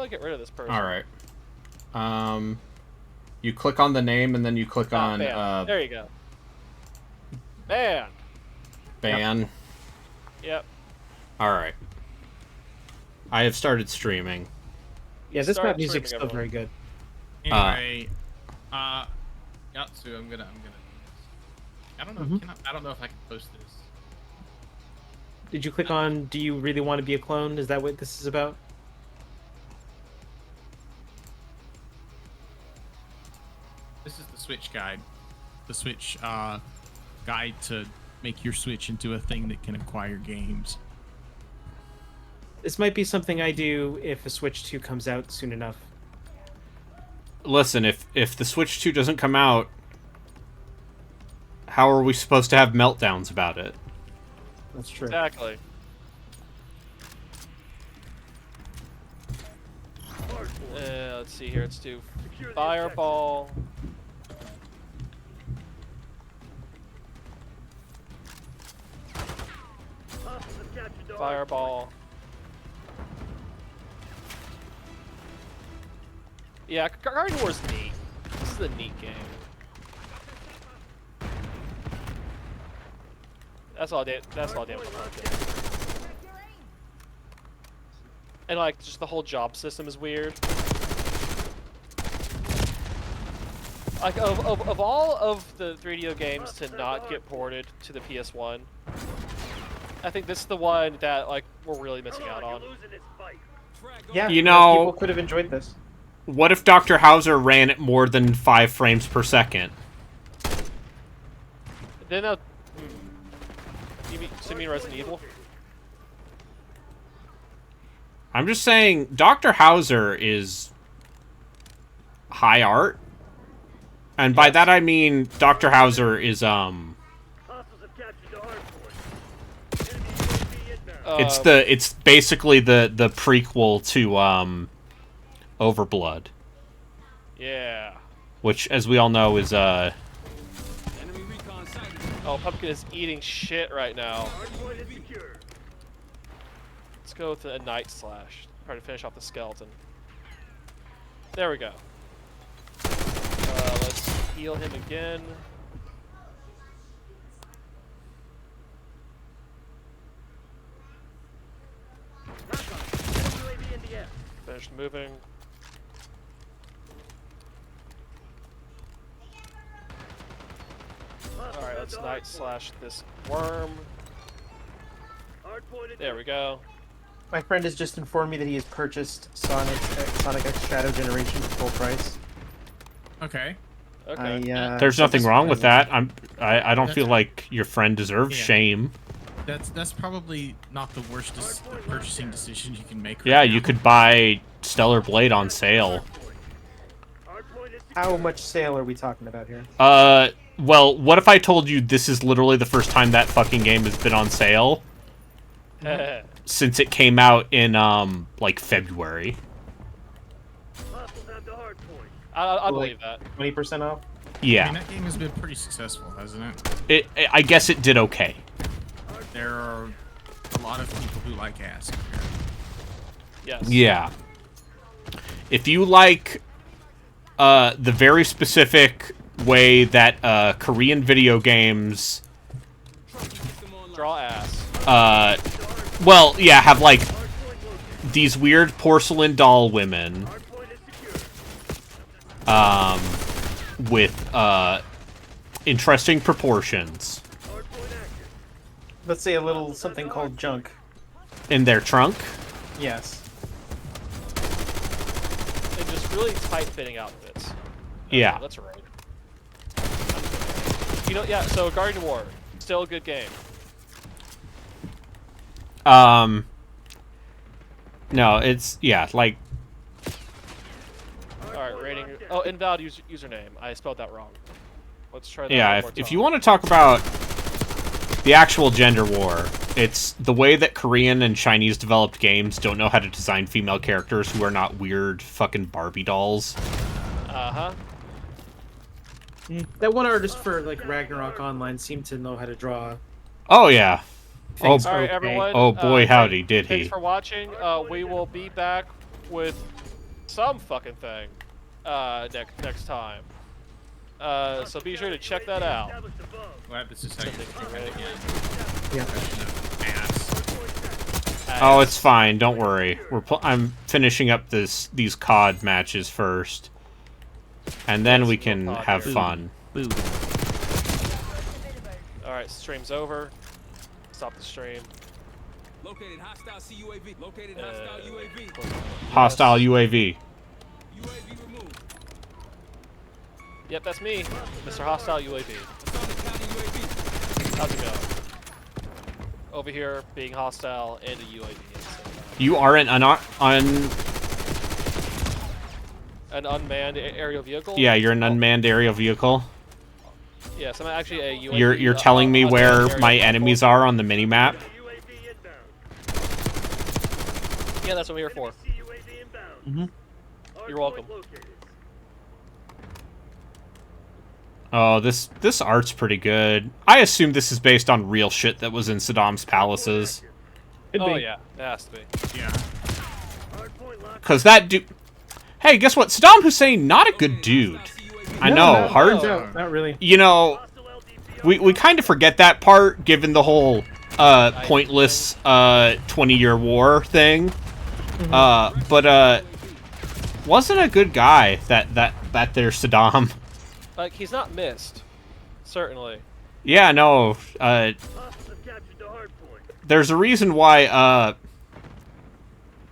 do I get rid of this person? All right. You click on the name and then you click on there you go. Ban. ban. Yep. All right. I have started streaming. Yeah, this map music's still very good. Anyway, Yatsu, I'm gonna do this. I don't know. I don't know if I can post this. Did you click on? Do you really want to be a clone? Is that what this is about? This is the Switch guide. The Switch guide to make your Switch into a thing that can acquire games. This might be something I do if a Switch 2 comes out soon enough. Listen, if the Switch 2 doesn't come out, how are we supposed to have meltdowns about it? That's true. Exactly. Let's see here. Let's do Fireball. Fireball. Yeah, Garden War's neat. This is a neat game. That's all damn fun. And like, just the whole job system is weird. Like, of all of the 3DO games to not get ported to the PS1, I think this is the one that, like, we're really missing out on. Yeah, you know, people could have enjoyed this. What if Dr. Hauser ran at more than 5 frames per second? Then you mean Resident Evil? I'm just saying, Dr. Hauser is high art. And by that I mean Dr. Hauser is, it's basically the prequel to, Overblood. Yeah. Which, as we all know, is, Oh, Pumpkin is eating shit right now. Let's go with a Night Slash. Try to finish off the skeleton. There we go. Let's heal him again. Finish moving. Alright, let's Night Slash this worm. There we go. My friend has just informed me that he has purchased Sonic X Shadow Generation for full price. Okay. Okay. There's nothing wrong with that. I don't feel like your friend deserves shame. That's probably not the worst purchasing decision you can make. Right Yeah, now. you could buy Stellar Blade on sale. How much sale are we talking about here? Well, what if I told you this is literally the first time that fucking game has been on sale? Since it came out in, like, February. I believe that. 20% off? Yeah. I mean, that game has been pretty successful, hasn't it? I guess it did okay. There are a lot of people who like ass. Yes. Yeah. If you like the very specific way that Korean video games Draw ass. well, yeah, have like these weird porcelain doll women with interesting proportions Let's say a little something called junk. in their trunk. Yes. And just really tight-fitting outfits. Yeah. That's right. You know, yeah, so Garden War, still a good game. No, it's, yeah, like... Alright, rating... Oh, invalid username. I spelled that wrong. Let's try that Yeah, one more if time. you want to talk about the actual gender war, it's the way that Korean and Chinese developed games don't know how to design female characters who are not weird fucking Barbie dolls. Uh-huh. That one artist for, like, Ragnarok Online seemed to know how to draw. Oh, yeah. Oh, things Alright, okay. everyone. oh boy, howdy, did Thanks he. for watching. We will be back with some fucking thing next time. So be sure to check that out. Glad this is how you Right? Yeah. ass. Oh, it's fine. Don't worry. I'm finishing up these COD matches first, and then we can have fun. Boo. All right, stream's over. Stop the stream. Located hostile CUAV. Located hostile UAV. Hostile UAV. UAV removed. Yep, that's me, Mr. Hostile UAV. Assault counter UAV. How's it going? Over here, being hostile and a UAV. At the same time. You are an An unmanned aerial vehicle. Yeah, you're an unmanned aerial vehicle. Yes, I'm actually a UAV. You're telling me where my enemies are on the minimap? Yeah, that's what we're here for. You're welcome. Oh, this art's pretty good. I assume this is based on real shit that was in Saddam's palaces. Oh yeah, it has to be. Yeah. Cause that dude. Hey, guess what? Saddam Hussein, not a good dude. I know, hard. Not really. You know, we kind of forget that part given the whole pointless 20-year war thing. But wasn't a good guy that there Saddam. Like he's not missed, certainly. Yeah, no. There's a reason why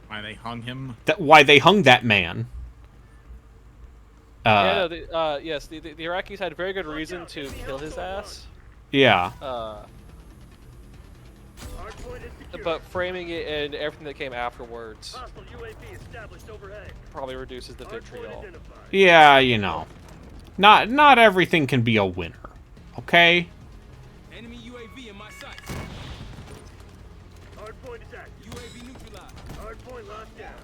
Why they hung him? why they hung that man. Yeah, no, yes, the Iraqis had very good reason to kill his ass. Yeah. But framing it and everything that came afterwards probably reduces the vitriol. Yeah, you know. Not everything can be a winner. Okay? Enemy UAV in my sights. Hardpoint attack. UAV neutralized. Hardpoint locked down.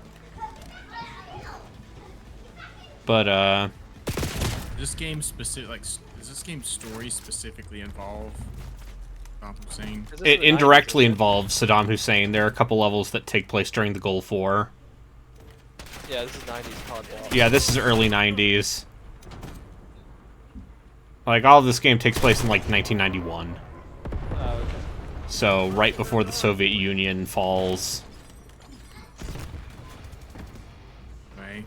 But This game does this game's story specifically involve Saddam Hussein? it indirectly involves Saddam Hussein. There are a couple levels that take place during the Gulf War. Yeah, this is 90s COD. Yeah, this is early 90s. Like, all of this game takes place in, like, 1991. Okay. So, right before the Soviet Union falls. Right.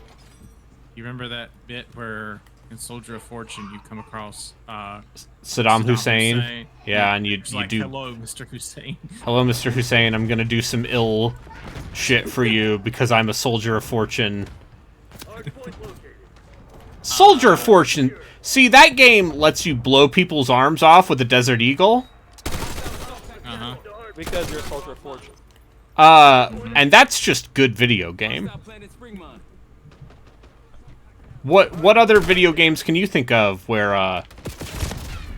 You remember that bit where in Soldier of Fortune you come across Saddam Hussein. Yeah, and you It's like, do... hello, Mr. Hussein. Hello, Mr. Hussein, I'm gonna do some ill shit for you because I'm a soldier of fortune. Hardpoint located. Soldier of Fortune. See, that game lets you blow people's arms off with a Desert Eagle. Uh-huh. Because you're a soldier of fortune. And that's just good video game. Hostile planet spring mine. What other video games can you think of where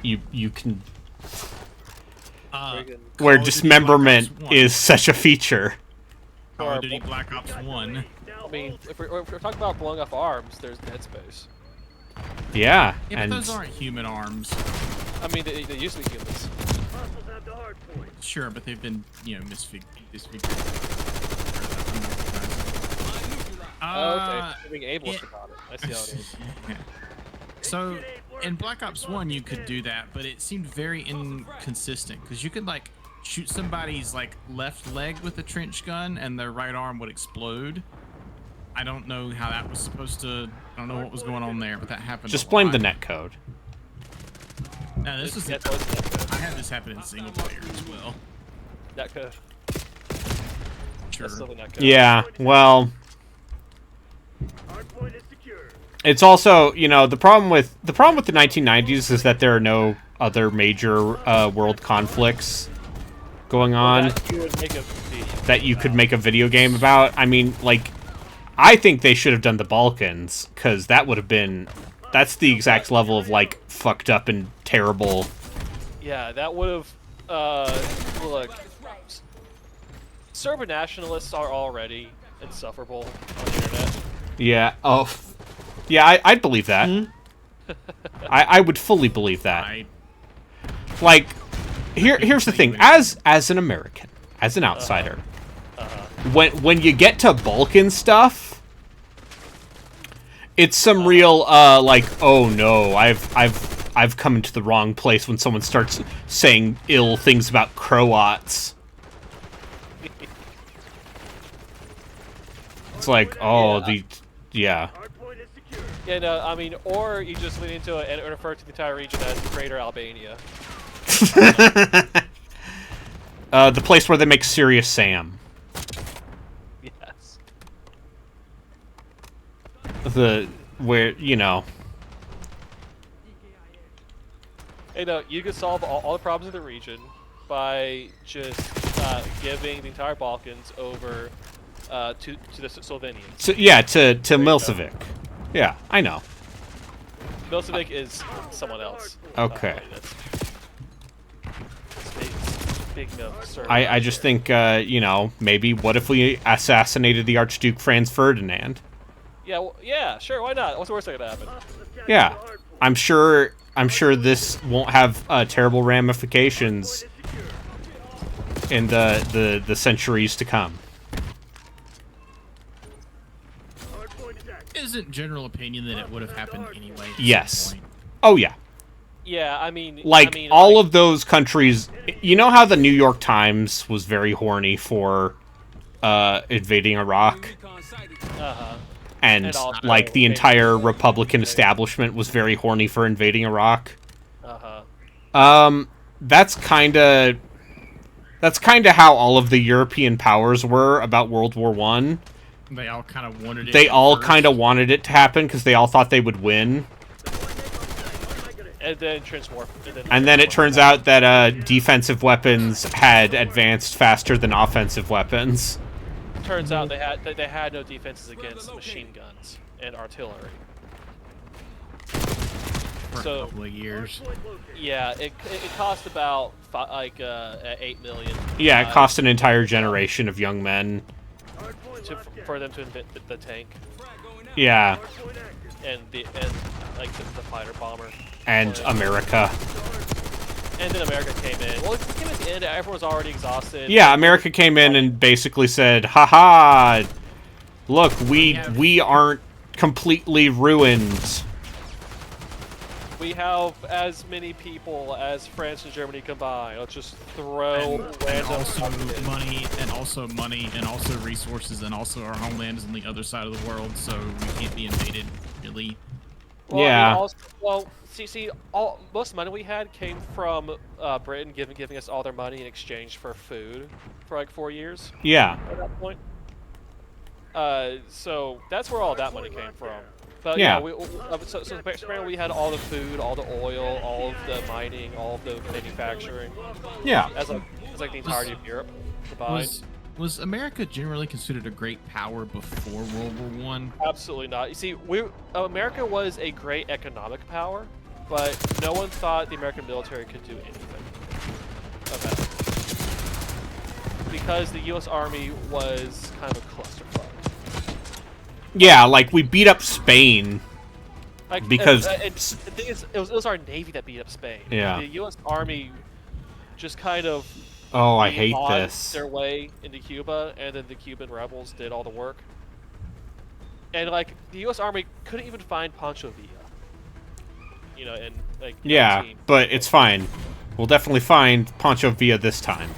you can Friggin' where Call of Duty dismemberment Black Ops 1. is such a feature? Call of Duty Black Ops 1. I mean, if we're talking about blowing up arms, there's Dead Space. Yeah, Yeah, but and those aren't human arms. I mean, they used to be humans. Hostiles have the hardpoint. Sure, but they've been, disfigured. Oh, okay. Being ableist about it. I see how it is. So, in Black Ops 1, you could do that, but it seemed very inconsistent, because you could, like, shoot somebody's, like, left leg with a trench gun, and their right arm would explode. I don't know how that was supposed to... I don't know what was going on there, but that happened just a blame lot. the netcode. No, this is... Yeah, totally I had this happen in single player as well. Netcode. Sure. That's still the netcode. Yeah, well, Hardpoint is secure. it's also, the problem with the 1990s is that there are no other major world conflicts going on That you would make a video that you could about. make a video game about. I mean, like, I think they should have done the Balkans, because that would have been... That's the exact level of, like, fucked up and terrible. Yeah, that would have. Look, Serbian nationalists are already insufferable on the internet. Yeah, oh... Yeah, I'd believe that. I would fully believe that. Like, here's the thing. As an American, as an outsider, when you get to Balkan stuff, It's some real like, oh no, I've come into the wrong place when someone starts saying ill things about Croats. It's like, oh, yeah. Hardpoint is secure. Yeah, no, I mean, or you just lean into it and refer to the entire region as Greater Albania. The place where they make Serious Sam. Yes. Where, you know. Hey, no, you could solve all the problems of the region by just giving the entire Balkans over to the Slovenians. So, yeah, to Milosevic. Yeah, I know. Milosevic is someone else. Okay. Big no, sir. I just think, you know, maybe what if we assassinated the Archduke Franz Ferdinand? Yeah, well, yeah, sure, why not? What's the worst that could happen? Yeah, I'm sure this won't have terrible ramifications in the centuries to come. Isn't general opinion that it would have happened anyway? At Yes. some point? Oh yeah. Yeah, I mean, All of those countries. You know how the New York Times was very horny for invading Iraq, Uh-huh. and also like the invading entire Iraq. Republican establishment was very horny for invading Iraq. Uh-huh. That's kind of how all of the European powers were about World War One. They all kind of wanted it. They all first. kind of wanted it to happen because they all thought they would win. And then And then it turns out that defensive weapons had advanced faster than offensive weapons. Turns out they had no defenses against machine guns and artillery. for So- a couple of years. Yeah, it cost about 8 million. Yeah, it cost an entire generation of young men. For them to invent the tank Yeah, and the fighter bomber. and America. And then America came in. Well, it came at the end. Everyone was already exhausted. Yeah, America came in and basically said, "Haha, look, we aren't completely ruined." We have as many people as France and Germany combined. Let's just throw And random also in. money, and also resources, and also our homeland is on the other side of the world, so we can't be invaded, really. Well, Yeah. I mean, most of the money we had came from Britain giving us all their money in exchange for food for like 4 years Yeah, at that point. So that's where all that money came from. But Yeah. so apparently we had all the food, all the oil, all of the mining, all of the manufacturing, yeah. as like the entirety of Europe combined. Was America generally considered a great power before World War One? Absolutely not. You see, America was a great economic power, but no one thought the American military could do anything about it. Because the U.S. Army was kind of a clusterfuck. Yeah, like we beat up Spain. Like, Because- the thing is, it was our Navy that beat up Spain. Yeah. The U.S. Army just kind of Oh, I hate gnawed this. their way into Cuba, and then the Cuban rebels did all the work. And like the U.S. Army couldn't even find Pancho Villa. You know, and like Yeah, 19. but it's fine. We'll definitely find Pancho Villa this time.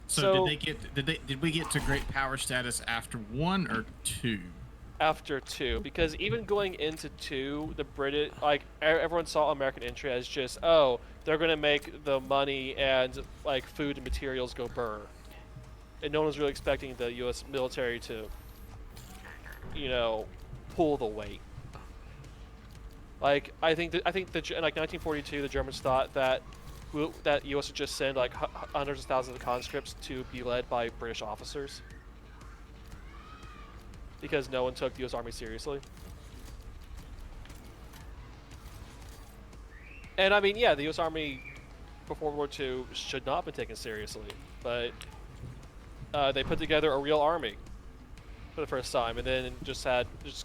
So did we get to great power status after 1 or 2? After 2, because even going into 2, the British, like everyone saw American entry as just, oh, they're gonna make the money and like food and materials go burr, and no one was really expecting the U.S. military to, you know, pull the weight. Like I think in like 1942, the Germans thought that that U.S. would just send like hundreds of thousands of conscripts to be led by British officers. Because no one took the U.S. Army seriously. And I mean, yeah, the U.S. Army before World War II should not have been taken seriously, but they put together a real army for the first time, and then just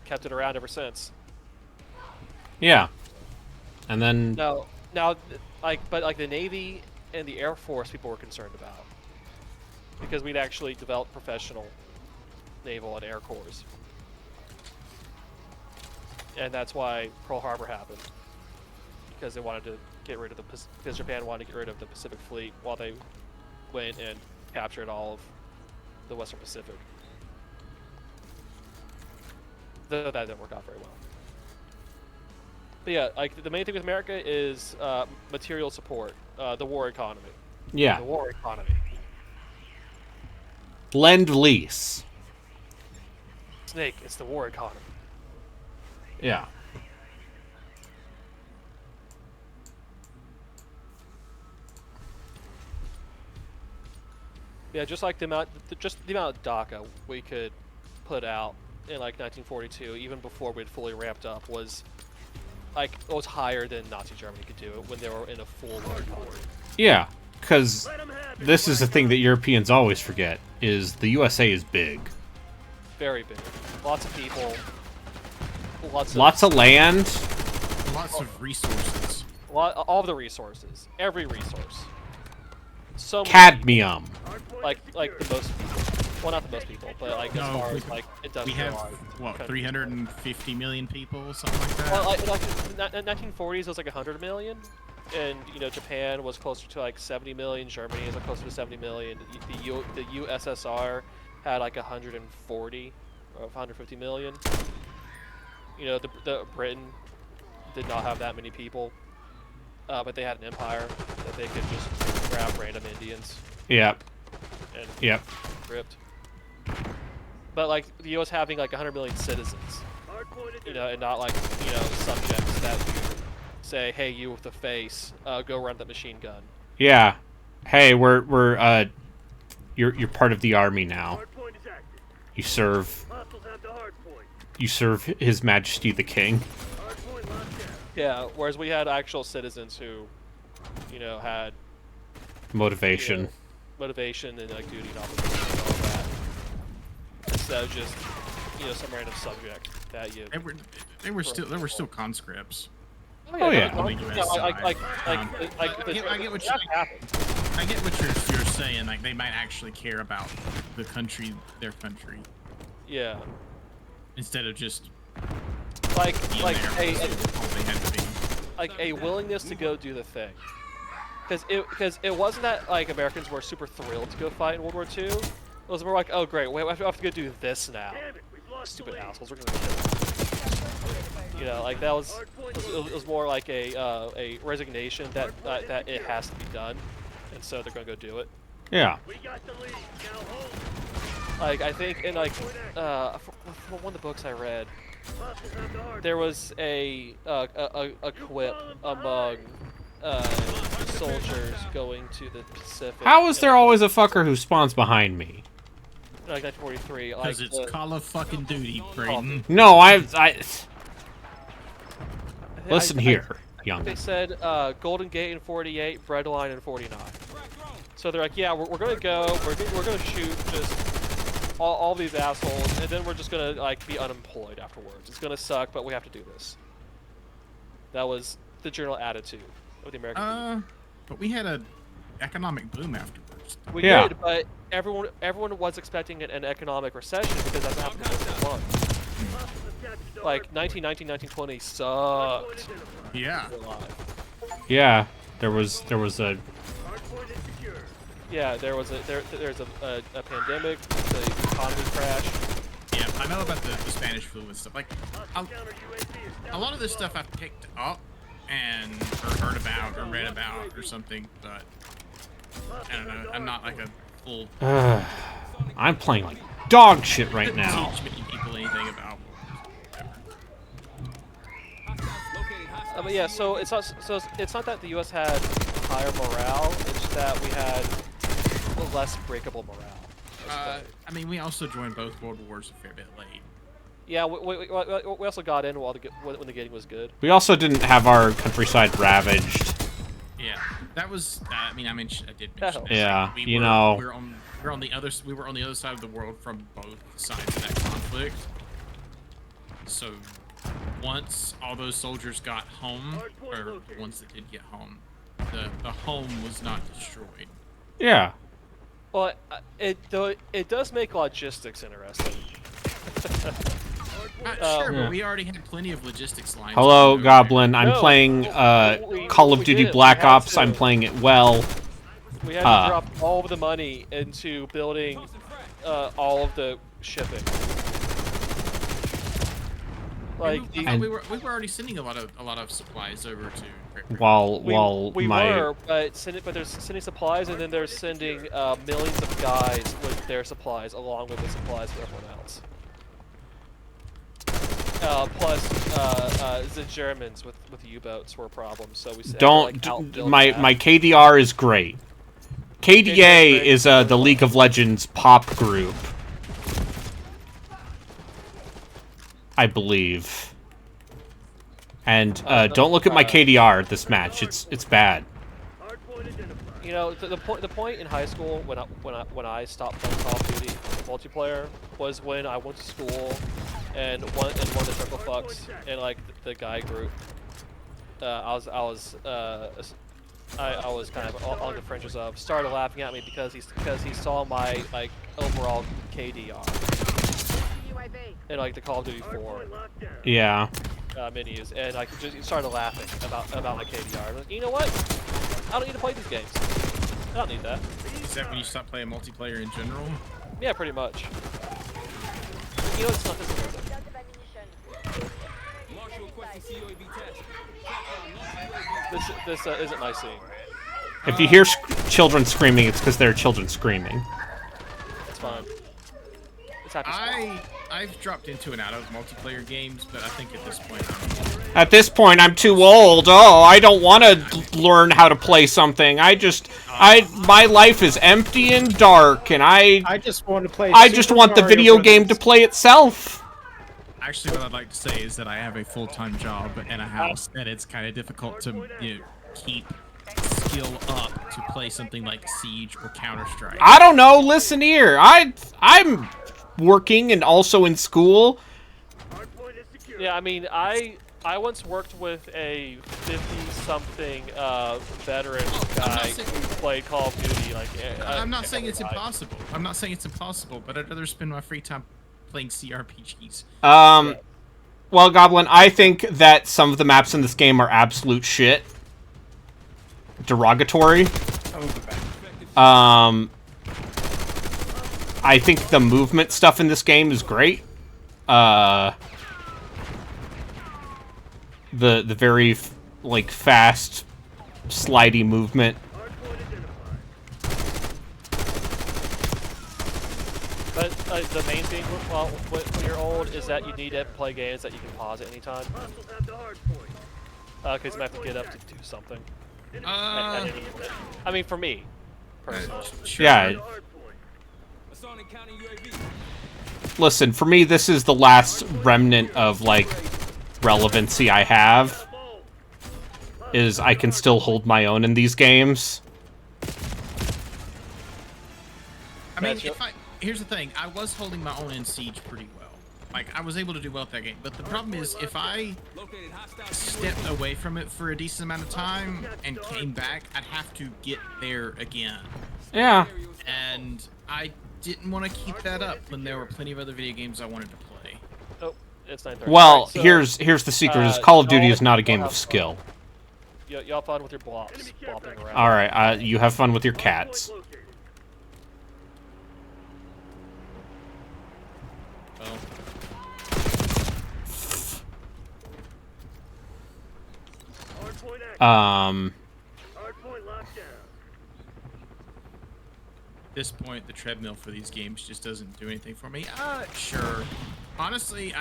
kept it around ever since. Yeah. And then Now, but the Navy and the Air Force, people were concerned about, because we'd actually developed professional naval and air corps. and that's why Pearl Harbor happened, because they wanted to get rid of because Japan wanted to get rid of the Pacific Fleet while they went and captured all of the Western Pacific. Though that didn't work out very well. But yeah, like the main thing with America is material support, the war economy. Yeah. The war economy. Lend-lease. Snake, it's the war economy. Yeah. Yeah, just like the amount of DACA we could put out in like 1942, even before we'd fully ramped up, was higher than Nazi Germany could do when they were in a full war economy. Yeah, because this is the thing that Europeans always forget, is the USA is big. Very big. Lots of people. Lots of land. Lots of resources. All of the resources. Every resource. So many Cadmium. like the most people. Well, not the most people, but like as far as like We industrial. have, what, 350 million people, something like that? Well, like 1940s, it was like 100 million, and Japan was closer to like 70 million. Germany is like closer to 70 million. The USSR had like 140 or 150 million. The Britain did not have that many people, but they had an empire that they could just grab random Indians Yep. and Yep. ripped. But like the U.S. having like 100 million citizens, and not like subjects that you say, hey, you with the face, go run that machine gun. Yeah. Hey, you're part of the army now. Hardpoint is active. You Hostiles have the hardpoint. serve His Majesty the King. Hardpoint locked down. Yeah, whereas we had actual citizens who, had Motivation. motivation and like duty and obligation and all that, instead of just some random subject that you. There were still conscripts. Oh, yeah. no, On the yeah, US like side. I get what that you- happened. I get what you're saying. Like, they might actually care about their country, Yeah, instead of just like being like there. a all they had to be. like a willingness to go do the thing. Because it wasn't that like Americans were super thrilled to go fight in World War II. It was more like, oh great, we have to go do this now. Damn it, we've lost Stupid the lead. assholes, we're gonna kill them. Like that was it was more like a resignation that it has to be done, and so they're gonna go do it. Yeah. We got the lead. Now hold. Like I think in like from one of the books I read, Hostiles have the hardpoint. there was a quip among soldiers going to the Pacific. How is there always a fucker who spawns behind me? Like 1943? Because Like it's Call of fucking Duty, Braden. No, I I- listen I- here, They youngin. said Golden Gate in 48, Breadline in 49. So they're like, yeah, we're gonna go, we're gonna shoot just all these assholes, and then we're just gonna like be unemployed afterwards. It's gonna suck, but we have to do this. That was the general attitude of the American people. But we had a economic boom afterwards. We Yeah. did, but everyone was expecting an economic recession because that's what happened in World War I. Hostiles have captured the Like hardpoint. 1919, 1920 Hardpoint sucked. identified. Yeah. A lot. Yeah, there was a Hardpoint is secure. Yeah, there's a pandemic, the economy crash. Yeah, I know about the Spanish flu and stuff. Like, Hostile counter UAV is a lot of this stuff I've picked up and or heard about or read about or something, but I don't know. I'm not like a full I'm playing like dog shit right now. teach many people anything about. But yeah, so it's not that the U.S. had higher morale; it's just that we had less breakable morale. I mean, we also joined both world wars a fair bit late. Yeah, we also got in while when the getting was good. We also didn't have our countryside ravaged. Yeah, that was. I did mention. Oh. That. Yeah, we you were, know. we were on the other side of the world from both sides of that conflict. So once all those soldiers got home, or the ones that did get home, the home was not destroyed. Yeah. Well, it does make logistics interesting. Sure, Yeah. but we already had plenty of logistics lines. Hello, going over Goblin. I'm No, playing Call of we Duty didn't. Black We had Ops. to. I'm playing it well. We had to drop all of the money into building all of the shipping. Like I thought we were already sending a lot of supplies over to. While we my were, but they're sending supplies, and then they're sending millions of guys with their supplies, along with the supplies for everyone else. Plus, the Germans with U-boats were a problem, so we had to, like, outbuild my that. my KDR is great. KDA is the League of Legends pop group, I believe. And don't look at my KDR this match. It's bad. Hardpoint identified. You know, the point in high school when I stopped playing Call of Duty multiplayer was when I went to school and one of the circle fucks in like the guy group. I was kind of on the fringes of started laughing at me because he saw my like overall KDR in like the Call of Duty 4 Hardpoint locked down. Yeah. menus, and I just started laughing about my KDR. Like, you know what? I don't need to play these games. I don't need that. Is that when you stop playing multiplayer in general? Yeah, pretty much. You know, it's not this worth it. Marshal requesting CUAV test. This isn't my scene. If you hear children screaming, it's because there are children screaming. It's fine. It's happy spot. I've dropped into and out of multiplayer games, but I think at this point, At this point, I'm too old. Oh, I don't want to learn how to play something. My life is empty and dark, and I just want to play. just Super want the Mario video Brothers. game to play itself. actually, what I'd like to say is that I have a full-time job and a house, and it's kind of difficult to keep skill up to play something like Siege or Counter-Strike. I don't know. Listen here. I'm working and also in school. Hardpoint is secure. Yeah, I mean, I once worked with a 50-something veteran guy saying- who played Call of Duty. Like, I'm not saying it's every night. impossible. I'm not saying it's impossible, but I'd rather spend my free time playing CRPGs. Well, Goblin, I think that some of the maps in this game are absolute shit. Derogatory. I think the movement stuff in this game is great. The very like fast, slidey movement. Hardpoint identified. But the main thing when you're old is that you need to play games that you can pause at any time. Hostiles have the hardpoint. Because you might have to get up to do something. Uh, I mean, for me, personally. sure. Yeah. The hardpoint. Assault encounter UAV. Listen, for me, this is the last remnant of like relevancy I have. Is I can still hold my own in these games. I mean, Gotcha. here's the thing. I was holding my own in Siege pretty well. Like, I was able to do well at that game. But the problem is, if I Located hostile stepped away from it for a decent amount of time and came back, I'd have to get there again. Yeah. And I didn't want to keep that up when there were plenty of other video games I wanted to play. Oh, it's 9:30. Well, Alright, so, here's the secret: is Call of Duty is not a game of skill. Y'all fun with your blops, bopping around. All right, you have fun with your cats. Hardpoint located. Well, Hardpoint active. Hardpoint locked down. at this point, the treadmill for these games just doesn't do anything for me. Sure. Honestly,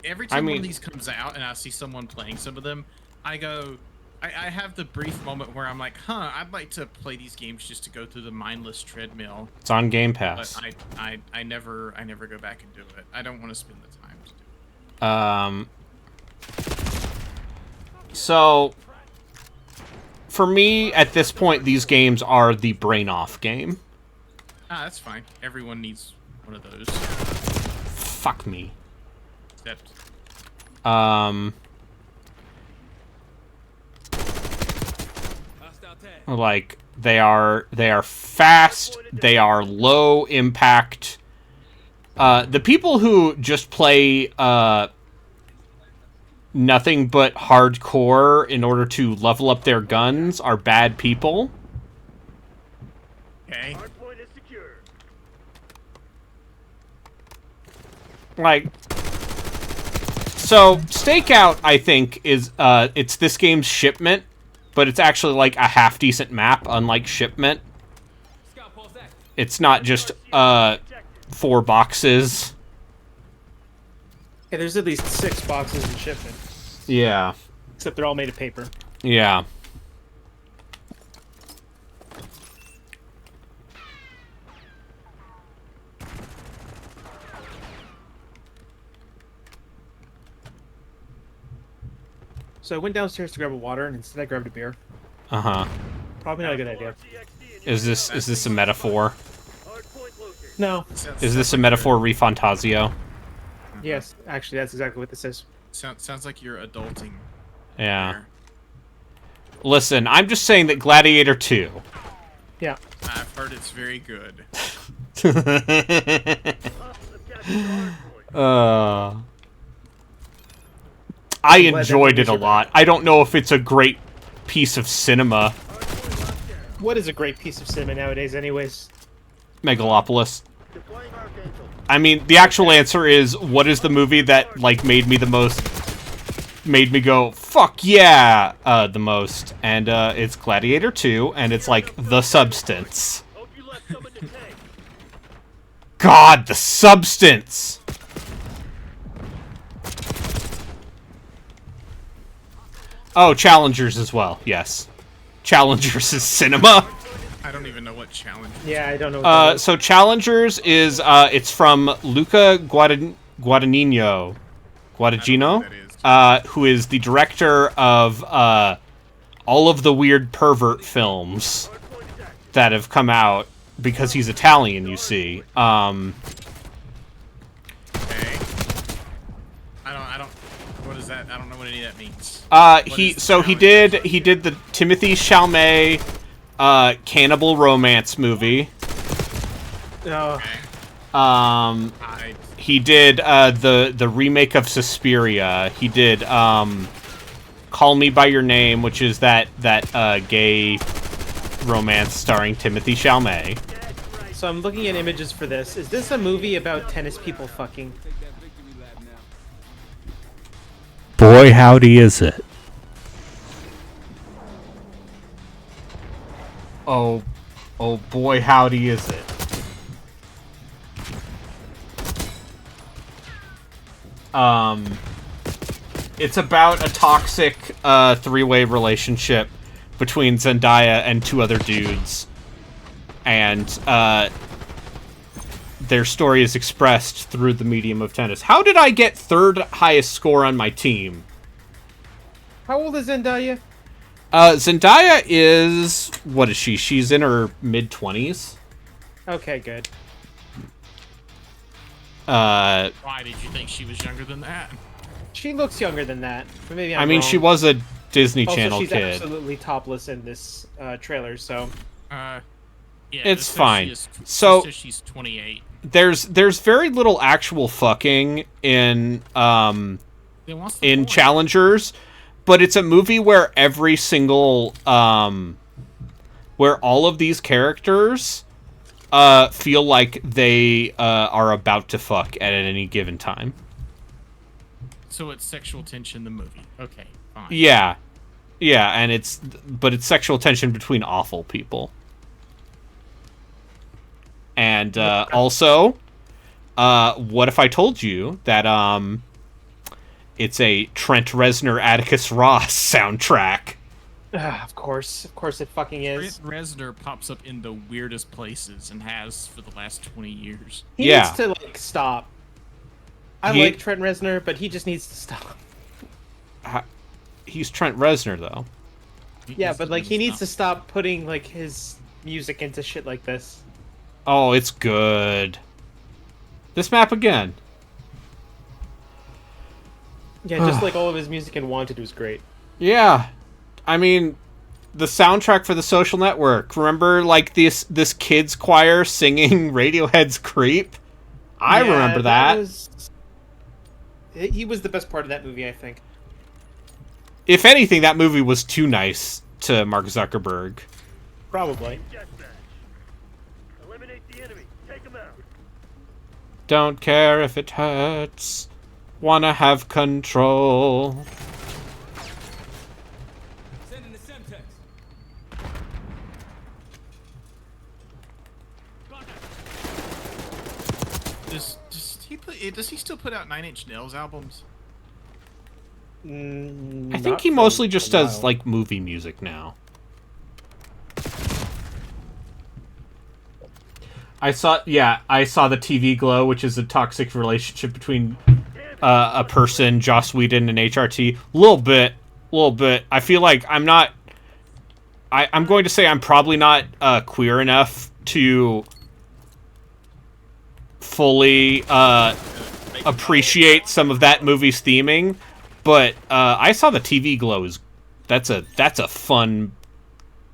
every time one mean- of these comes out and I see someone playing some of them, I go, I have the brief moment where I'm like, I'd like to play these games just to go through the mindless treadmill. It's on Game But Pass. I never go back and do it. I don't want to spend the time to do it. So for me, at this point, these games are the brain off game. That's fine. Everyone needs one of those. Fuck me. Except hostile tag. Like they are fast, they are low impact, The people who just play nothing but hardcore in order to level up their guns are bad people. Okay. Hardpoint is secure. Like, so Stakeout, I think, is it's this game's Shipment, but it's actually like a half decent map, unlike Shipment. Scout pulse active. It's not just 4 boxes. Yeah, there's at least 6 boxes in shipment, Yeah. except they're all made of paper. Yeah. So I went downstairs to grab a water, and instead I grabbed a beer. Uh-huh. Probably not a good idea. Is this a metaphor? Hardpoint located. No. Is this a metaphor refantasio? Yes, actually, that's exactly what this is. Sounds like you're adulting. Yeah. there. Listen, I'm just saying that Gladiator 2. Yeah. I've heard it's very good. Let's capture the hardpoint. I glad that enjoyed movie's it a about- lot. I don't know if it's a great piece of cinema. Hardpoint locked down. What is a great piece of cinema nowadays, anyways? Megalopolis. Deploying Archangel. I mean, the actual answer is, what is the movie that, like, made me go, fuck yeah, the most? And, it's Gladiator 2, and it's, like, The Substance. Hope you left some in the tank. God, The Substance! Oh, Challengers as well, yes. Challengers is cinema. I don't even know what challenge. Yeah, I don't know. What that is. So Challengers is, it's from Luca Guadagnino, who that is. who is the director of, all of the weird pervert films Hardpoint is active. that have come out, because he's Italian, you see. Okay. I don't. What is that? I don't know what any of that means. He did the Timothy Chalamet, cannibal romance movie. Oh, Okay. Um, he did, the remake of Suspiria. He did, Call Me By Your Name, which is that gay romance starring Timothy Chalamet. That's right. so I'm looking at images for this. Is this a movie about tennis people fucking? Take that victory lap now. Boy, howdy is it. Oh boy, howdy is it. It's about a toxic, 3-way relationship between Zendaya and 2 other dudes. And, their story is expressed through the medium of tennis. How did I get 3rd highest score on my team? How old is Zendaya? Zendaya is... What is she? She's in her mid-20s. Okay, good. Why did you think she was younger than that? She looks younger than that. But maybe I'm I mean, wrong. she was a Disney Also, Channel she's kid. absolutely topless in this trailer. So Yeah, It's this says fine. She is, So- this says she's 28. There's very little actual fucking in Then what's the point? Challengers, but it's a movie where every single where all of these characters feel like they are about to fuck at any given time. So it's sexual tension. The movie. Okay, fine. Yeah, and it's sexual tension between awful people. And also, what if I told you that it's a Trent Reznor, Atticus Ross soundtrack? of course it fucking is. Trent Reznor pops up in the weirdest places and has for the last 20 years. He Yeah. needs to like stop. I He- like Trent Reznor, but he just needs to stop. He's Trent Reznor, though. Yeah, but like he needs to stop putting like his music into shit like this. Oh, it's good. This map again. Yeah, just like all of his music in Wanted was great. Yeah. I mean, the soundtrack for The Social Network. Remember, like, this kids choir singing Radiohead's Creep? I remember that. He was the best part of that movie, I think. If anything, that movie was too nice to Mark Zuckerberg. Probably. Deathmatch. Eliminate the enemy. Take him out. Don't care if it hurts. Wanna have control. Sending the Semtex. Does he still put out 9 Inch Nails albums? I think he mostly just does, like, movie music now. I saw the TV Glow, which is a toxic relationship between a person, Joss Whedon, and HRT. Little bit. I feel like I'm not... I'm going to say I'm probably not queer enough to fully appreciate some of that movie's theming, but I saw the TV Glow. That's a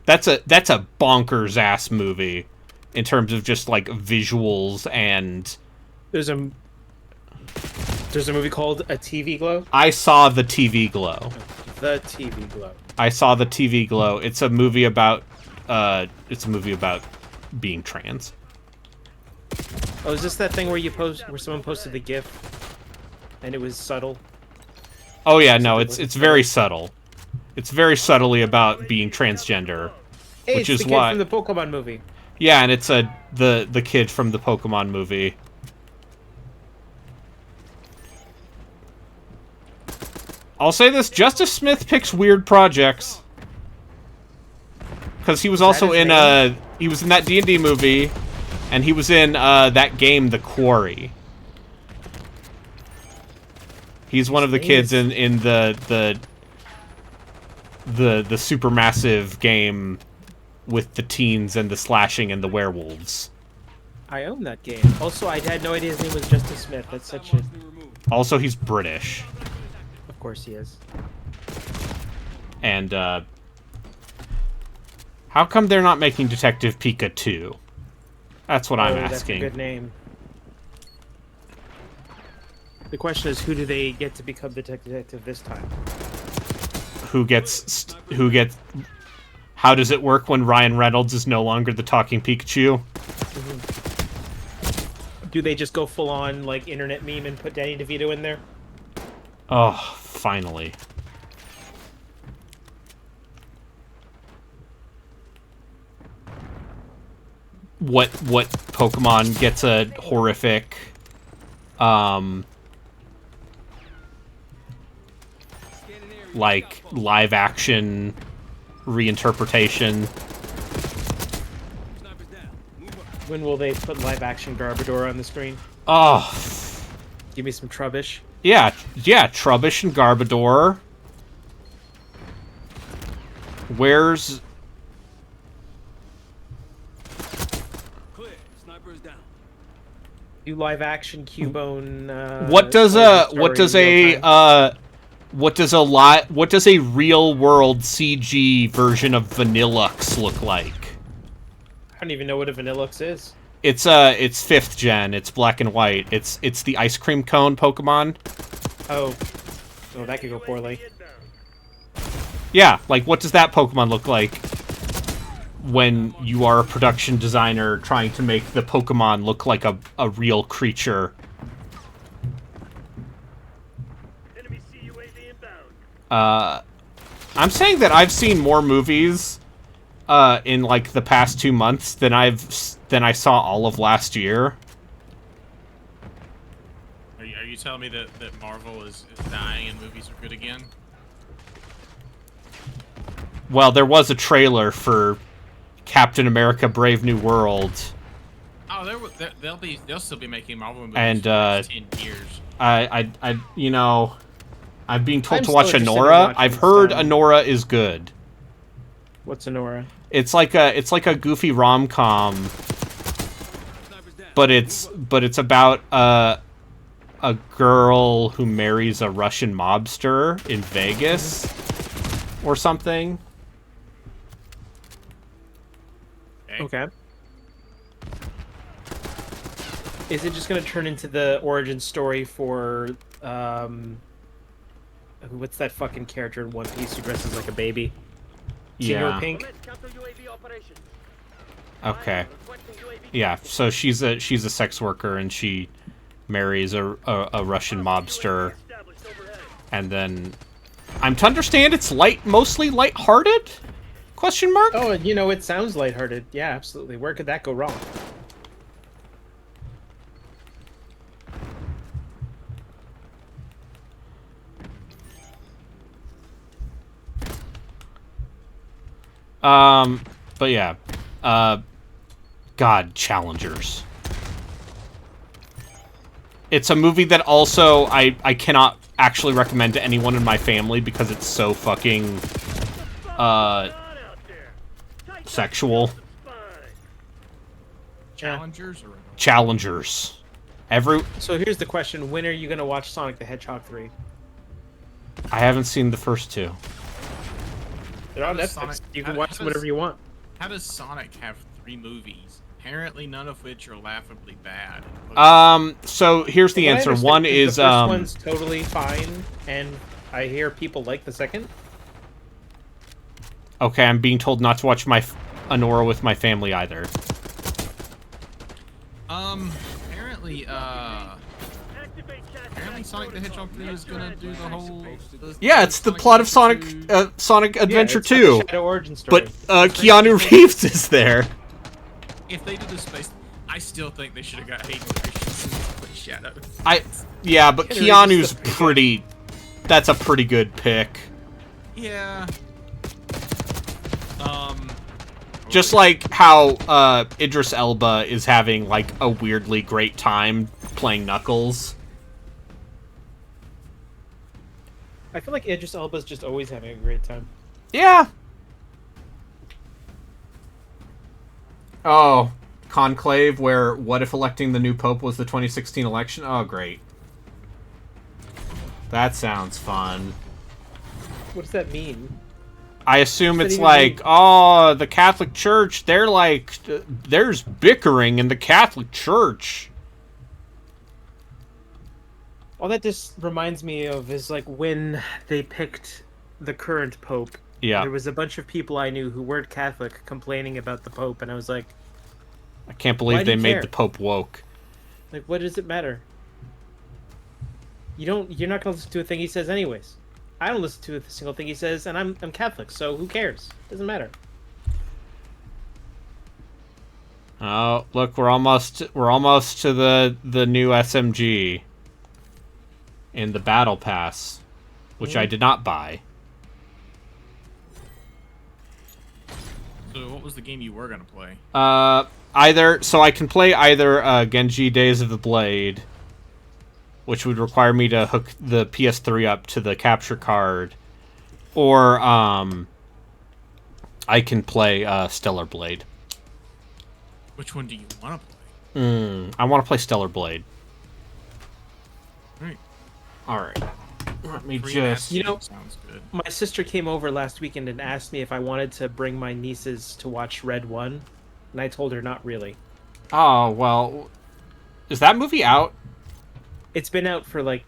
bonkers ass movie in terms of just like visuals. And There's a movie called A TV Glow. I saw the TV Glow. The TV Glow. I saw the TV Glow. It's a movie about being trans. Oh, is this that thing where someone posted the GIF, and it was subtle? Oh yeah, no, it's very subtle. It's very subtly about being transgender, Hey, which it's is the kid why. from the Pokemon movie. Yeah, and it's the kid from the Pokemon movie. I'll say this: Justice Smith picks weird projects, because he was also his in name? he was in that D&D movie, and he was in that game, The Quarry. He's one of the kids in the supermassive game with the teens and the slashing and the werewolves. I own that game. Also, I had no idea his name was Justice Smith. That's such a... Also, he's British. Of course he is. And, how come they're not making Detective Pika 2? That's what I'm That's a asking. good name. The question is, who do they get to become the detective this time? How does it work when Ryan Reynolds is no longer the talking Pikachu? Do they just go full on like internet meme and put Danny DeVito in there? Oh, finally. What Pokemon gets a horrific like live action reinterpretation? When will they put live action Garbodor on the screen? Oh, Give me some Trubbish. yeah, Trubbish and Garbodor. Where's... Clear. Snipers down. Do live action Cubone. what does a real world CG version of Vanillux look like? I don't even know what a Vanillux is. It's 5th gen. It's black and white. It's the ice cream cone Pokemon. Oh, that could go poorly. Yeah, like what does that Pokemon look like when you are a production designer trying to make the Pokemon look like a real creature? Enemy CUAV inbound. I'm saying that I've seen more movies in like the past 2 months than I saw all of last year. Are you telling me that Marvel is dying and movies are good again? Well, there was a trailer for Captain America: Brave New World. Oh, they'll still be making Marvel movies And, for the next 10 years. I'm being told I'm to watch still interested in Anora. watching I've heard some. Anora is good. What's Anora? It's like a goofy rom-com, Snipers down. but it's about a girl who marries a Russian mobster in Vegas or something. Okay. Is it just going to turn into the origin story for what's that fucking character in One Piece who dresses like a baby? Senior Yeah. Pink. Commence counter UAV operations. Okay. Requesting UAV. Yeah. So she's a sex worker and she marries a Russian mobster, Established overhead. and then I'm to understand it's mostly lighthearted? Question mark? Oh, you know, it sounds lighthearted. Yeah, absolutely. Where could that go wrong? But yeah. God, Challengers. It's a movie that also I cannot actually recommend to anyone in my family because it's so fucking Out there. Tighten up sexual. the spine. Challengers or Challengers. So here's the question: when are you going to watch Sonic the Hedgehog 3? I haven't seen the first two. They're on How does Netflix. Sonic- You how- can how watch them whenever does- you want. how does Sonic have 3 movies? Apparently, none of which are laughably bad. So here's the What I answer. understand One is the first one's totally fine, and I hear people like the second. okay, I'm being told not to watch Anora with my family either. Apparently, Activate chat apparently Sonic the Hedgehog 3 is gonna do the whole. Yeah, it's the plot of Sonic Adventure it's like 2. a Shadow origin story. But Keanu Reeves is there. If they did the space, I still think they should have got Hayden Christensen to play Shadow. Yeah, but Keanu Reeves is Keanu's still pretty. That's a pretty good pick. Yeah. Just like how Idris Elba is having like a weirdly great time playing Knuckles. I feel like Idris Elba's just always having a great time. Yeah. Oh, Conclave, where what if electing the new pope was the 2016 election? Oh, great. That sounds fun. What does that mean? I assume What's it's that even like, mean? oh, the Catholic Church, they're like, there's bickering in the Catholic Church. All that just reminds me of is like when they picked the current pope. Yeah. There was a bunch of people I knew who weren't Catholic complaining about the pope, and I was like, I can't Why believe do they you made care? the Pope woke. what does it matter? You're not gonna listen to a thing he says anyways. I don't listen to a single thing he says, and I'm Catholic, so who cares? Doesn't matter. Oh, look, we're almost to the new SMG in the Battle Pass, which I did not buy. So, what was the game you were gonna play? So I can play either Genji Days of the Blade, which would require me to hook the PS3 up to the capture card, or I can play Stellar Blade. Which one do you want to play? I want to play Stellar Blade. Right. All right. Let me Free just. You know- Master sounds good. My sister came over last weekend and asked me if I wanted to bring my nieces to watch Red 1, and I told her not really. Oh well, is that movie out? It's been out for like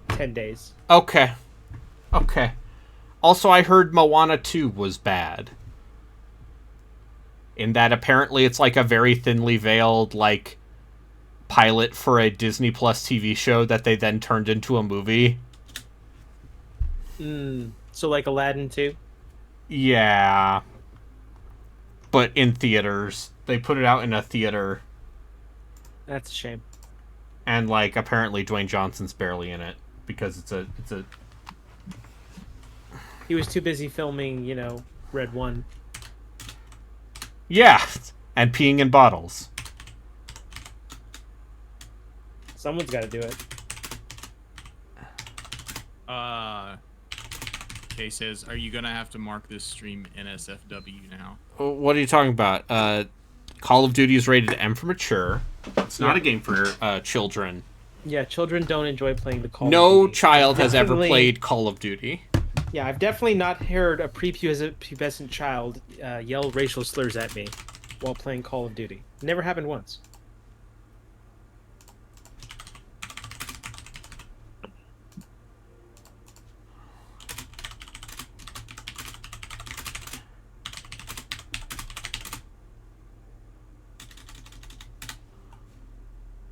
10 days. Okay. Okay. Also, I heard Moana 2 was bad. In that apparently it's like a very thinly veiled, like, pilot for a Disney Plus TV show that they then turned into a movie. So like Aladdin 2? Yeah. But in theaters. They put it out in a theater, That's a shame. and, like, apparently Dwayne Johnson's barely in it. Because it's a... He was too busy filming, Red 1. Yeah! And peeing in bottles. Someone's got to do it. Kay says, are you gonna have to mark this stream NSFW now? What are you talking about? Call of Duty is rated M for mature. It's not a game for children. Yeah, children don't enjoy playing the Call of No Duty. child has ever Definitely- played Call of Duty. Yeah, I've definitely not heard a prepubescent child yell racial slurs at me while playing Call of Duty. Never happened once.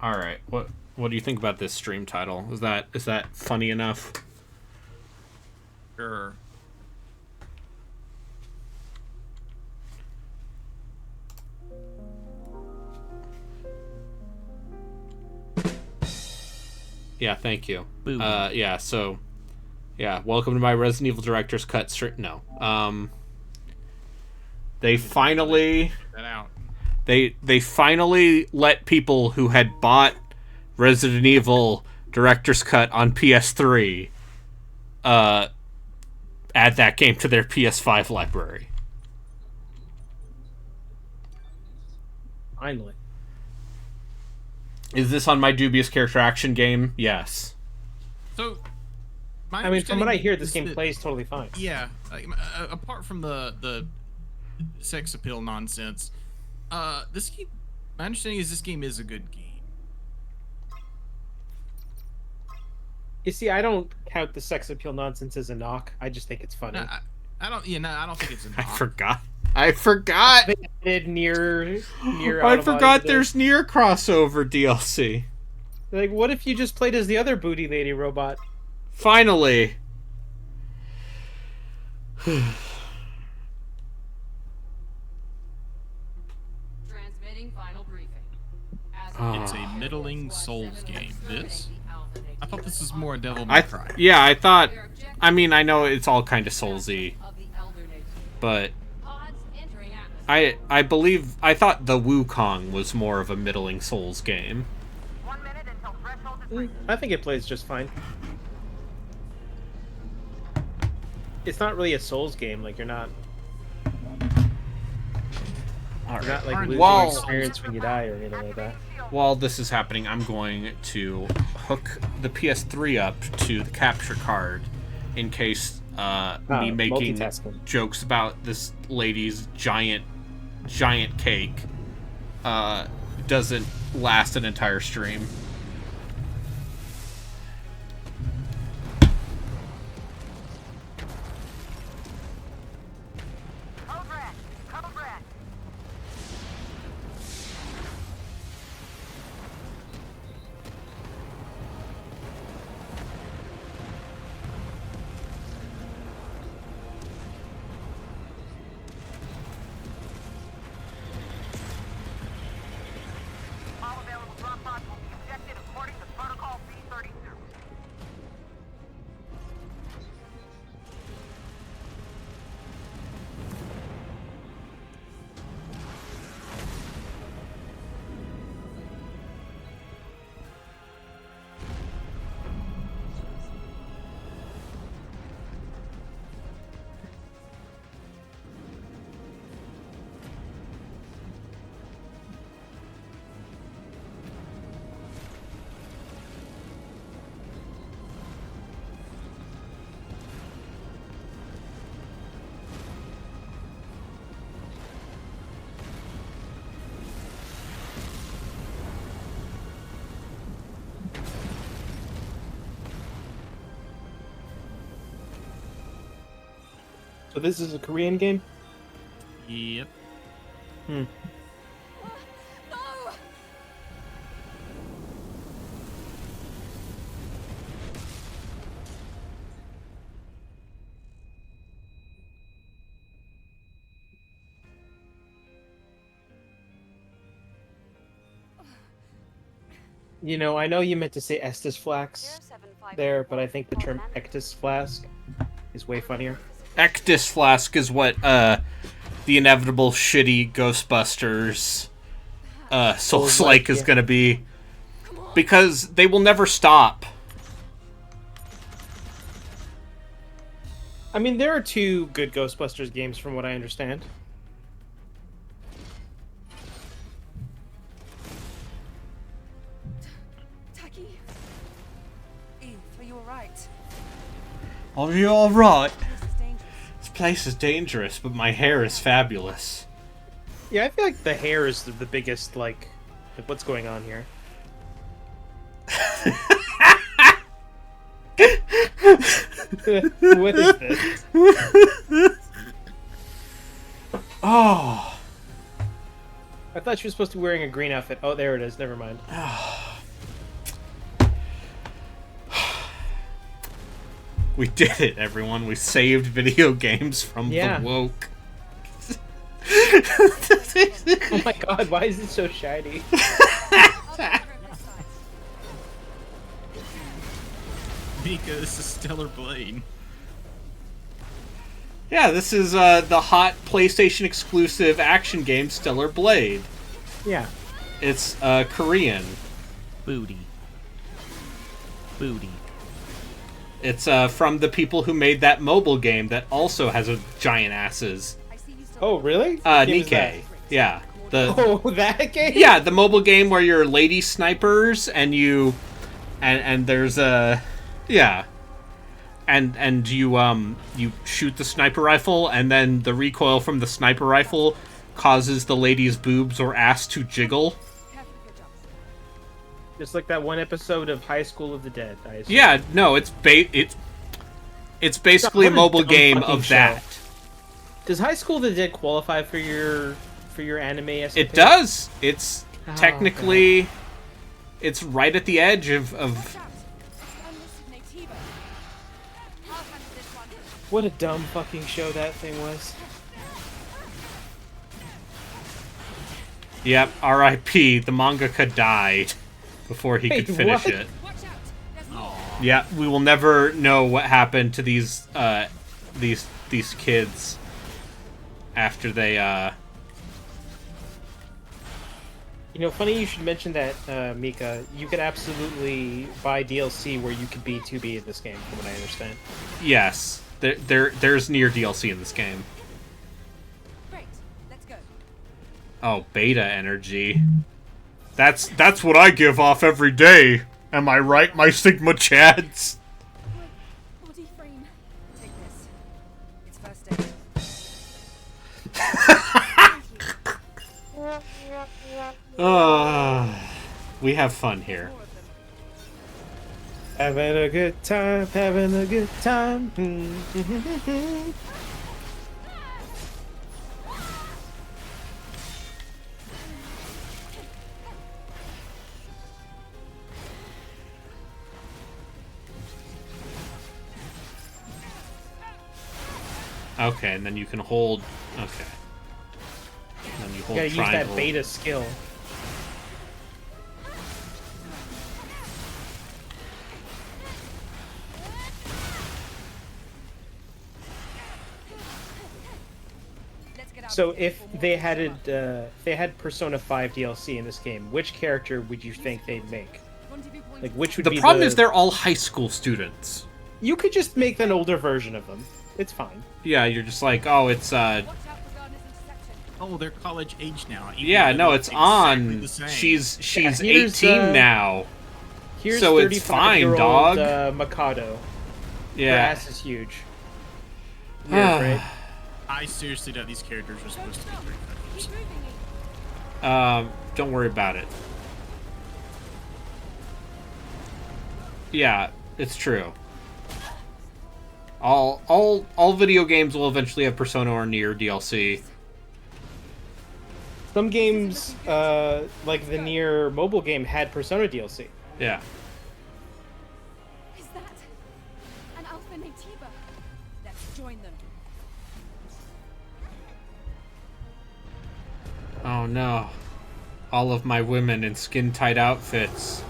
All right. What do you think about this stream title? Is that funny enough? Sure. Yeah, thank you. Boom. Yeah, so welcome to my Resident Evil Director's Cut stream. No. They finally That out. they finally let people who had bought Resident Evil Director's Cut on PS3 add that game to their PS5 library. Finally. Is this on my dubious character action game? Yes. So, my I mean, from what I understanding hear, this is game that- plays totally fine. Yeah, like, apart from the sex appeal nonsense, this game. My understanding is this game is a good game. You see, I don't count the sex appeal nonsense as a knock. I just think it's funny. No, I don't. Yeah, no, I don't think it's a knock. I forgot. They added near. I forgot there's near crossover DLC. Like, what if you just played as the other booty lady robot? Finally. Transmitting final briefing. It's a middling Souls game. This? I thought this was more Devil May I Cry. thought. I mean, I know it's all kind of Soulsy, but I believe I thought the Wukong was more of a middling Souls game. I think it plays just fine. It's not really a Souls game. Like, you're not like losing Wow. experience when you die or anything like that. While this is happening, I'm going to hook the PS3 up to the capture card in case me making multitasking. jokes about this lady's giant cake doesn't last an entire stream. All available drop pods will be ejected according to Protocol B32. So this is a Korean game? Yep. Hmm. You know, I know you meant to say Estus Flax there, but I think the term Ectus Flask is way funnier. Ectus Flask is what the inevitable shitty Ghostbusters Souls-like is yeah. gonna be. Because they will never stop. I mean, there are two good Ghostbusters games from what I understand. Taki. Eve, are you alright? Are you alright? This is dangerous. This place is dangerous, but my hair is fabulous. Yeah, I feel like the hair is the biggest, like what's going on here? What is this? Oh. I thought she was supposed to be wearing a green outfit. Oh, there it is. Never mind. We did it, everyone. We saved video games from Yeah. the woke. Oh my god, why is it so shiny? Mika, this is Stellar Blade. Yeah, this is the hot PlayStation exclusive action game Stellar Blade. Yeah. It's Korean. Booty. Booty. It's from the people who made that mobile game that also has a giant asses. Oh, really? What game is that? Nikkei. Yeah. The Oh, that game? yeah, the mobile game where you're lady snipers and you and there's a yeah. And you shoot the sniper rifle and then the recoil from the sniper rifle causes the lady's boobs or ass to jiggle. Just like that one episode of High School of the Dead, I assume. Yeah, no, it's basically a What a mobile dumb game fucking of show. that. Does High School of the Dead qualify for your anime escapade? It does. It's Oh, technically it's right at the edge of What a dumb fucking show that thing was. Yep, R.I.P. The mangaka died before he Wait, could finish what? it. Yeah, we will never know what happened to these kids after they You know, funny you should mention that, Mika. You could absolutely buy DLC where you could be 2B in this game, from what I understand. yes, there's near DLC in this game. Great, let's go. Oh, beta energy. That's what I give off every day. Am I right, my Sigma Chads? Body frame. Take this. It's first aid. We have fun here. Having a good time, having a good time. Okay, and then you can hold. Okay. And then you hold Gotta use triangle. that beta skill. Let's get out So of here if before they more had drama. they had Persona 5 DLC in this game, which character would you think they'd make? Rendezvous point Like, which would The be problem is they're all high school students. You could just make an older version of them. It's fine. Yeah, you're just like, oh, it's Watch out for Gardner's intersection. Oh, they're college age now. even yeah, though no, they're it's exactly on. the same. She's here's, 18 now. Here's So it's fine, 35-year-old, dog. Mikado. Her Yeah. ass is huge. Weird, right? I seriously doubt these characters are supposed to be drink Keep cutters. moving, Eve. Don't worry about it. Yeah, it's true. All video games will eventually have Persona or Nier DLC. Some games, like the Nier mobile game, had Persona DLC. Yeah. Is that an alpha named Tiba? Let's join them. Oh no. All of my women in skin-tight outfits.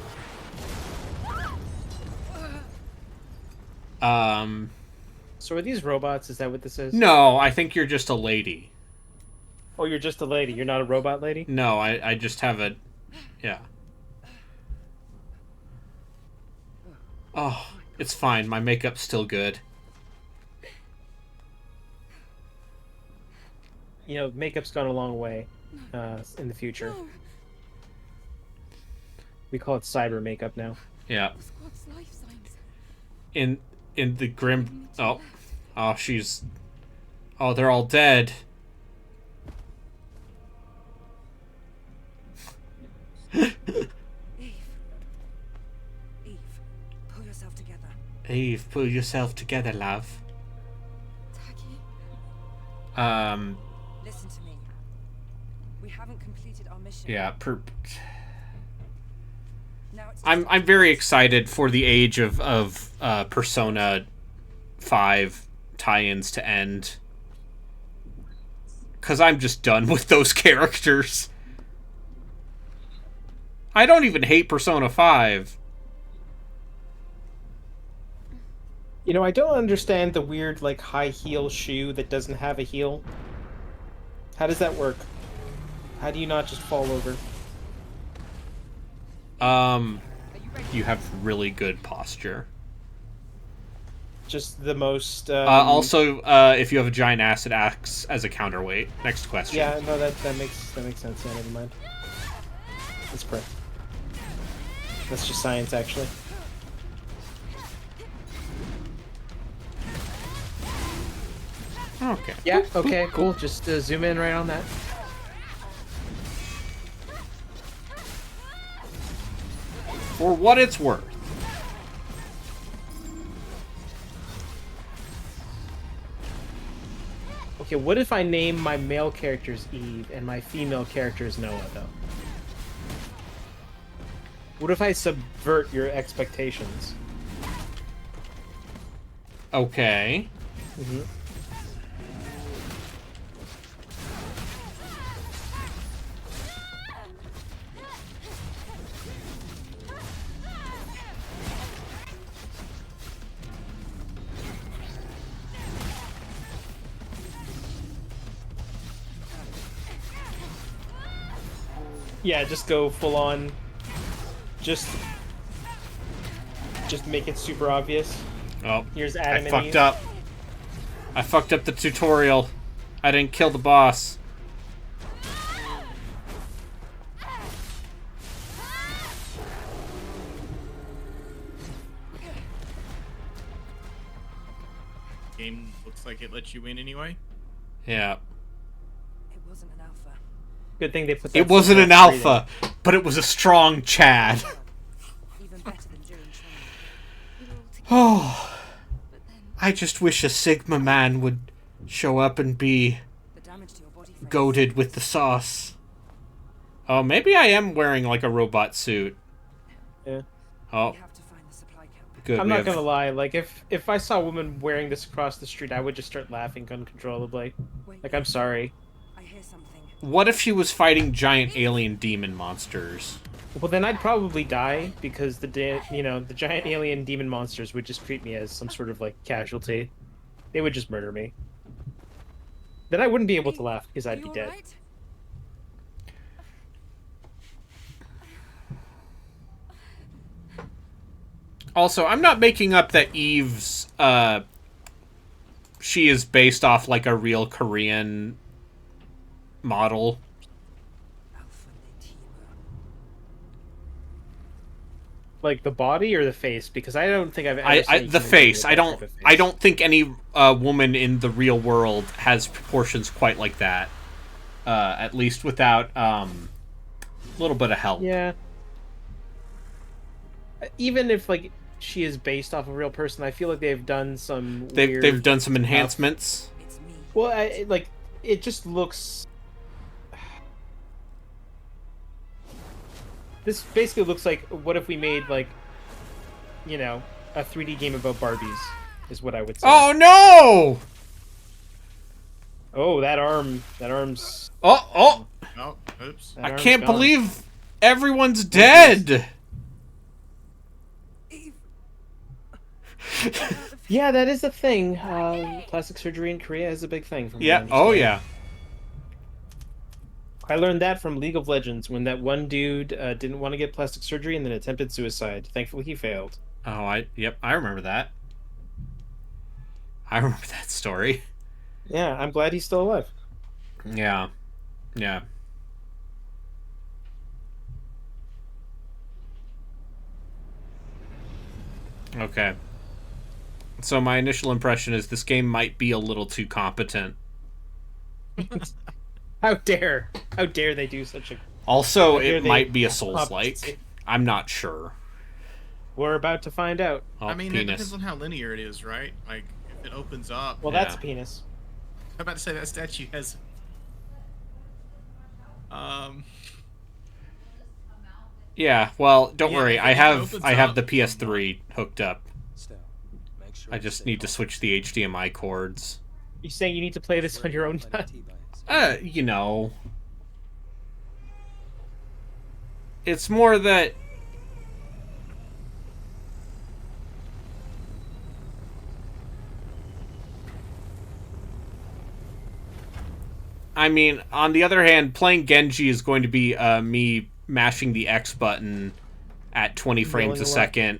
So are these robots? Is that what this is? No, I think you're just a lady. Oh, you're just a lady. You're not a robot lady? No, I just have a... Yeah. Oh, it's fine. My makeup's still good. You know, makeup's gone a long way in the future. We call it cyber makeup now. Yeah. Squad's life signs. In the grim... Oh. Oh, she's... Oh, they're all dead. Eve. Eve, pull yourself together. Eve, pull yourself together, love. Taki, listen to me. We haven't completed our mission. Yeah, Now it's I'm very excited for the age of Persona 5 tie-ins to end. Because I'm just done with those characters. I don't even hate Persona 5. You know, I don't understand the weird, like, high heel shoe that doesn't have a heel. How does that work? How do you not just fall over? You have really good posture. Just the most. Also, if you have a giant acid axe as a counterweight. Next question. Yeah, no, that makes sense. Yeah, never mind. That's correct. That's just science, actually. Okay. Yeah. Okay. Cool. Just zoom in right on that. For what it's worth. Okay. What if I name my male characters Eve and my female characters Noah, though? What if I subvert your expectations? Okay. Mm-hmm. Yeah, just go full on. Just make it super obvious. Oh, Here's Adam I and fucked Eve. up. I fucked up the tutorial. I didn't kill the boss. Game looks like it lets you win anyway. Yeah. It wasn't an alpha. Good thing they put that. It wasn't an subvert straight alpha, but it was a strong Chad. Even better than during training. We were all together, Oh, but then I just wish a Sigma man would show up and be the damage to your body frame. goated with the sauce. Oh, maybe I am wearing like a robot suit. in. Yeah. Oh, We have to find the supply camp. good. I'm we not have- gonna lie. Like, if I saw a woman wearing this across the street, I would just start laughing uncontrollably. Wait, Like, I'm sorry. I hear something. What if she was fighting giant alien demon monsters? Well, then I'd probably die because the giant alien demon monsters would just treat me as some sort of like casualty. They would just murder me. Then I wouldn't be able to laugh because I'd be You dead. alright? Also, I'm not making up that Eve's, she is based off, like, a real Korean model. Alpha Natiba. Like the body or the face? Because I don't think I've ever seen The human face. with I that don't, type of face. I don't think any, woman in the real world has proportions quite like that. At least without, a little bit of help. Yeah. Even if like she is based off a real person, I feel like they've done some weird... They've done some enhancements. It's me. Well, like it just looks. This basically looks like what if we made like, a 3D game about Barbies, is what I would say. Oh no! Oh, that arm's. Oh! Oh, oops. that I arm's can't gone. believe everyone's dead. Eve. Yeah, that is a thing. Plastic surgery in Korea is a big thing. From what I Yeah. Oh understand. yeah. I learned that from League of Legends when that one dude didn't want to get plastic surgery and then attempted suicide. Thankfully, he failed. Oh, I remember that. I remember that story. Yeah, I'm glad he's still alive. Yeah. Yeah. Okay. So my initial impression is this game might be a little too competent. How dare they do such a... Also, How dare it they might be a compensate? Souls-like. I'm not sure. We're about to find out. Oh, I mean, it penis. depends on how linear it is, right? Like, if it opens up. Well, Yeah. that's a penis. I'm about to say that statue has. Yeah, well, don't Yeah, worry. if I it have opens I have up- the PS3 hooked up. Still, I just need to switch the HDMI cords. You saying you need to play this on your own time? You know. It's more that... I mean, on the other hand, playing Genji is going to be me mashing the X button at 20 frames a second,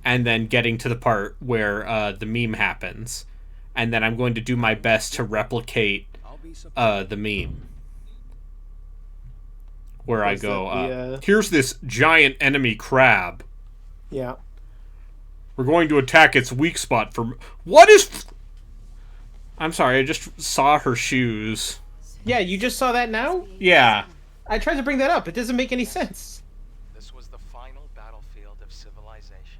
and then getting to the part where the meme happens. And then I'm going to do my best to replicate the meme. Where I go, here's this giant enemy crab. Yeah. We're going to attack its weak spot for... What is... I'm sorry, I just saw her shoes. Yeah, you just saw that now? Yeah. I tried to bring that up. It doesn't make any sense. This was the final battlefield of civilization.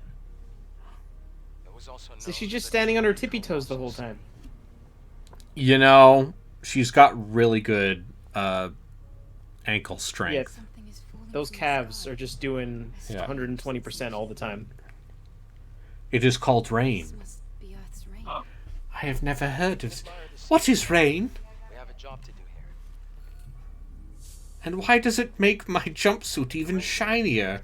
It was also So she's just standing on her tippy toes the whole time. You know, she's got really good ankle strength. Yeah, those calves are just doing 120% all the time. It is called rain. I have never heard of... What is rain? We have a job to do here. And why does it make my jumpsuit even shinier?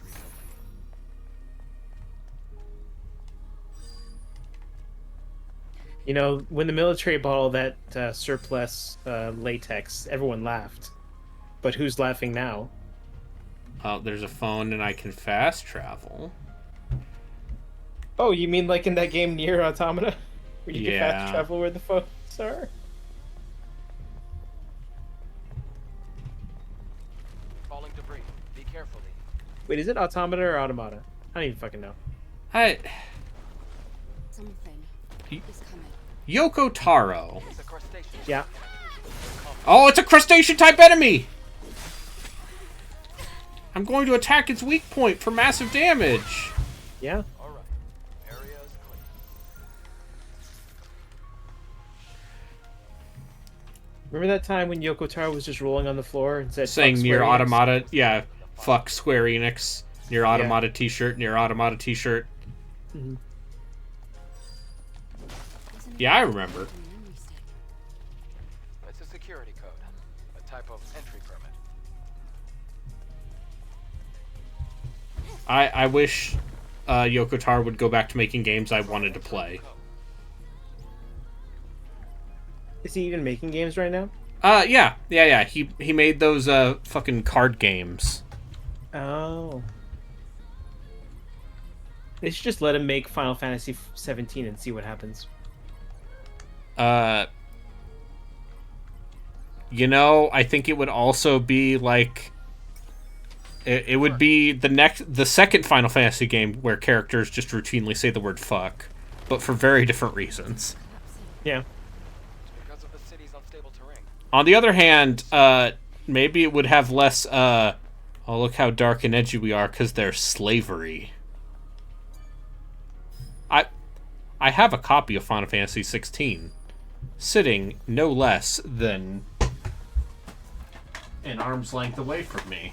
You know, when the military bought all that surplus latex, everyone laughed. But who's laughing now? Oh, there's a phone and I can fast travel. Oh, you mean like in that game Nier Automata? Where you can Yeah. fast travel where the phones are? Falling debris. Be careful. Wait, is it Automata or Automata? I don't even fucking know. Something is coming. Yoko Taro. It's a crustacean. Yeah. Oh, it's a crustacean-type enemy! I'm going to attack its weak point for massive damage. Yeah. All right. Area is clear. Remember that time when Yoko Taro was just rolling on the floor and said, Saying "Fuck Nier Square Enix"? Automata, yeah, fuck Square Enix. Nier Automata t-shirt, Nier Automata t-shirt. Mhm. Yeah, I remember. It's a security code. A type of entry permit. I wish Yoko Taro would go back to making games I wanted to play. Is he even making games right now? Yeah. He made those fucking card games. Oh. They should just let him make Final Fantasy 17 and see what happens. You know, I think it would also be like it would be the second Final Fantasy game where characters just routinely say the word fuck, but for very different reasons. Yeah. Because of the city's unstable terrain. On the other hand, maybe it would have less oh, look how dark and edgy we are because there's slavery. I have a copy of Final Fantasy 16 sitting no less than an arm's length away from me.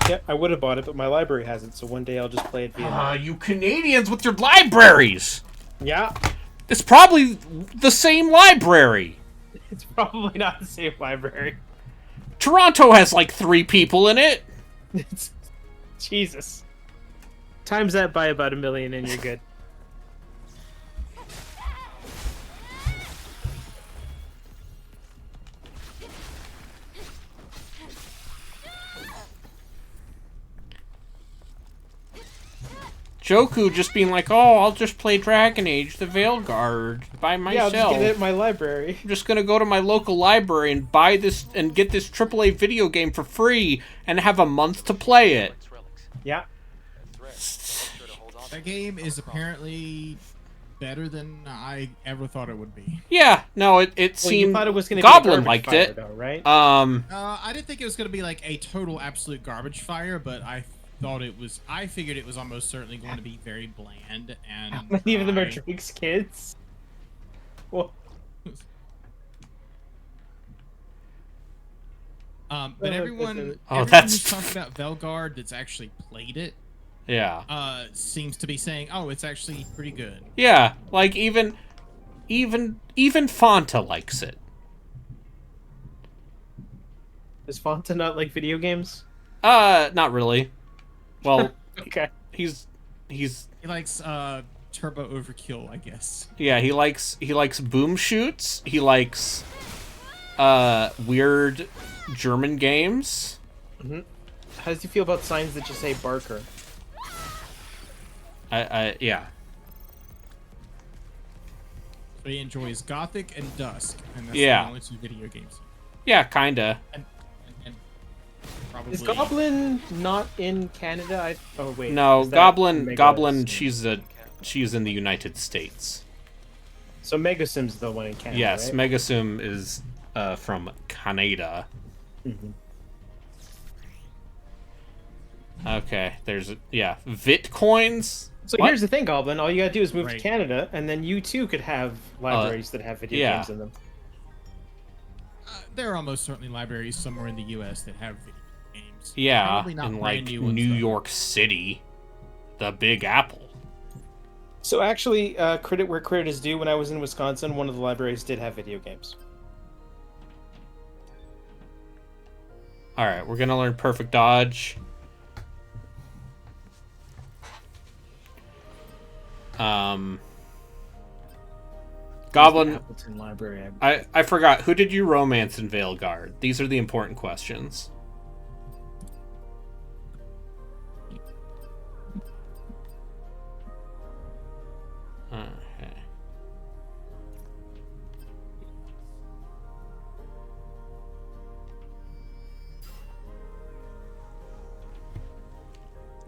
Yeah, I would have bought it, but my library has it, so one day I'll just play it via... You Canadians with your libraries! Yeah. It's probably the same library. It's probably not the same library. Toronto has like 3 people in it. Jesus. Times that by about 1 million and you're good. Joku just being like, oh, I'll just play Dragon Age, the Veilguard, by myself. Yeah, I'll just get it in my library. I'm just gonna go to my local library and buy this and get this AAA video game for free and have a month to play it. Yeah. That game is apparently better than I ever thought it would be. Yeah, no, it Well, seemed you thought it was gonna Goblin be a liked garbage it. fire, though, right? I didn't think it was going to be like a total absolute garbage fire, but I figured it was almost certainly going to be very bland. And How many of them are Drake's kids? Well, but everyone Oh, who's that's talked about Velgard that's actually played it Yeah. seems to be saying, "Oh, it's actually pretty good." Yeah, like even Fanta likes it. Is Fonta not like video games? Not really. Well, Okay. he's He likes Turbo Overkill, I guess. yeah, he likes boom shoots. He likes weird German games. How does he feel about signs that just say Barker? Yeah. So he enjoys Gothic and Dusk, and that's Yeah. the only two video games. Yeah, kinda. And probably Is Goblin not in Canada? Oh wait. No, is that Goblin Mega Goblin Sim? she's in the United States. So Mega Sim's the one in Canada. Yes, right? Megasum is from Canada. Okay, there's Vitcoins. So What? here's the thing, Goblin. All you gotta do is move Right. to Canada, and then you too could have libraries that have video yeah. games in them. there are almost certainly libraries somewhere in the U.S. that have video games. Yeah, Probably not in brand like new ones, New though. York City, the Big Apple. So actually, credit where credit is due. When I was in Wisconsin, one of the libraries did have video games. All right, we're gonna learn perfect dodge. Goblin. Appleton Library. I forgot. Who did you romance in Veilguard? These are the important questions. Okay.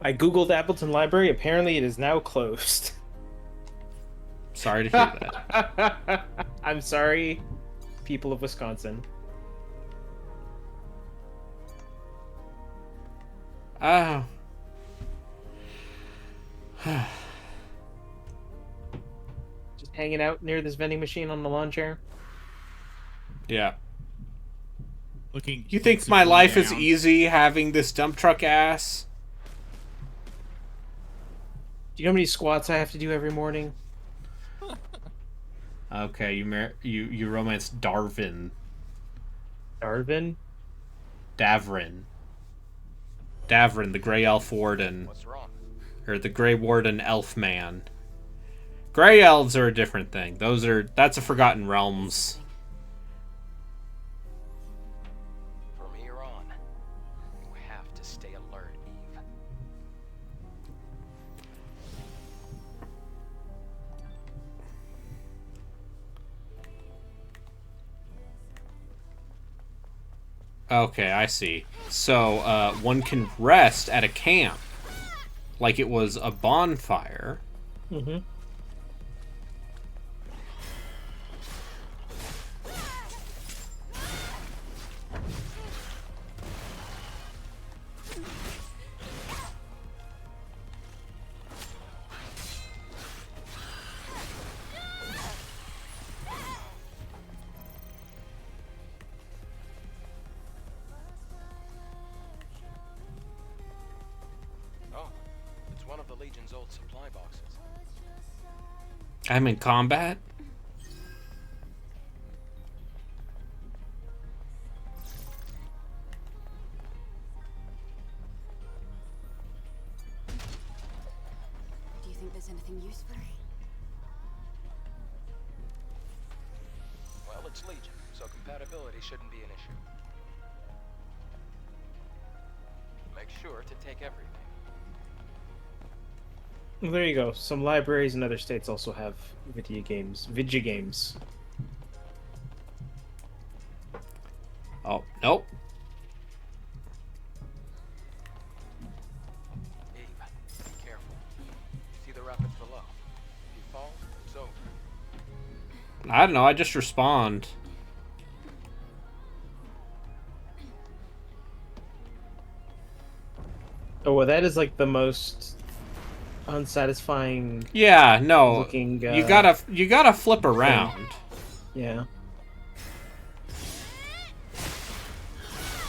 I googled Appleton Library. Apparently, it is now closed. Sorry to hear that. I'm sorry, people of Wisconsin. Oh. Just hanging out near this vending machine on the lawn chair. Yeah. Looking. You think my life is down. easy having this dump truck ass? Do you know how many squats I have to do every morning? Okay, you romanced Darvin. Darvin? Davrin, the Grey Elf Warden. What's wrong? Or the Grey Warden Elf Man. Grey Elves are a different thing. That's a Forgotten Realms. From here on, you have to stay alert, Eve. Okay, I see. So, one can rest at a camp, like it was a bonfire. Mm-hmm. Oh, it's one of the Legion's old supply boxes. I'm in combat? Do you think there's anything useful? Well, it's Legion, so compatibility shouldn't be an issue. Make sure to take everything. Well, there you go. Some libraries in other states also have video games. Oh, nope. Eve, be careful. See the rapids below. If you fall, it's over. I don't know, I just respond. Oh, well, that is like the most unsatisfying. Yeah, no. Looking, you gotta flip around. Yeah.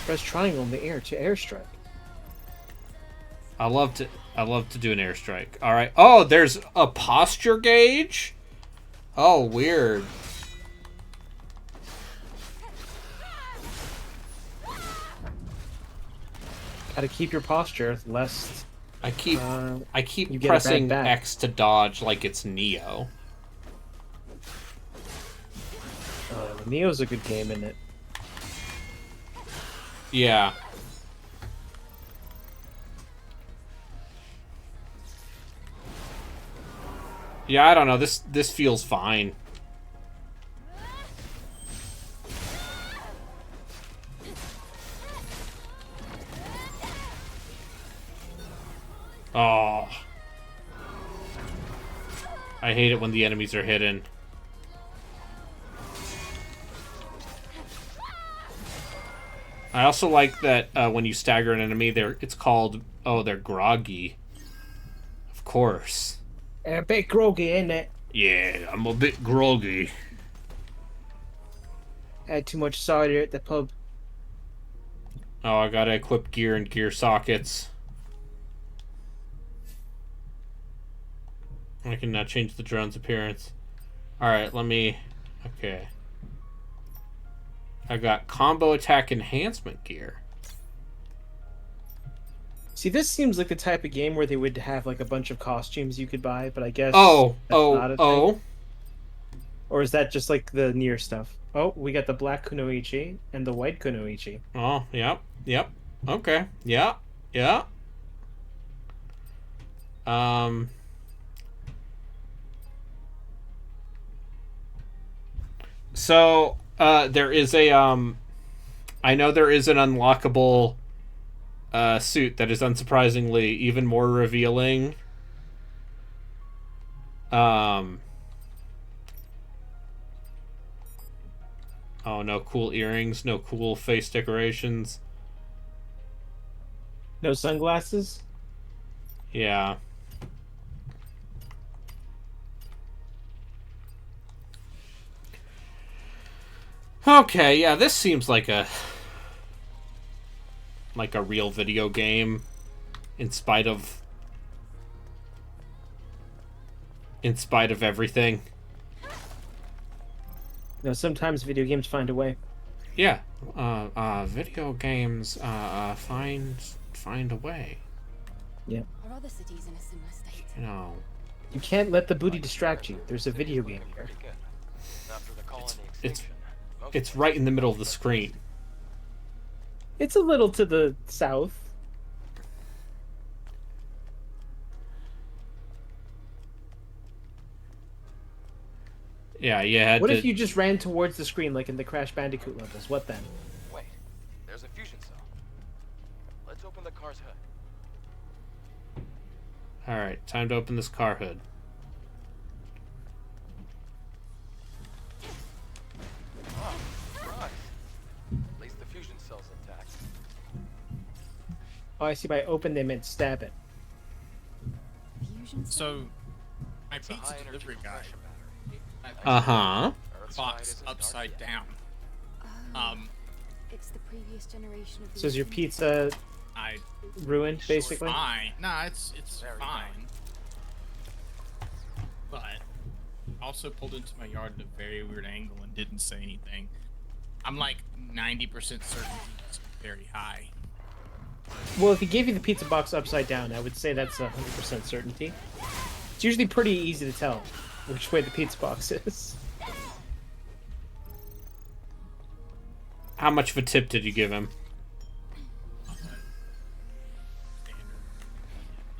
Press triangle in the air to airstrike. I love to do an airstrike. All right. Oh, there's a posture gauge. Oh, weird. Gotta keep your posture, lest I keep you get a pressing bad back. X to dodge like it's Neo. Neo's a good game, isn't it? Yeah. Yeah, I don't know. This feels fine. Oh. I hate it when the enemies are hidden. I also like that when you stagger an enemy, it's called, they're groggy. Of course. A bit groggy, ain't it? Yeah, I'm a bit groggy. Had too much cider at the pub. Oh, I gotta equip gear and gear sockets. I can now change the drone's appearance. Alright, let me... Okay. I got combo attack enhancement gear. See, this seems like the type of game where they would have like a bunch of costumes you could buy, but I guess Oh, that's not a thing. oh. Or is that just like the near stuff? Oh, we got the black kunoichi and the white kunoichi. Oh, yep, yep. Okay, yeah, yeah. So, there is a, I know there is an unlockable, suit that is unsurprisingly even more revealing. Oh, no cool earrings, no cool face decorations. No sunglasses? Yeah. Okay, yeah, this seems like a real video game in spite of everything. No, sometimes video games find a way. Yeah. Video games find a way. Yeah. Are other cities in a similar state? You know. You can't let the booty distract you. There's a video game here. Pretty good. After the colony It's extinction, most it's right in the middle of the screen. It's a little to the south. Yeah, you had What to. if you just ran towards the screen like in the Crash Bandicoot levels? What then? Wait, there's a fusion cell. Let's open the car's hood. All right, time to open this car hood. Oh, surprise. At least the fusion cell's intact. Oh, I see. By open, they meant stab it. Fusion cell? So, my It's a pizza high-energy delivery guy compression battery. Uh-huh. Earth's box light isn't upside dark yet. down. Oh, it's the previous generation of the So is your engine. pizza I ruined, basically? fine. Nah, it's Very fine. But also pulled into my yard at a very weird angle and didn't say anything. I'm like 90% certain it's very high. Well, if he gave you the pizza box upside down, I would say that's 100% certainty. It's usually pretty easy to tell which way the pizza box is. How much of a tip did you give him?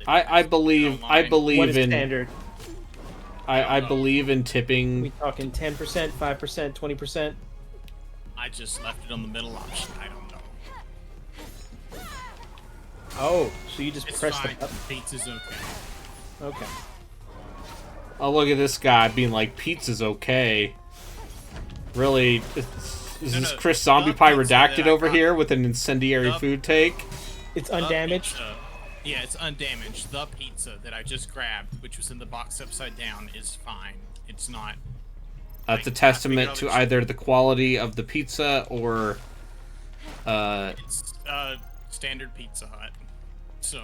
I believe What is in standard? I believe in tipping. We talking 10%, 5%, 20%? I just left it on the middle option. I don't know. Oh, so you just It's press fine. the button. Pizza's okay. Okay. Oh, look at this guy being like, pizza's okay. Really? Is No, this no, Chris Zombie the Pie pizza redacted that I over got- here with an incendiary the- food take? It's The undamaged? pizza- yeah, it's undamaged. The pizza that I just grabbed, which was in the box upside down, is fine. It's not. That's a like, testament I to figured out either the quality of the pizza or it's standard Pizza Hut. So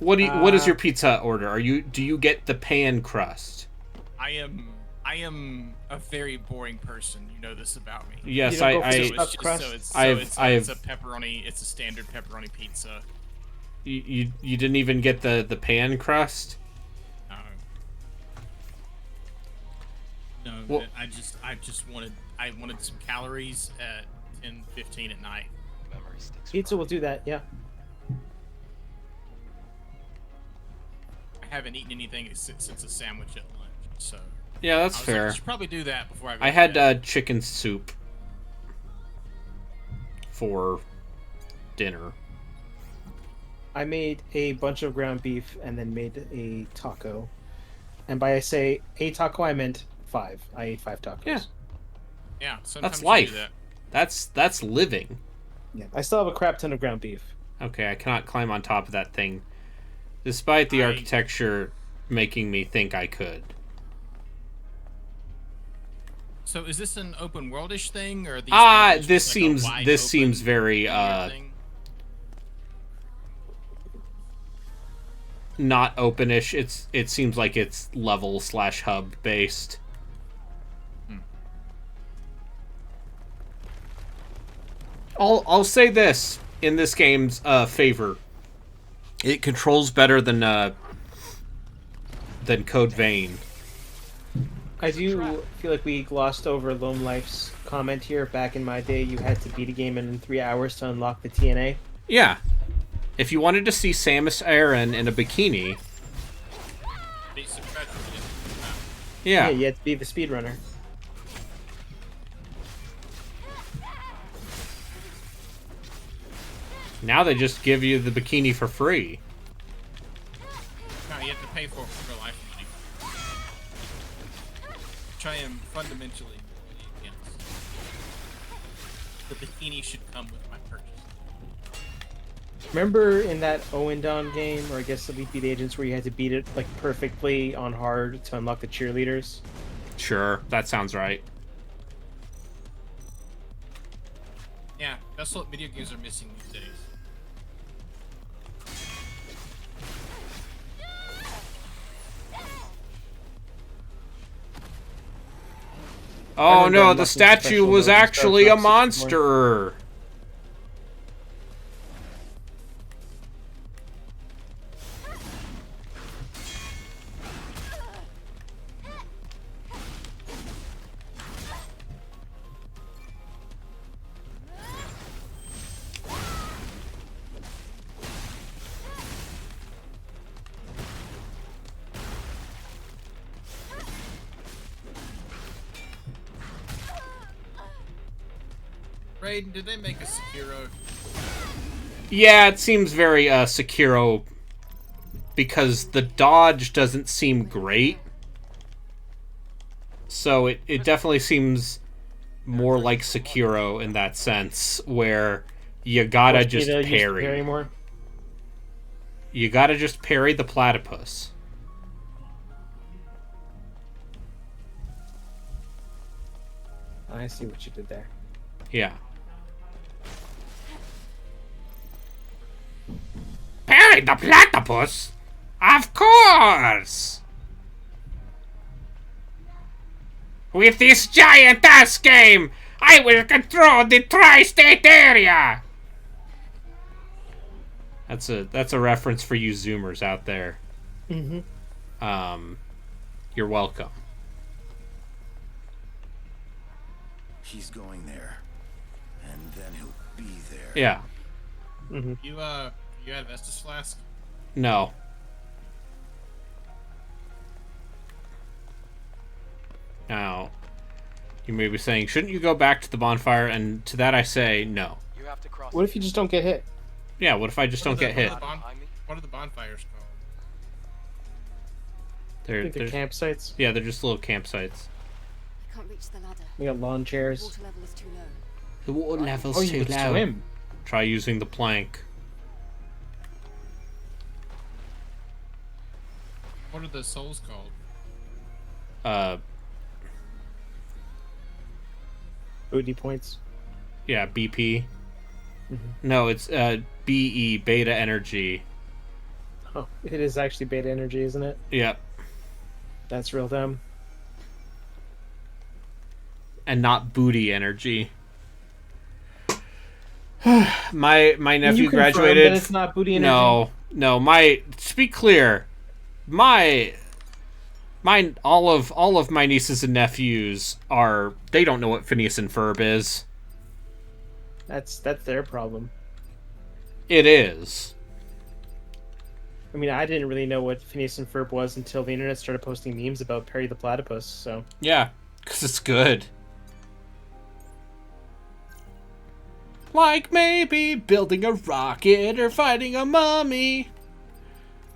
What is your Pizza Hut order? Do you get the pan crust? I am a very boring person. You know this about me. Yes, You don't go for I the So stuffed it's crust? it's a pepperoni. It's a standard pepperoni pizza. you didn't even get the pan crust? No, Well- I just wanted some calories at 10:15 at night. Memory sticks. Pizza will do that. Yeah. I haven't eaten anything since a sandwich at lunch, so Yeah, that's I was fair. Like, I should probably do that before I go. I to had bed. chicken soup for dinner. I made a bunch of ground beef and then made a taco. And by I say a taco, I meant 5. I ate 5 tacos. Yeah. Yeah, sometimes That's you life. do that. That's living. Yeah. I still have a crap ton of ground beef. Okay, I cannot climb on top of that thing, despite the architecture making me think I could. So is this an open worldish thing, or are these levels This just seems like a wide this open seems very linear thing? not openish. It seems like it's level/hub based. I'll say this in this game's favor. It controls better than Code Vein. I do feel like we glossed over Lone Life's comment here. Back in my day, you had to beat a game in 3 hours to unlock the TNA. Yeah. If you wanted to see Samus Aran in a bikini, Basic Metro didn't do that. yeah. You had to be the speedrunner. Now they just give you the bikini for free. No, you have to pay for it for real life money. Which I am fundamentally against. The bikini should come with my purchase. Remember in that Owen Dawn game, or I guess the Elite Beat Agents, where you had to beat it like perfectly on hard to unlock the cheerleaders? Sure, that sounds right. Yeah, that's what video games are missing these days. Oh remember no, unlocking the statue special was modes in Star actually a Trek 64. monster. Raiden, did they make a Sekiro? Yeah, it seems very Sekiro because the dodge doesn't seem great. So it definitely seems more like Sekiro in that sense, where you gotta Force me just to use the parry parry. more? You gotta just parry the platypus. I see what you did there. Yeah. Parry the platypus? Of course! With this giant ass game, I will control the tri-state area! That's a reference for you Zoomers out there. Mm-hmm. You're welcome. He's going there, and then he'll be there. Yeah. Mm-hmm. You had Vestus Flask? No. Now, you may be saying, shouldn't you go back to the bonfire? And to that I say, no. You have to cross. What if you just don't get hit? Yeah, what if I just don't get hit? What are the bonfires called? I They're think they're campsites. yeah, they're just little campsites. I can't reach the ladder. We got lawn chairs. Water level is too low. The water level's Oh, you can swim. Try using the plank. What are the souls called? Booty points. Yeah, BP. Mhm. No, it's BE, beta energy. Oh, it is actually beta energy, isn't it? Yep. That's real dumb. And not booty energy. my Can nephew you confirm graduated. that it's not booty energy? No. To be clear, my all of my nieces and nephews they don't know what Phineas and Ferb is. That's their problem. It is. I mean, I didn't really know what Phineas and Ferb was until the internet started posting memes about Perry the Platypus. So Yeah, because it's good. Like maybe building a rocket or fighting a mummy.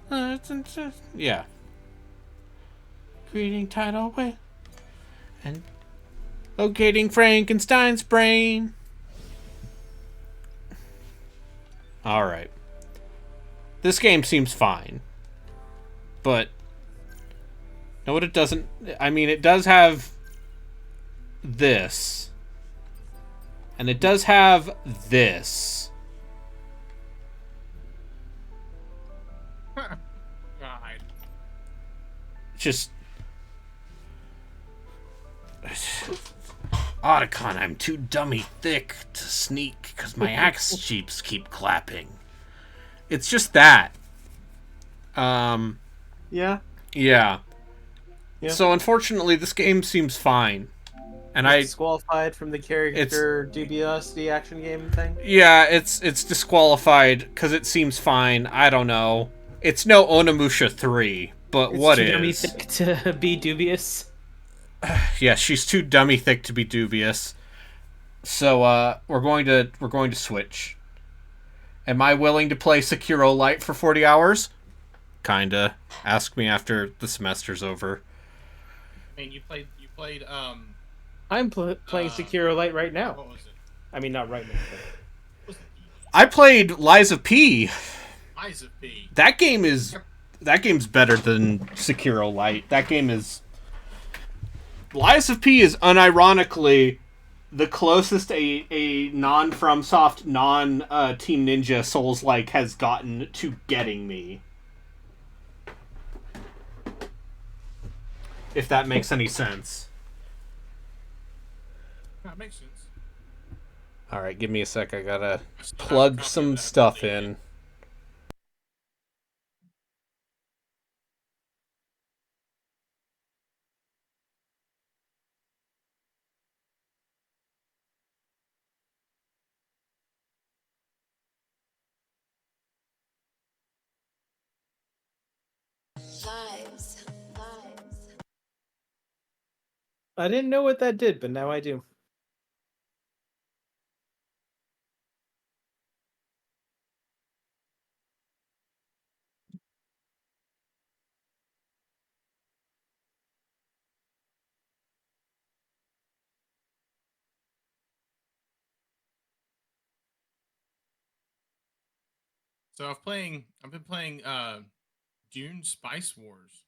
Yeah. Creating tidal wave and locating Frankenstein's brain. Alright. This game seems fine. But know what it doesn't... I mean, it does have this. And it does have this. God. Just... Otacon, I'm too dummy thick to sneak because my axe cheeks keep clapping. It's just that. yeah. Yeah. So unfortunately, this game seems fine. And it's disqualified from the character dubiosity action game thing. Yeah, it's disqualified because it seems fine. I don't know. It's no Onimusha 3, but It's what too is? dummy thick to be dubious. Yeah, she's too dummy thick to be dubious. So we're going to switch. Am I willing to play Sekiro Lite for 40 hours? Kinda. Ask me after the semester's over. I mean, you played I'm playing Sekiro Lite right now. What was it? I mean, not right now. But... I played Lies of P. Lies of P. That game's better than Sekiro Lite. That game is... Lies of P is unironically the closest a non-FromSoft, non-Team Ninja Souls-like has gotten to getting me. If that makes any sense. That makes sense. Alright, give me a sec. I gotta plug some stuff in. I didn't know what that did, but now I do. So I've been playing Dune Spice Wars.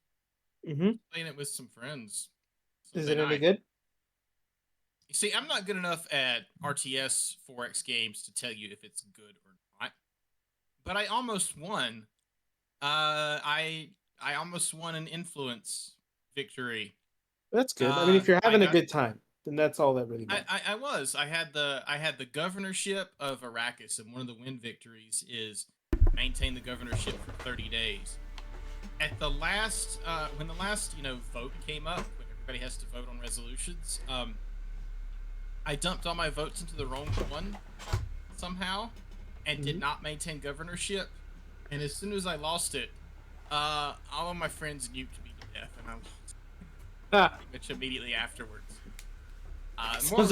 Mm-hmm. Playing it with some friends. Is it any good? You see, I'm not good enough at RTS 4X games to tell you if it's good or not. But I almost won. I almost won an influence victory. That's good. I mean, if you're having a good time, then that's all that really matters. I was. I had the governorship of Arrakis, and one of the win victories is maintain the governorship for 30 days. At the last, when the last vote came up, when everybody has to vote on resolutions, I dumped all my votes into the wrong one somehow, and did not maintain governorship. And as soon as I lost it, all of my friends nuked me to death, and I lost pretty much immediately afterwards. More of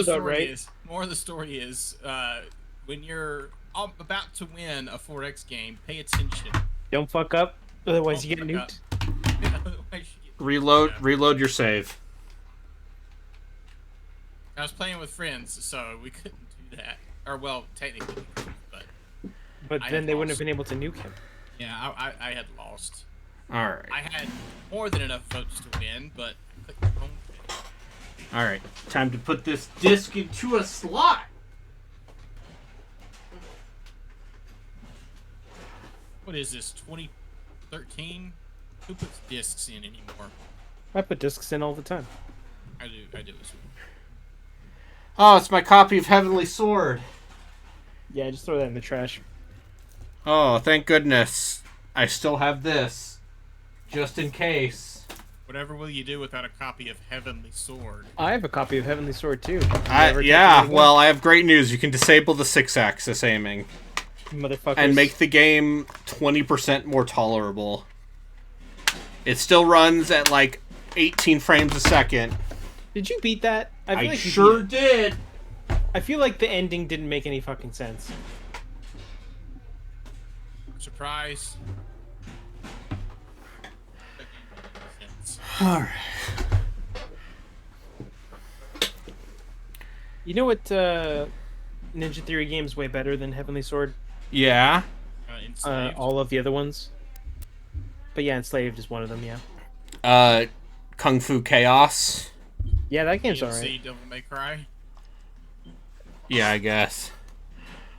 the story is when you're about to win a 4X game, pay attention. Don't fuck up, otherwise you get nuked. Reload your save. I was playing with friends, so we couldn't do that. Or well, technically, but then they wouldn't have been able to nuke him. Yeah, I had lost. All right. I had more than enough votes to win, but I clicked the wrong thing. All right, time to put this disc into a slot. What is this? 13. Who puts discs in anymore? I put discs in all the time. I do as well. Oh, it's my copy of Heavenly Sword. Yeah, just throw that in the trash. Oh, thank goodness. I still have this. Just in case. Whatever will you do without a copy of Heavenly Sword? I have a copy of Heavenly Sword too. Yeah, well, I have great news. You can disable the 6-axis aiming. Motherfuckers. And make the game 20% more tolerable. It still runs at like 18 frames a second. Did you beat that? feel I like you sure beat it. did. I feel like the ending didn't make any fucking sense. Surprise. Alright. You know what Ninja Theory game's way better than Heavenly Sword? Yeah. Enslaved. All of the other ones. But yeah, Enslaved is one of them, yeah. Kung Fu Chaos. Yeah, that game's DLC alright. Devil May Cry. Yeah, I guess.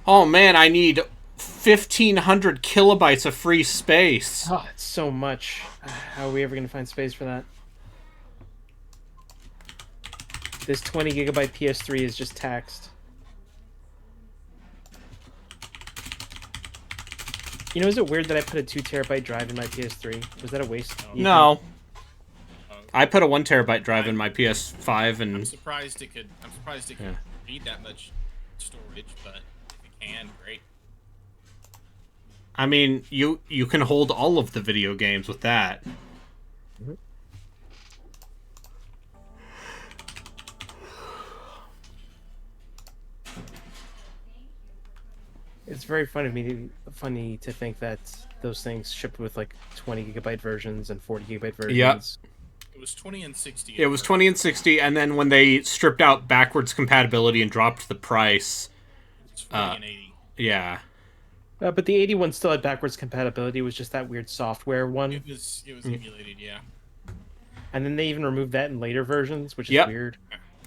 Oh man, I need 1,500 kilobytes of free space. Oh, it's so much. How are we ever going to find space for that? This 20 gigabyte PS3 is just taxed. You know, is it weird that I put a 2 terabyte drive in my PS3? Was that a waste? No. I put a 1 terabyte drive in my PS5 I'm and surprised it could. Yeah. Need that much storage, but if it can, great. I mean, you can hold all of the video games with that. It's very funny to think that those things shipped with like 20 gigabyte versions and 40 gigabyte versions. Yep. It was 20 and 60. It was 20 and 60, and then when they stripped out backwards compatibility and dropped the price, It's 40 and 80. yeah. But the 81 still had backwards compatibility. It was just that weird software one. It was emulated, yeah. And then they even removed that in later versions, which is Yep. weird.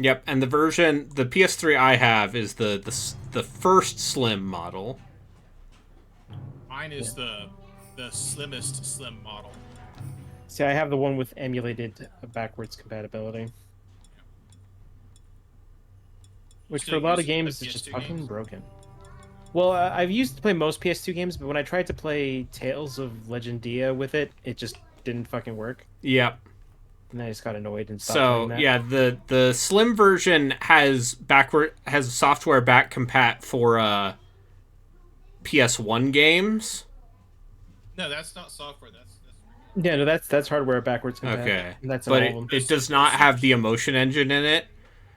Yep, and the PS3 I have is the first slim model. Mine is the slimmest slim model. See, I have the one with emulated backwards compatibility. Which for a lot of games is just fucking broken. Well, I've used to play most PS2 games, but when I tried to play Tales of Legendia with it, it just didn't fucking work. Yep. And I just got annoyed and stopped So playing that. yeah, the slim version has software back compat for PS1 games. No, that's not software. That's Yeah, no, that's hardware backwards compatible. Okay, And that's in but all of them. it does not have the emotion engine in it.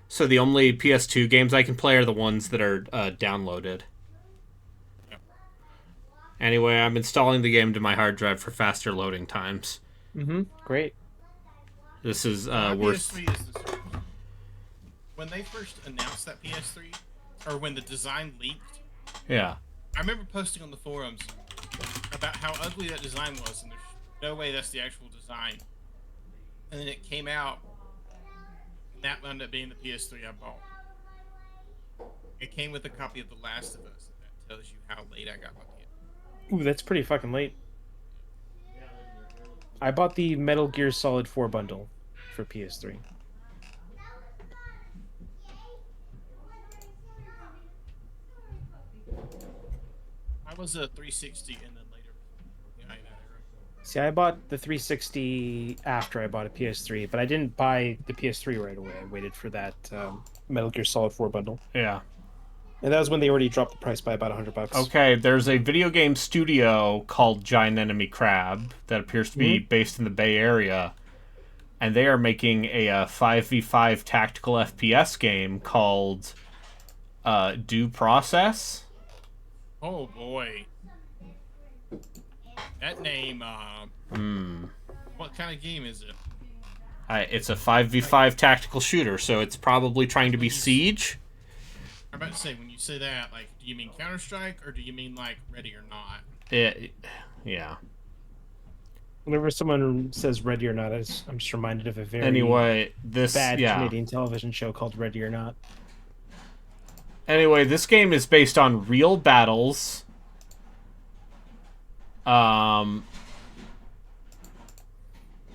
So the only PS2 games I can play are the ones that are downloaded. Anyway, I'm installing the game to my hard drive for faster loading times. Great. This is My worth. PS3 is the service. When they first announced that PS3, or when the design leaked, Yeah. I remember posting on the forums about how ugly that design was, and there's no way that's the actual design. And then it came out, and that wound up being the PS3 I bought. It came with a copy of The Last of Us, and that tells you how late I got my PS3. Ooh, that's pretty fucking late. I bought the Metal Gear Solid 4 bundle for PS3. I was a 360 and then later. Yeah, I know. See, I bought the 360 after I bought a PS3, but I didn't buy the PS3 right away. I waited for that Metal Gear Solid 4 bundle. Yeah. And that was when they already dropped the price by about $100. Okay, there's a video game studio called Giant Enemy Crab that appears to be based in the Bay Area, and they are making a 5v5 tactical FPS game called Due Process. Oh boy. That name, what kind of game is it? It's a 5v5 tactical shooter, so it's probably trying to be Siege. I'm about to say, when you say that, like, do you mean Counter-Strike, or do you mean, like, Ready or Not? Yeah. Whenever someone says Ready or Not, I'm just reminded of a very Anyway, this bad Canadian television show called Ready or Not. Anyway, this game is based on real battles.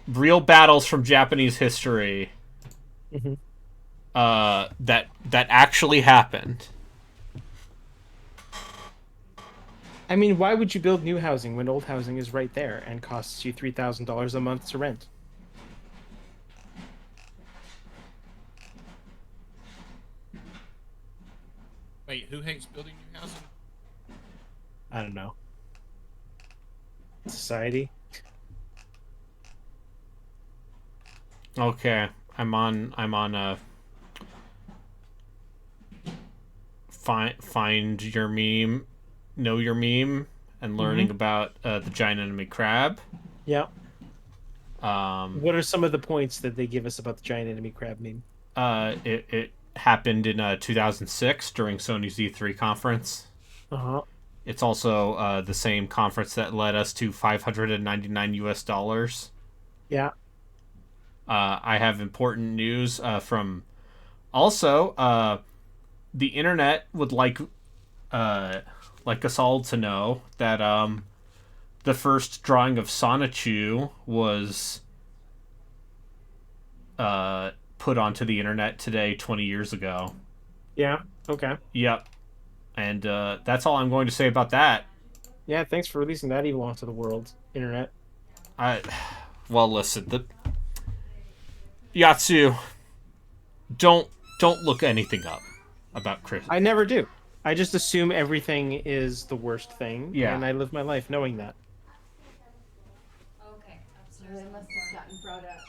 real battles from Japanese history Mm-hmm. that actually happened. I mean, why would you build new housing when old housing is right there and costs you $3,000 a month to rent? Wait, who hates building new housing? I don't know. Society. Okay, I'm on find your meme, know your meme, and learning about the giant enemy crab. Yeah. Um, What are some of the points that they give us about the giant enemy crab meme? it happened in 2006 during Sony's E3 conference. Uh-huh. It's also the same conference that led us to $599. Yeah. I have important news from also the internet would like us all to know that the first drawing of Sonichu was put onto the internet today 20 years ago. Yeah. Okay. Yep. And that's all I'm going to say about that. Yeah, thanks for releasing that evil onto the world, internet. Well, listen, the Yatsu, don't look anything up about Chris. I never do. I just assume everything is the worst thing, Yeah. and I live my life knowing that. Okay, upstairs. They must have gotten brought up.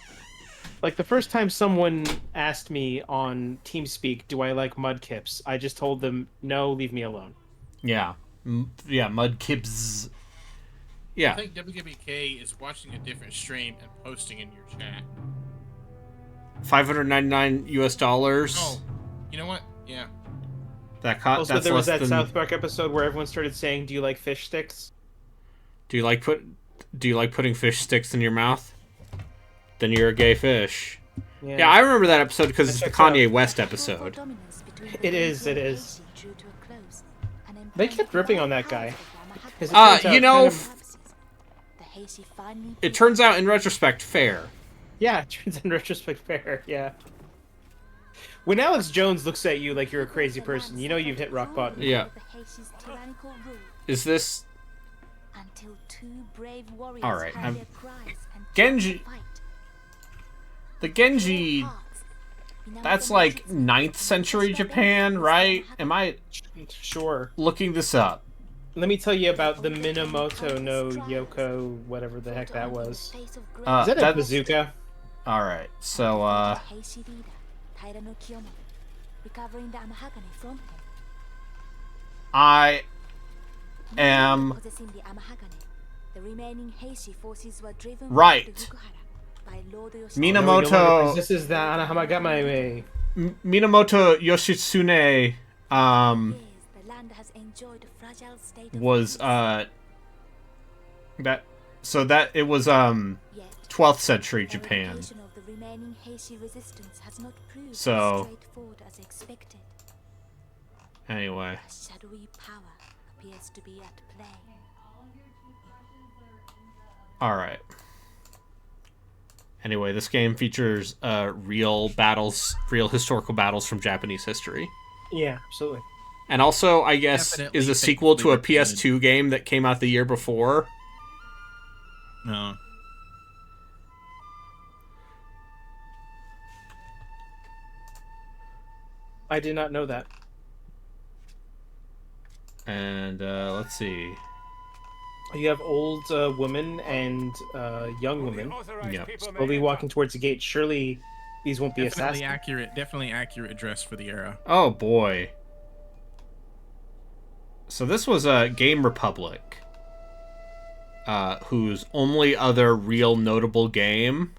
Like, the first time someone asked me on TeamSpeak, do I like mudkips, I just told them, no, leave me alone. Yeah. Yeah, Mudkibs. Yeah. I think WWK is watching a different stream and posting in your chat. $599. Oh, you know what? Yeah. Also, That's there was less that than. South Park episode where everyone started saying, do you like fish sticks? Do you like putting fish sticks in your mouth? Then you're a gay fish. Yeah, I remember that episode because it's the Kanye West episode. It is. They kept ripping on that guy. It turns out in retrospect fair. Yeah, it turns out in retrospect fair, yeah. When Alex Jones looks at you like you're a crazy person, you know you've hit rock bottom. Yeah. Is this... Alright, Genji... The Genji... That's like 9th century Japan, right? Am I... Sure. Looking this up. Let me tell you about the Minamoto no Yoko, whatever the heck that was. Is that a bazooka? Alright, so, I am right. Minamoto. This is the Anahamagame. Minamoto Yoshitsune was that it was 12th century Japan. So anyway. Alright. Anyway, this game features real historical battles from Japanese history. Yeah, absolutely. And also, I guess, Definitely is a sequel to a represented. PS2 game that came out the year before. No. I did not know that. And let's see. You have old women and young women Yep. slowly walking towards the gate. Surely these won't be assassins. Definitely accurate dress for the era. Oh boy. So this was Game Republic, whose only other real notable game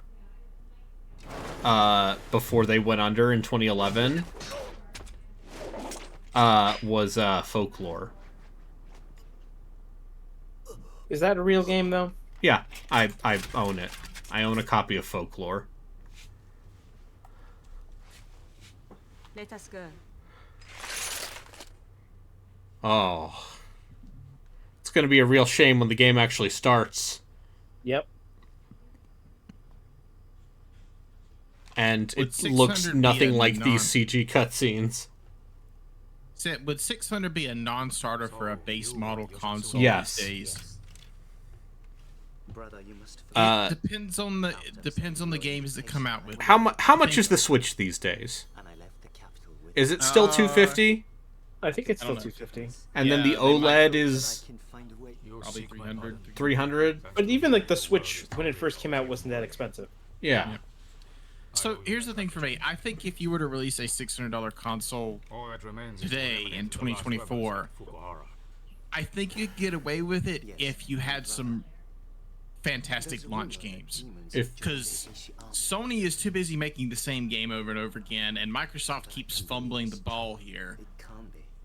before they went under in 2011 was Folklore. Is that a real game, though? Yeah, I own it. I own a copy of Folklore. Let us go. Oh. It's going to be a real shame when the game actually starts. Yep. and Would it looks 600 be nothing a like non- these CG cutscenes. Would 600 be a non-starter for a base model console Yes. these days? Brother, you must It depends on the games that come out with it. How much is the Switch these days? and I left the capital with Is it still 250? I think it's I still don't know. 250. And then Yeah, the they might- OLED is can find a way. Probably 300. 300. But even like the Switch when it first came out wasn't that expensive. Yeah. So here's the thing for me. I think if you were to release a $600 console today in 2024, I think you'd get away with it if you had some fantastic launch games. Because Sony is too busy making the same game over and over again, and Microsoft keeps fumbling the ball here.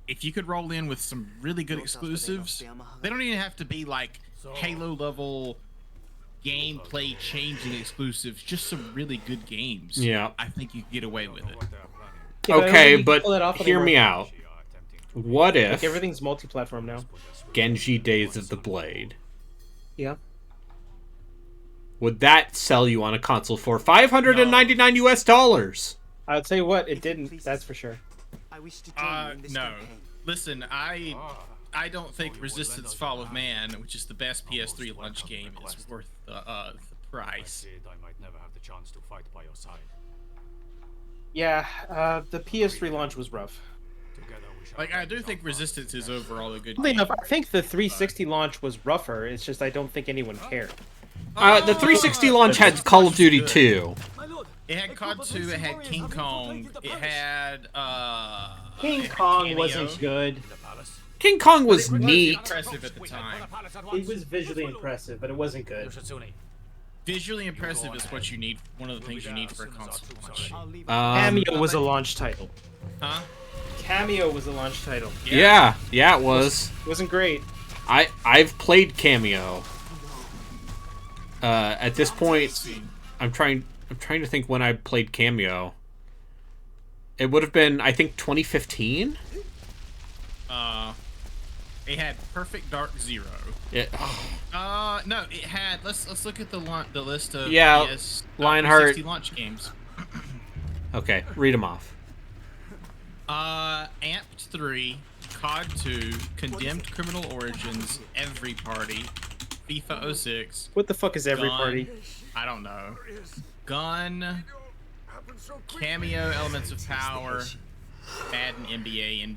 If you could roll in with some really good exclusives, they don't even have to be like Halo level gameplay changing exclusives, just some really good games. Yeah. I think you could get away with it. Yeah, I don't Okay, think you can but pull that off hear me anymore. out. What if Like everything's multi-platform now. Genji Days of the Blade? Yeah. Would that sell you on a console for $599 US? I'll tell you what, it didn't. That's for sure. I wish to join you in this No. campaign. Listen, I don't think Resistance Fall of Man, which is the best PS3 launch game, is worth the price. Yeah, the PS3 launch was rough. Like, I do think Resistance is overall a good Funnily game. enough, I think the 360 launch was rougher. It's just I don't think anyone cared. The 360 launch had Call of Duty 2. It had COD 2, it had King Kong, it had, King it had Kong Cameo. wasn't good. King Kong was It was neat. impressive at the time. It was visually impressive, but it wasn't good. Visually impressive is what you need, one of the things you need for a console launch. Cameo was a launch title. Huh? Cameo was a launch title. Yeah, it was. It wasn't great. I've played Cameo. At this point, I'm trying to think when I played Cameo. It would have been, I think, 2015. It had Perfect Dark Zero. No, it had. Let's look at the list of PS Lionheart 360 launch games. Okay, read them off. Amped 3, COD 2, Condemned Criminal Origins, Every Party, FIFA 06. What the fuck is every Gun, party? I don't know. Gun, Cameo, Elements of Power, Madden, NBA,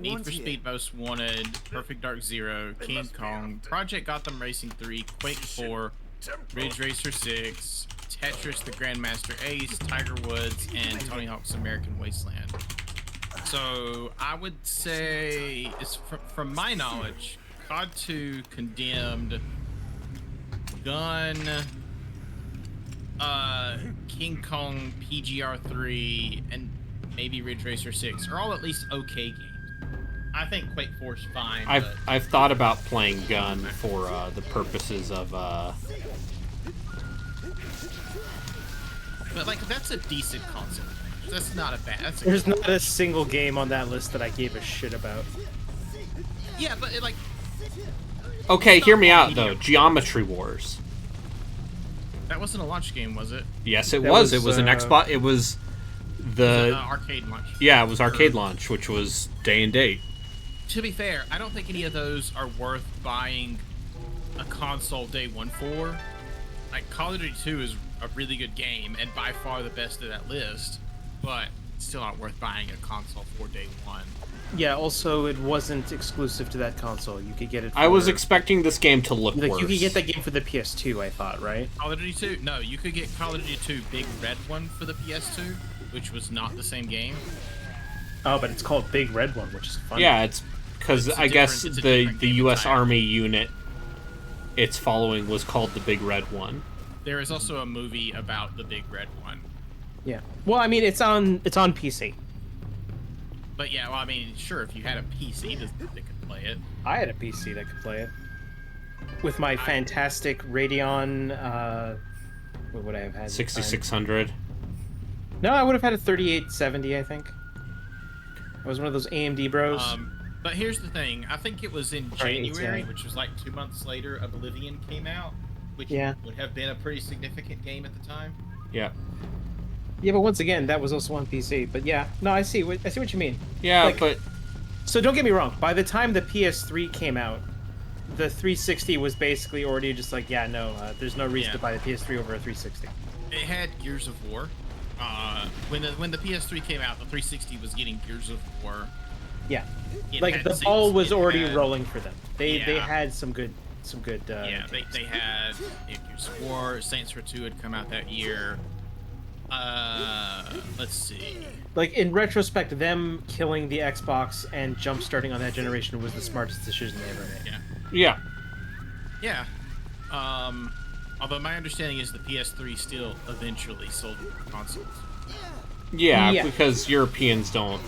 Need for Speed Most Wanted, Perfect Dark Zero, King Kong, Project Gotham Racing 3, Quake 4, Ridge Racer 6, Tetris the Grandmaster Ace, Tiger Woods, and Tony Hawk's American Wasteland. So I would say, from my knowledge, COD 2, Condemned, Gun, King Kong, PGR 3, and maybe Ridge Racer 6 are all at least okay games. I think Quake 4 is fine. I've thought about playing Gun for the purposes of but like that's a decent console. That's not a bad. That's a There's not a single game on that list that I gave a shit about. Yeah, but it, like. Okay, hear me out though. Geometry Wars. That wasn't a launch game, was it? Yes, it That was. was, It was an Xbox. It was the arcade launch. Yeah, it was arcade launch, which was day and date. To be fair, I don't think any of those are worth buying a console day one for. Like Call of Duty 2 is a really good game and by far the best of that list, but it's still not worth buying a console for day one. Yeah, also it wasn't exclusive to that console. You could get it for, I was expecting this game to look like worse. you could get that game for the PS2, I thought, right? Call of Duty 2? No, you could get Call of Duty 2 Big Red One for the PS2, which was not the same game. Oh, but it's called Big Red One, which is fun. Yeah, it's because I guess it's a the different game U.S. entirely. Army unit it's following was called the Big Red One. There is also a movie about the Big Red One. Yeah. Well, I mean, it's on PC. But yeah, well, I mean, sure, if you had a PC that could play it. I had a PC that could play it. With my fantastic Radeon, what would I have had? 6600. No, I would have had a 3870, I think. I was one of those AMD bros. But here's the thing. I think it was in Sorry, January, it's, which was like 2 months later, Oblivion came out, which Yeah. would have been a pretty significant game at the time. Yeah. Yeah, but once again, that was also on PC. But yeah, no, I see what you mean. Yeah, Like, but so don't get me wrong. By the time the PS3 came out, the 360 was basically already just like, yeah, no, there's no reason Yeah. to buy the PS3 over a 360. It had Gears of War. When the PS3 came out, the 360 was getting Gears of War. Yeah, It like had the Saints- ball was it already had- rolling for them. They Yeah. had some good. Yeah, they had Gears of War. Saints Row 2 had come out that year. Let's see. Like in retrospect, them killing the Xbox and jump starting on that generation was the smartest decision they ever made. Yeah. yeah. Yeah. Although my understanding is the PS3 still eventually sold consoles. Yeah, Yeah. because Europeans don't.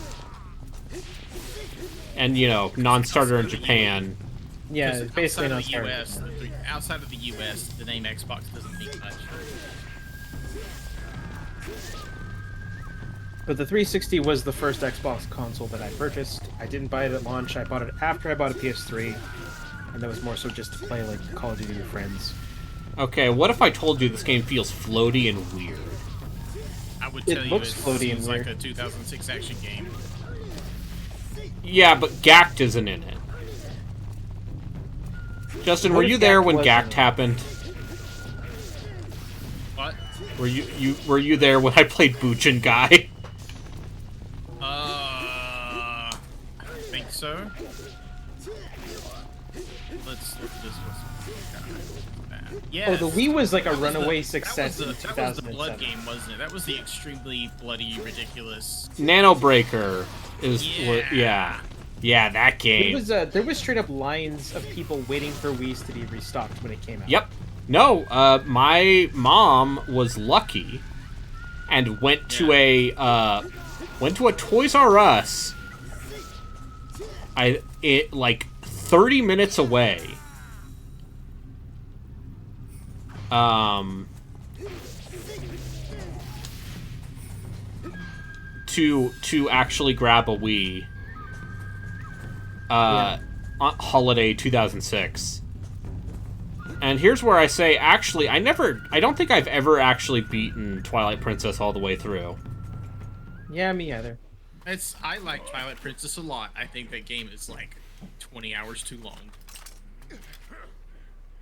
And, you know, non-starter in Japan. Yeah, Because basically not outside of the starting. US, outside of the US, the name Xbox doesn't mean much. But the 360 was the first Xbox console that I purchased. I didn't buy it at launch. I bought it after I bought a PS3, and that was more so just to play like Call of Duty with friends. Okay, what if I told you this game feels floaty and weird? I would It tell you looks it floaty and seems like weird. a 2006 action game. Yeah, but Gact isn't in it. Justin, What were if you there Gact when was Gact in it? happened? What? Were you there when I played Boochin Guy? I think so. Let's look at this one. Yeah. Oh, the Wii was like a That was runaway the- success in that was the 2007. blood game, wasn't it? That was the extremely bloody, ridiculous. Nano Breaker is Yeah. yeah, that game. There was straight up lines of people waiting for Wii's to be restocked when it came out. Yep. No, my mom was lucky and went to a Toys R Us. Like 30 minutes away. To actually grab a Wii. On holiday 2006. And here's where I say, actually, I don't think I've ever actually beaten Twilight Princess all the way through. Yeah, me either. I like Twilight Princess a lot. I think that game is like 20 hours too long.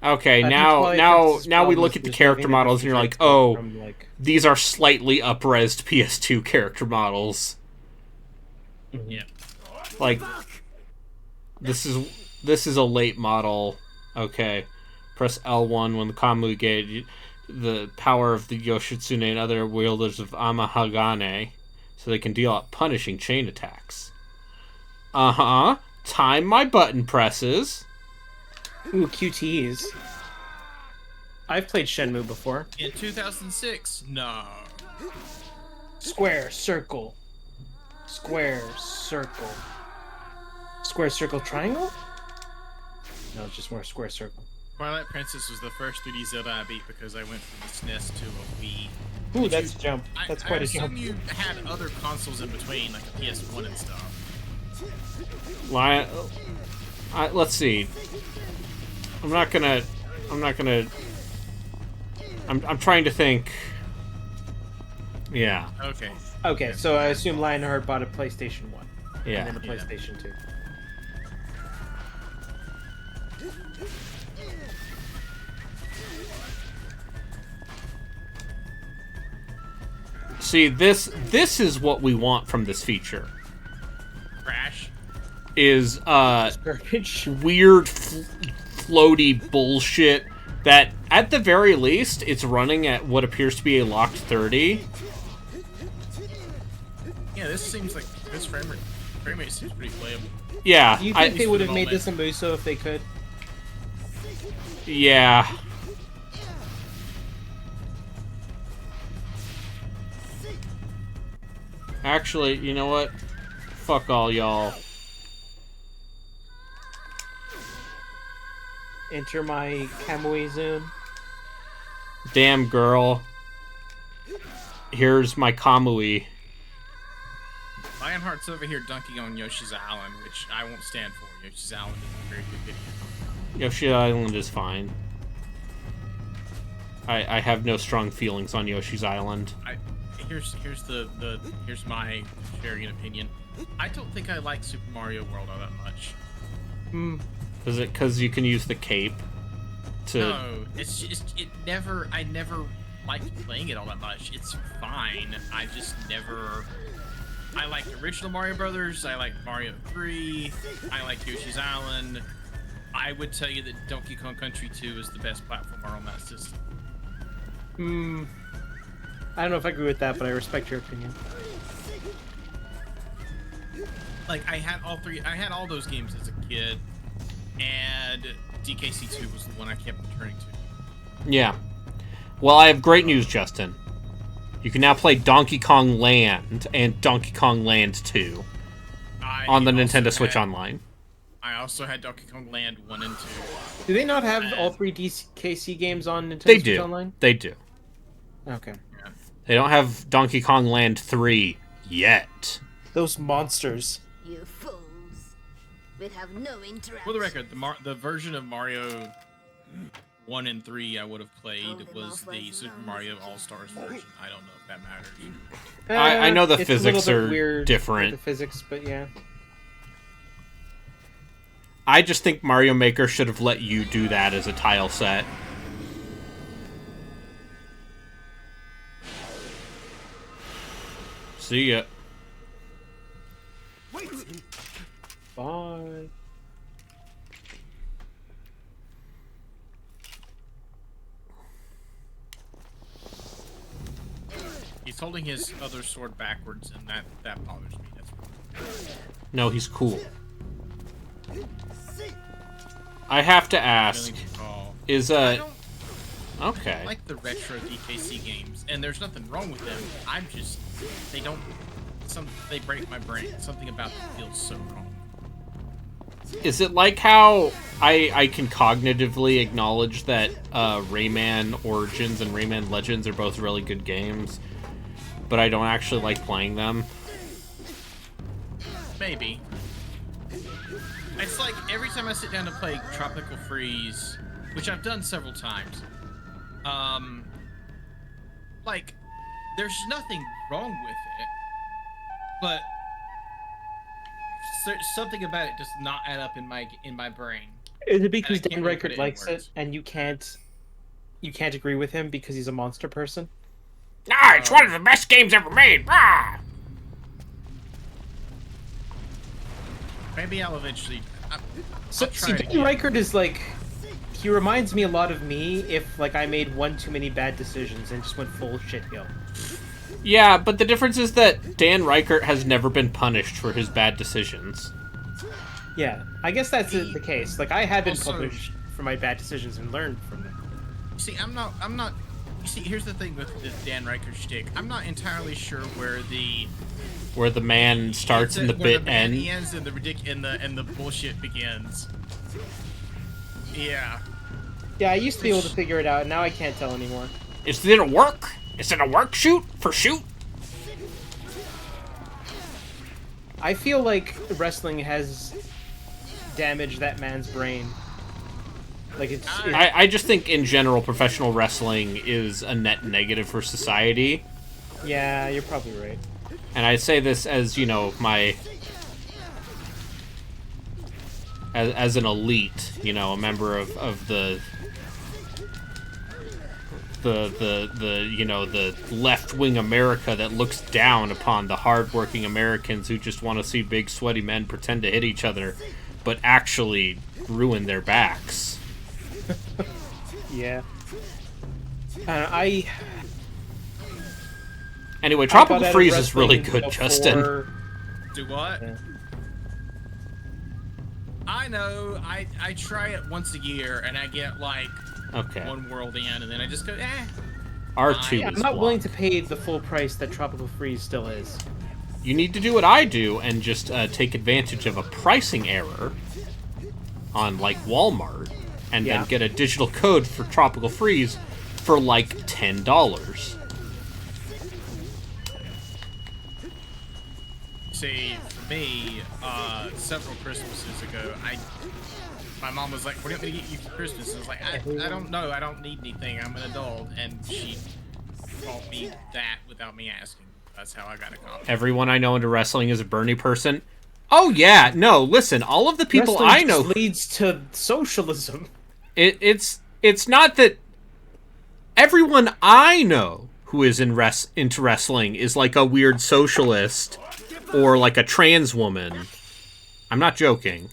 Okay, I think now Twilight now Princess's now we problem look is at the there's character nothing models and you're like, differentiates them oh, from, like- these are slightly up-resed PS2 character models. Yeah. Like, this is a late model. Okay, press L1 when the Kamui gate, the power of the Yoshitsune and other wielders of Amahagane, so they can deal out punishing chain attacks. Time my button presses. Ooh, QTEs. I've played Shenmue before. In 2006, no. Square, circle. Square, circle. Square, circle, triangle? No, it's just more square, circle. Twilight Princess was the first 3D Zelda I beat because I went from the SNES to a Wii. Ooh, that's a jump. That's quite I a jump. assume you had other consoles in between, like a PS1 and stuff. Let's see. I'm trying to think. Yeah. Okay. Okay, so I assume Lionheart bought a PlayStation 1. Yeah. And then a PlayStation 2. See, this is what we want from this feature. Crash. Is Garbage. weird floaty bullshit that at the very least it's running at what appears to be a locked 30. Yeah, this seems like this frame rate seems pretty playable. Yeah, Do you I think they would have for the made moment. this a Muso if they could? yeah. Actually, you know what? Fuck all y'all. Enter my Kamui zone. Damn girl. Here's my Kamui. Lionheart's over here dunking on Yoshi's Island, which I won't stand for. Yoshi's Island is a very good video. Yoshi Island is fine. I have no strong feelings on Yoshi's Island. here's my sharing opinion. I don't think I like Super Mario World all that much. Is it because you can use the cape to? No, it's just I never liked playing it all that much. It's fine. I just never. I like the original Mario Brothers. I like Mario 3. I like Yoshi's Island. I would tell you that Donkey Kong Country 2 is the best platformer on that system. I don't know if I agree with that, but I respect your opinion. Like, I had all those games as a kid, and DKC 2 was the one I kept returning to. Yeah. Well, I have great news, Justin. You can now play Donkey Kong Land and Donkey Kong Land 2 on the Nintendo Switch Online. I also had Donkey Kong Land 1 and 2. Do they not have all 3 DKC games on Nintendo They Switch do. Online? They do. Okay. Yeah. They don't have Donkey Kong Land 3 yet. Those monsters. You fools. We'd have no interaction. For the record, the version of Mario 1 and 3 I would have played was the Super Mario All-Stars version. I don't know if that matters. I know the It's physics a little bit are weird different. with the physics, but yeah. I just think Mario Maker should have let you do that as a tile set. See ya. Bye. He's holding his other sword backwards, and that bothers me. That's No, he's cool. I have to ask, is I okay. like the retro DKC games, and there's nothing wrong with them. I'm just they break my brain. Something about them feels so wrong. Is it like how I can cognitively acknowledge that Rayman Origins and Rayman Legends are both really good games, but I don't actually like playing them? Maybe. It's like every time I sit down to play Tropical Freeze, which I've done several times, like, there's nothing wrong with it, but something about it does not add up in my brain. Is it because And I Dan can't really put Reichert it in likes it, words. and you can't agree with him because he's a monster person? Ah, it's one of the best games ever made! Ah! Maybe I'll eventually. So, I'll try see, it Dan again. Reichert is like, he reminds me a lot of me if like I made one too many bad decisions and just went full shithill. Yeah, but the difference is that Dan Reichert has never been punished for his bad decisions. Yeah, I guess that's the case. Like, I have been Also- punished for my bad decisions and learned from them. See, I'm not. You see, here's the thing with the Dan Reichert shtick. I'm not entirely sure where Where the man starts and the bit man ends. ends and the bullshit begins. Yeah. Yeah, I used to be able to figure it out, and now I can't tell anymore. Is it a work? Is it a work shoot? For shoot? I feel like wrestling has damaged that man's brain. Like, it's I just think in general professional wrestling is a net negative for society. yeah, you're probably right. And I say this as, you know, as an elite, you know, a member of the you know, the left-wing America that looks down upon the hard-working Americans who just want to see big sweaty men pretend to hit each other but actually ruin their backs. Yeah. Anyway, I got Tropical out of Freeze is really wrestling good, Justin. before- Do what? Yeah. I know. I try it once a year, and I get like Okay. one world in, and then I just go, R2 I'm is not willing blocked. to pay the full price that Tropical Freeze still is. You need to do what I do and just take advantage of a pricing error on, like, Walmart, and Yeah. then get a digital code for Tropical Freeze for, like, $10. See, for me, several Christmases ago, my mom was like, "What do you want me to get you for Christmas?" And I was like, "I don't know. I don't need anything. I'm an adult." And she taught me that without me asking. That's how I got a copy. Everyone I know into wrestling is a Bernie person. Oh yeah, no, listen, all of the people Wrestling I know just leads to socialism. it's not that everyone I know who is into wrestling is like a weird socialist or like a trans woman. I'm not joking.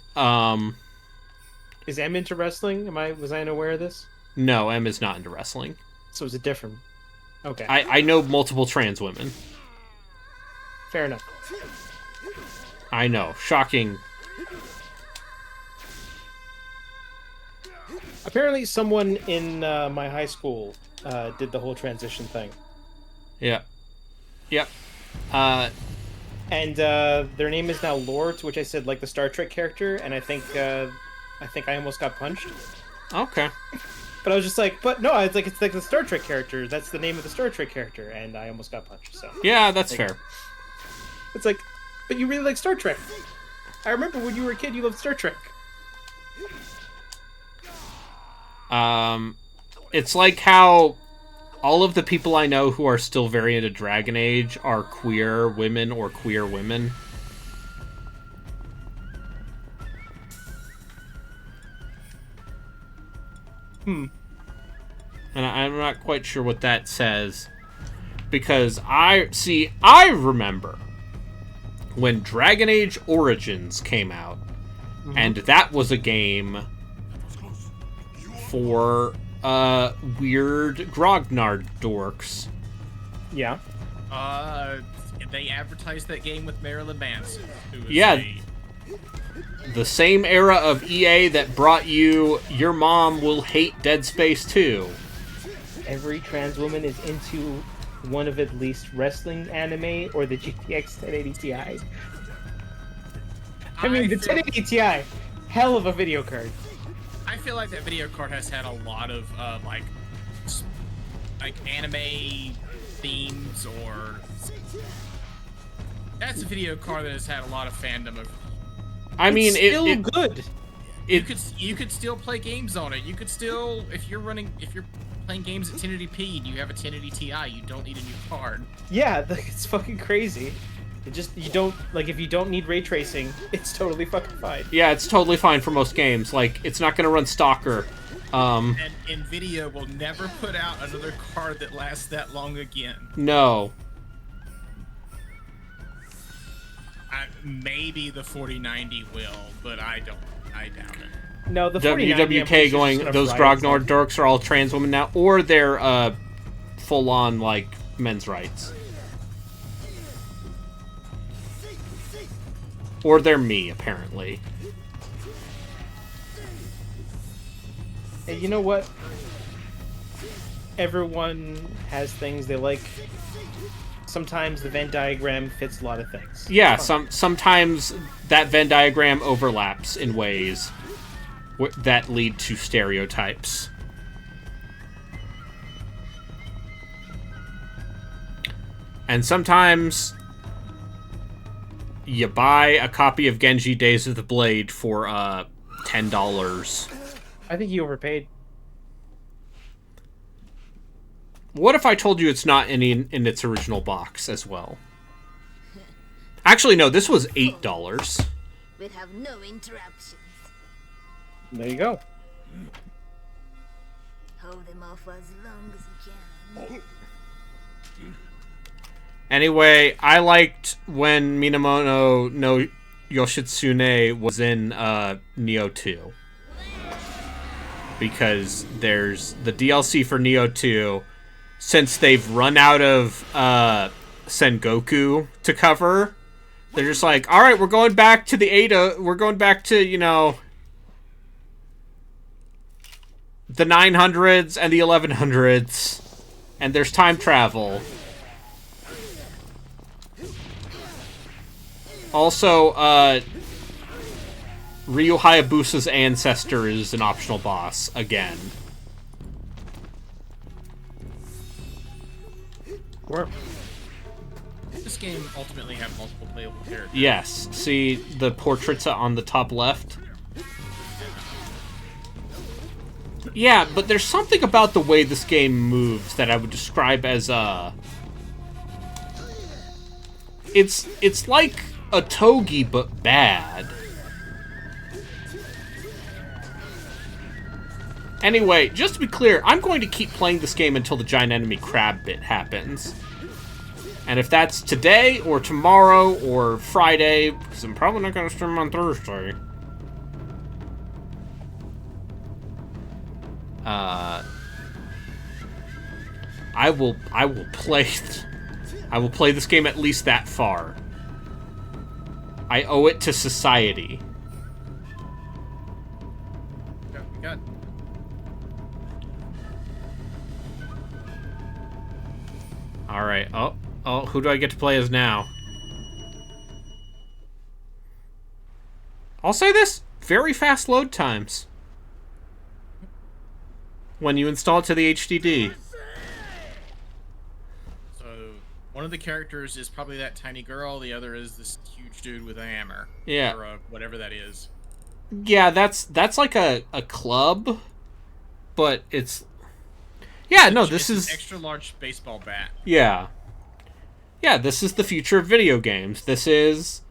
Is M into wrestling? Was I unaware of this? No, M is not into wrestling. So is it different? Okay. I know multiple trans women. Fair enough. I know. Shocking. Apparently someone in my high school did the whole transition thing. Yeah. Yep. And their name is now Lord, to which I said like the Star Trek character, and I think I almost got punched. Okay. But I was just like, but no, it's like the Star Trek character. That's the name of the Star Trek character, and I almost got punched. So yeah, that's fair. It's like, but you really like Star Trek. I remember when you were a kid, you loved Star Trek. It's like how all of the people I know who are still very into Dragon Age are queer women or queer women. And I'm not quite sure what that says. Because I remember when Dragon Age Origins came out, and that was a game for weird grognard dorks. Yeah. They advertised that game with Marilyn Manson. Who was Yeah. The same era of EA that brought you Your Mom Will Hate Dead Space 2. Every trans woman is into one of at least wrestling anime or the GTX 1080 Ti. I mean, the 1080 Ti, hell of a video card. I feel like that video card has had a lot of like anime themes, or that's a video card that has had a lot of fandom of. I mean, it's still good. You could still play games on it. You could still, if you're playing games at 1080p and you have a 1080 Ti, you don't need a new card. Yeah, it's fucking crazy. You don't, like, if you don't need ray tracing, it's totally fucking fine. Yeah, it's totally fine for most games. Like, it's not gonna run Stalker. And Nvidia will never put out another card that lasts that long again. No. Maybe the 4090 will, but I doubt it. No, the 4090 WWK going, those grognard dorks are all trans women now, or they're full-on, like, men's rights. Or they're me, apparently. Hey, you know what? Everyone has things they like. Sometimes the Venn diagram fits a lot of things. Yeah, sometimes that Venn diagram overlaps in ways that lead to stereotypes. And sometimes you buy a copy of Genji Days of the Blade for $10. I think you overpaid. What if I told you it's not in its original box as well? Actually, no, this was $8. We'd have no interruptions. There you go. Hold them off as long as you can. Anyway, I liked when Minamoto no Yoshitsune was in Neo 2. Because there's the DLC for Neo 2. Since they've run out of Sengoku to cover, they're just like, alright, we're going back to the Ada, we're going back to, the 900s and the 1100s, and there's time travel. Also, Ryu Hayabusa's ancestor is an optional boss, again. This game ultimately have multiple playable characters. Yes. See the portraits on the top left? Yeah, but there's something about the way this game moves that I would describe as it's like a Togi but bad. Anyway, just to be clear, I'm going to keep playing this game until the giant enemy crab bit happens. And if that's today, or tomorrow, or Friday, because I'm probably not going to stream on Thursday. I will play this game at least that far. I owe it to society. Got Alright, oh, who do I get to play as now? I'll say this, very fast load times. When you install it to the HDD. So, one of the characters is probably that tiny girl, the other is this huge dude with a hammer. Yeah. Or whatever that is. Yeah, that's like a club, but it's... Yeah, no, this is... an extra large baseball bat. Yeah. Yeah, this is the future of video games. This is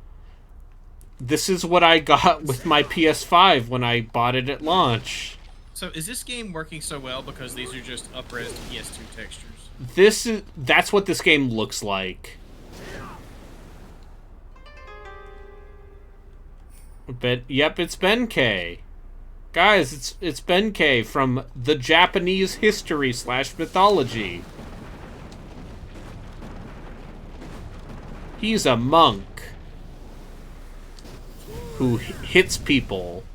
what I got with my PS5 when I bought it at launch. So is this game working so well because these are just up-res PS2 textures? That's what this game looks like. But yep, it's Benkei. Guys, it's Benkei from the Japanese history / mythology. He's a monk who hits people.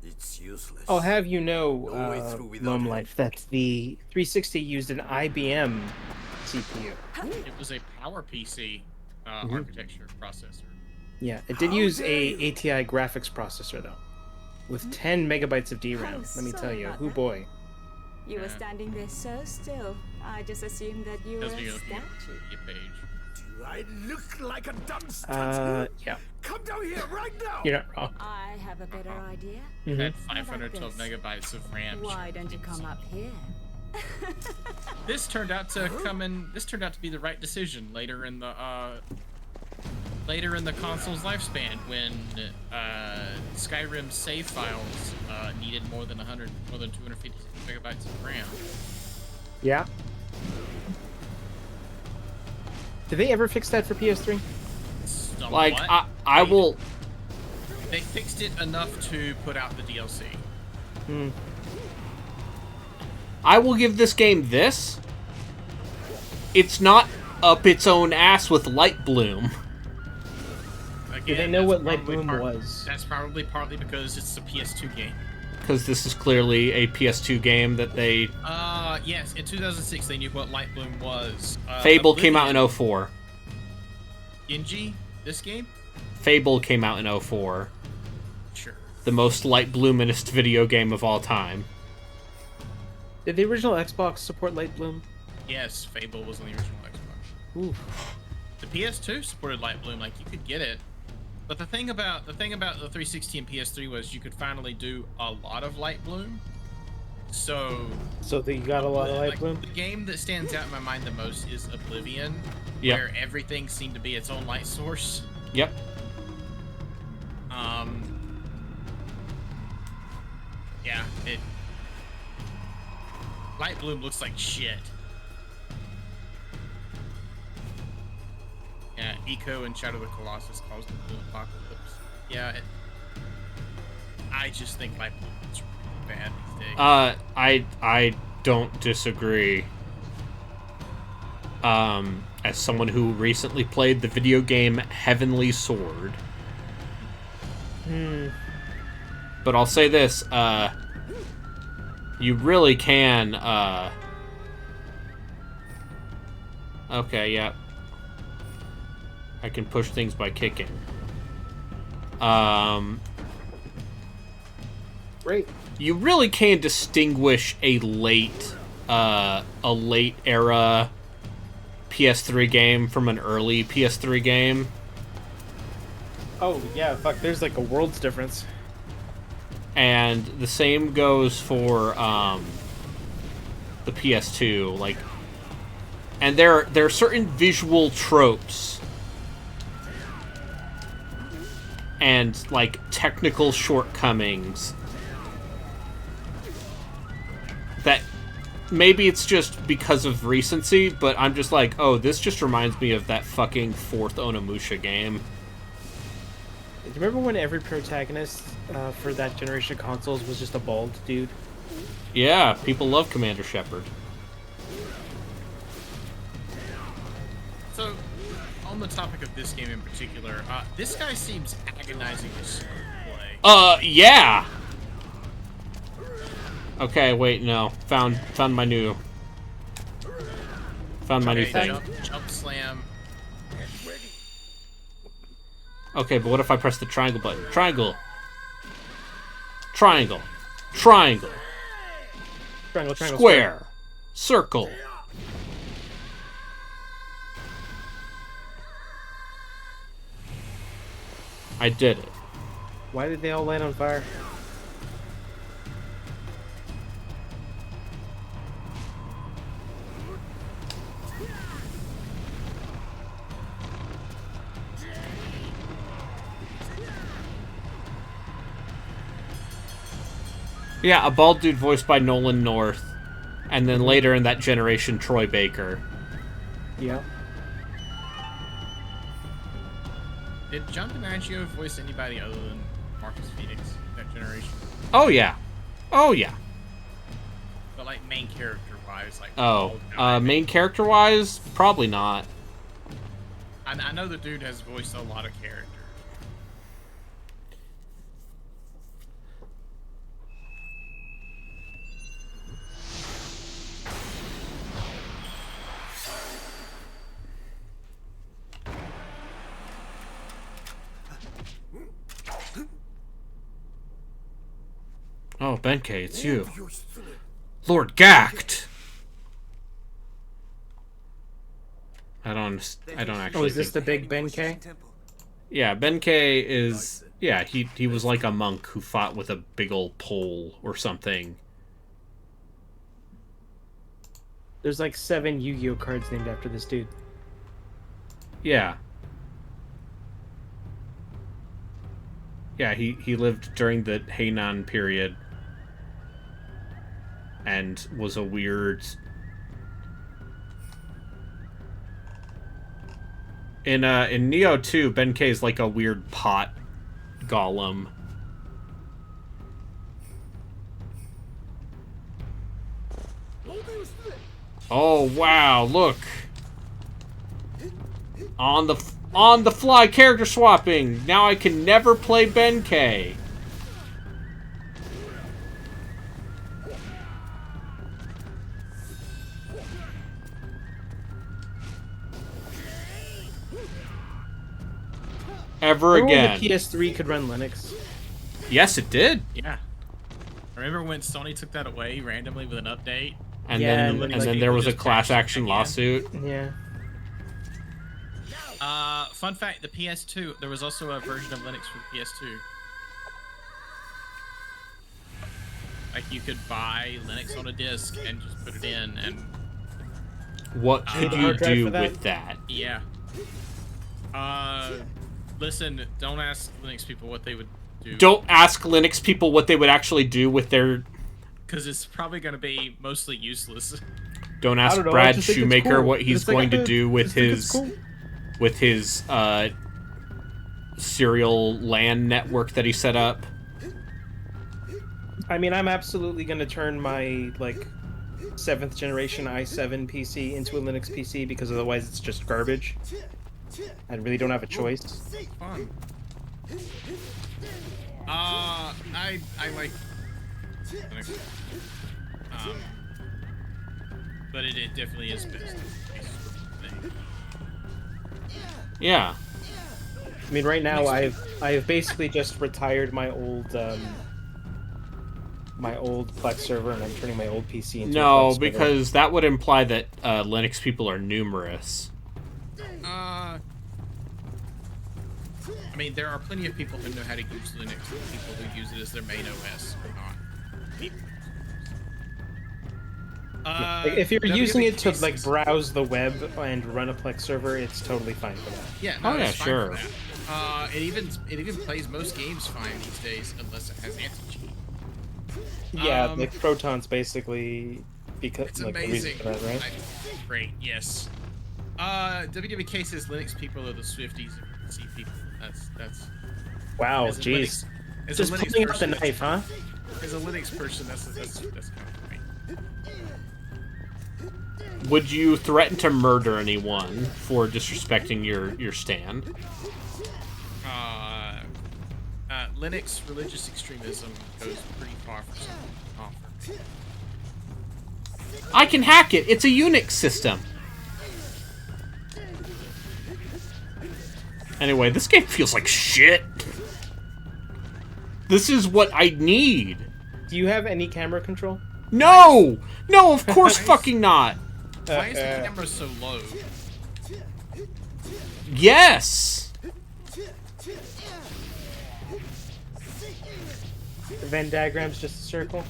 It's useless. I'll have you know, No way through without Loam him. Life, that the 360 used an IBM CPU. It was a PowerPC architecture processor. Yeah, it did use a ATI graphics processor though, with 10 megabytes of DRAM. Let me tell you, whoo boy. You were standing there so still. I just assumed that you were a Doesn't even statue. your page. Do I look like a dunce? Yeah, Come down here right now. you're not wrong. I have a better idea. It had Mhm. 512 megabytes of RAM. Why don't you come up here? This turned out to be the right decision later in the console's lifespan when Skyrim's save files needed more than 250 megabytes of RAM. Yeah. Did they ever fix that for PS3? Somewhat. Like, I will... They fixed it enough to put out the DLC. Hmm. I will give this game this. It's not up its own ass with Light Bloom. Did they know what Light Bloom was? That's probably partly because it's a PS2 game. Because this is clearly a PS2 game that they... Yes, in 2006 they knew what Light Bloom was. Fable came out in 04. Genji, this game? Fable came out in 04. Sure. The most Light Bloominest video game of all time. Did the original Xbox support Light Bloom? Yes, Fable was on the original Xbox. Ooh. The PS2 supported Light Bloom, like you could get it. But the thing about the 360 and PS3 was you could finally do a lot of Light Bloom. So you got a lot of Light like, Bloom? the game that stands out in my mind the most is Oblivion, Yep. where everything seemed to be its own light source. Yep. Yeah, Light Bloom looks like shit. Yeah, Eco and Shadow of the Colossus caused the Blue Apocalypse. Yeah, I just think Light Bloom looks really bad these days. I don't disagree. As someone who recently played the video game Heavenly Sword. But I'll say this, you really can, okay, yeah. I can push things by kicking. Great. You really can distinguish a late era PS3 game from an early PS3 game. Oh yeah, fuck. There's like a world's difference. And the same goes for the PS2. Like, and there are certain visual tropes and like technical shortcomings that maybe it's just because of recency, but I'm just like, oh, this just reminds me of that fucking fourth Onimusha game. Do you remember when every protagonist for that generation of consoles was just a bald dude? Yeah, people love Commander Shepard. So, on the topic of this game in particular, this guy seems agonizingly slow to play. Yeah. Okay, wait, no. Found my new thing. Jump slam. Okay, but what if I press the triangle button? Triangle. Triangle. Triangle. Triangle, triangle, Square. Circle. I did it. Why did they all land on fire? Yeah, a bald dude voiced by Nolan North. And then later in that generation, Troy Baker. Yeah. Did John DiMaggio voice anybody other than Marcus Phoenix that generation? Oh, yeah. Oh, yeah. But like main character-wise, like... Main character-wise? Probably not. I know the dude has voiced a lot of characters. Oh, Benkei, it's you. Lord Gact! I don't actually... Oh, is this the big Benkei? Yeah, Benkei is... Yeah, he was like a monk who fought with a big old pole or something. There's like 7 Yu-Gi-Oh cards named after this dude. Yeah. Yeah, he lived during the Heian period. And was a weird... In Neo 2, Benkei is like a weird pot golem. Oh wow, look. On the fly character swapping. Now I can never play Benkei. Ever again. The PS3 could run Linux. Yes, it did. Yeah. Remember when Sony took that away randomly with an update? And Yeah, then there was a class action lawsuit. Yeah. Fun fact, the PS2, there was also a version of Linux for the PS2. Like, you could buy Linux on a disc and just put it in, and... What could you do with that? Yeah. Listen, don't ask Linux people what they would do. Don't ask Linux people what they would actually do with their... Because it's probably going to be mostly useless. Don't ask Brad Shoemaker what he's going to do with his... With his, serial LAN network that he set up. I mean, I'm absolutely going to turn my, like, 7th generation i7 PC into a Linux PC because otherwise it's just garbage. I really don't have a choice. Fun. I like Linux. But it definitely is best. Yeah. I mean, right now I've basically just retired my old Plex server, and I'm turning my old PC into a Plex server. Because that would imply that Linux people are numerous. I mean, there are plenty of people who know how to use Linux, and people who use it as their main OS or not. Like, if you're WWDC using it to like browse the web and run a Plex server, it's totally fine for that. Yeah, no, Oh, yeah, it's fine sure. for that. It even plays most games fine these days, unless it has anti-cheat. Yeah, like Proton's basically because It's like the reason amazing. for that, right? Great, yes. WWK says Linux people are the Swifties of C people. That's. Wow, as a jeez. Linux- as a Just Linux pulling out the person, knife, huh? As a Linux person, that's kind of funny. Would you threaten to murder anyone for disrespecting your stand? Linux religious extremism goes pretty far for some. I can hack it. It's a Unix system. Anyway, this game feels like shit. This is what I need. Do you have any camera control? No! No, of course fucking not. Why is the camera so low? Yes! The Venn diagram's just a circle.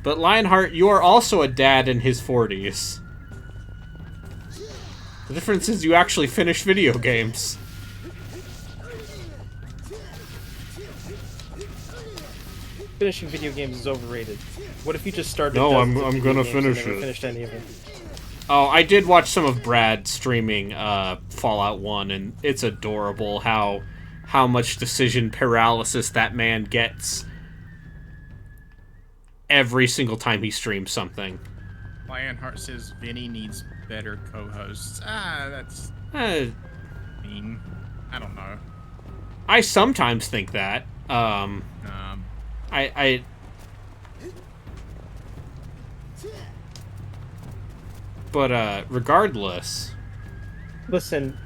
But Lionheart, you are also a dad in his 40s. The difference is you actually finish video games. Finishing video games is overrated. What if you just started? No, dozens I'm of video gonna games and finish never it. Finished any of them. Oh, I did watch some of Brad streaming Fallout 1, and it's adorable how much decision paralysis that man gets every single time he streams something. Lionheart says Vinny needs better co-hosts. That's mean. I don't know. I sometimes think that. I But regardless. Listen,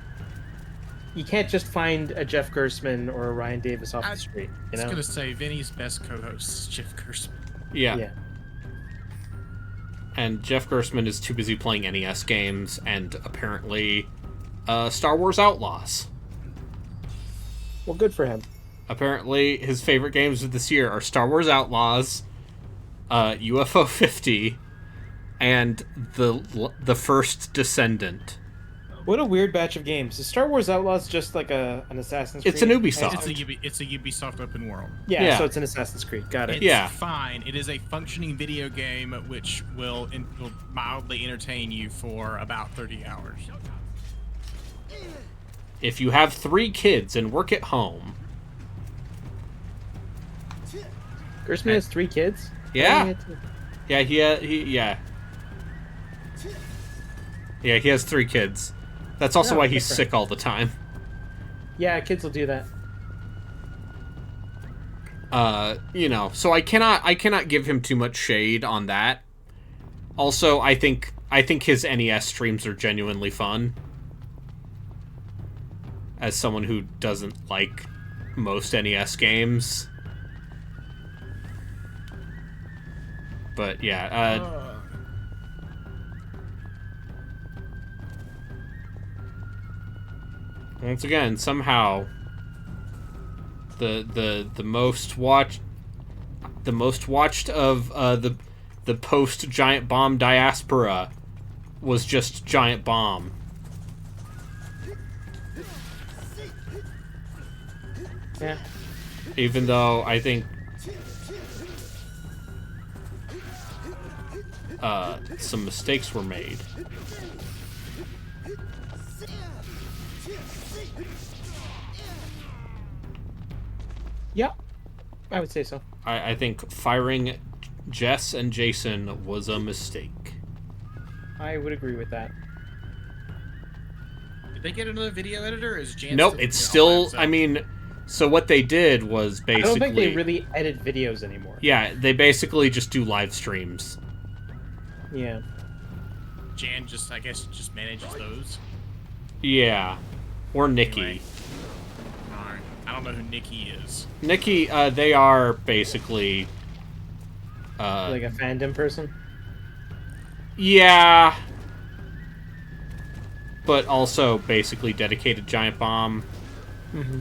you can't just find a Jeff Gersman or a Ryan Davis off the street. You know? I was gonna say Vinny's best co-host is Jeff Gersman. Yeah. And Jeff Gersman is too busy playing NES games and apparently Star Wars Outlaws. Well, good for him. Apparently, his favorite games of this year are Star Wars Outlaws, UFO 50, and the First Descendant. What a weird batch of games. Is Star Wars Outlaws just like an Assassin's Creed? It's an Ubisoft. It's a Ubisoft open world. Yeah, so it's an Assassin's Creed. Got it. It's fine. It is a functioning video game which will mildly entertain you for about 30 hours. If you have 3 kids and work at home. Gersman has 3 kids? Yeah. Yeah, Yeah, he has 3 kids. That's also why he's sick all the time. Yeah, kids will do that. You know, so I cannot give him too much shade on that. Also, I think his NES streams are genuinely fun. As someone who doesn't like most NES games. But yeah, once again, somehow the most watched of the post Giant Bomb diaspora was just Giant Bomb. Yeah. Even though I think some mistakes were made. Yeah, I would say so. I think firing Jess and Jason was a mistake. I would agree with that. Did they get another video editor? Or is Jan Nope, it's still. I mean, so what they did was basically. I don't think they really edit videos anymore. Yeah, they basically just do live streams. Yeah. Jan I guess, just manages those. Yeah, or Nikki. Anyway. Alright. I don't know who Nikki is. Nikki, they are basically. Like a fandom person? Yeah. but also basically dedicated Giant Bomb. Mm-hmm.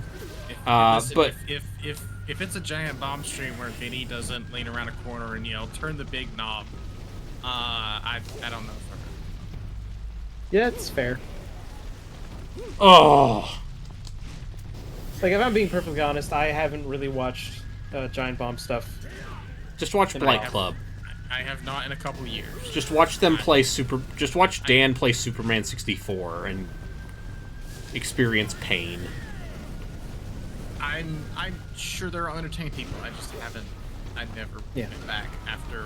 Listen, But if it's a Giant Bomb stream where Vinny doesn't lean around a corner and turn the big knob, I don't know if Yeah, it's fair. oh, Like, if I'm being perfectly honest, I haven't really watched Giant Bomb stuff. just watch Blight Club. I have not in a couple years. Just watch them play Just watch Dan play Superman 64 and experience pain. I'm sure there are entertaining people. I just haven't. I never Yeah. went back after.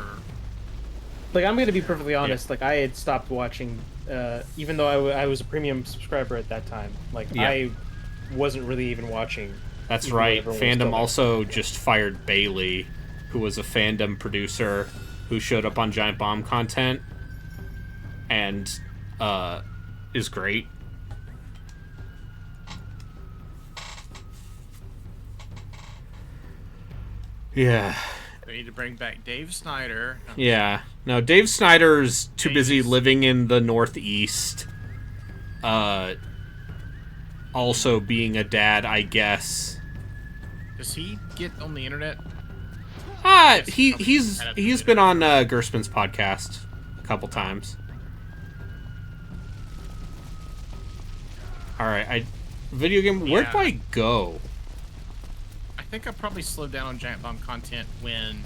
Like, I'm gonna be perfectly honest. Like, I had stopped watching, even though I was a premium subscriber at that time. Like, Yeah. I wasn't really even watching. That's even though right. everyone was still Fandom there. also just fired Bailey, who was a Fandom producer who showed up on Giant Bomb content and is great. Yeah. We need to bring back Dave Snyder. Yeah. No, Dave Snyder's too busy living in the Northeast. Also being a dad, I guess. Does he get on the internet? He's been on Gerstmann's podcast a couple times. All right, video game. Where do I go? I think I probably slowed down on Giant Bomb content when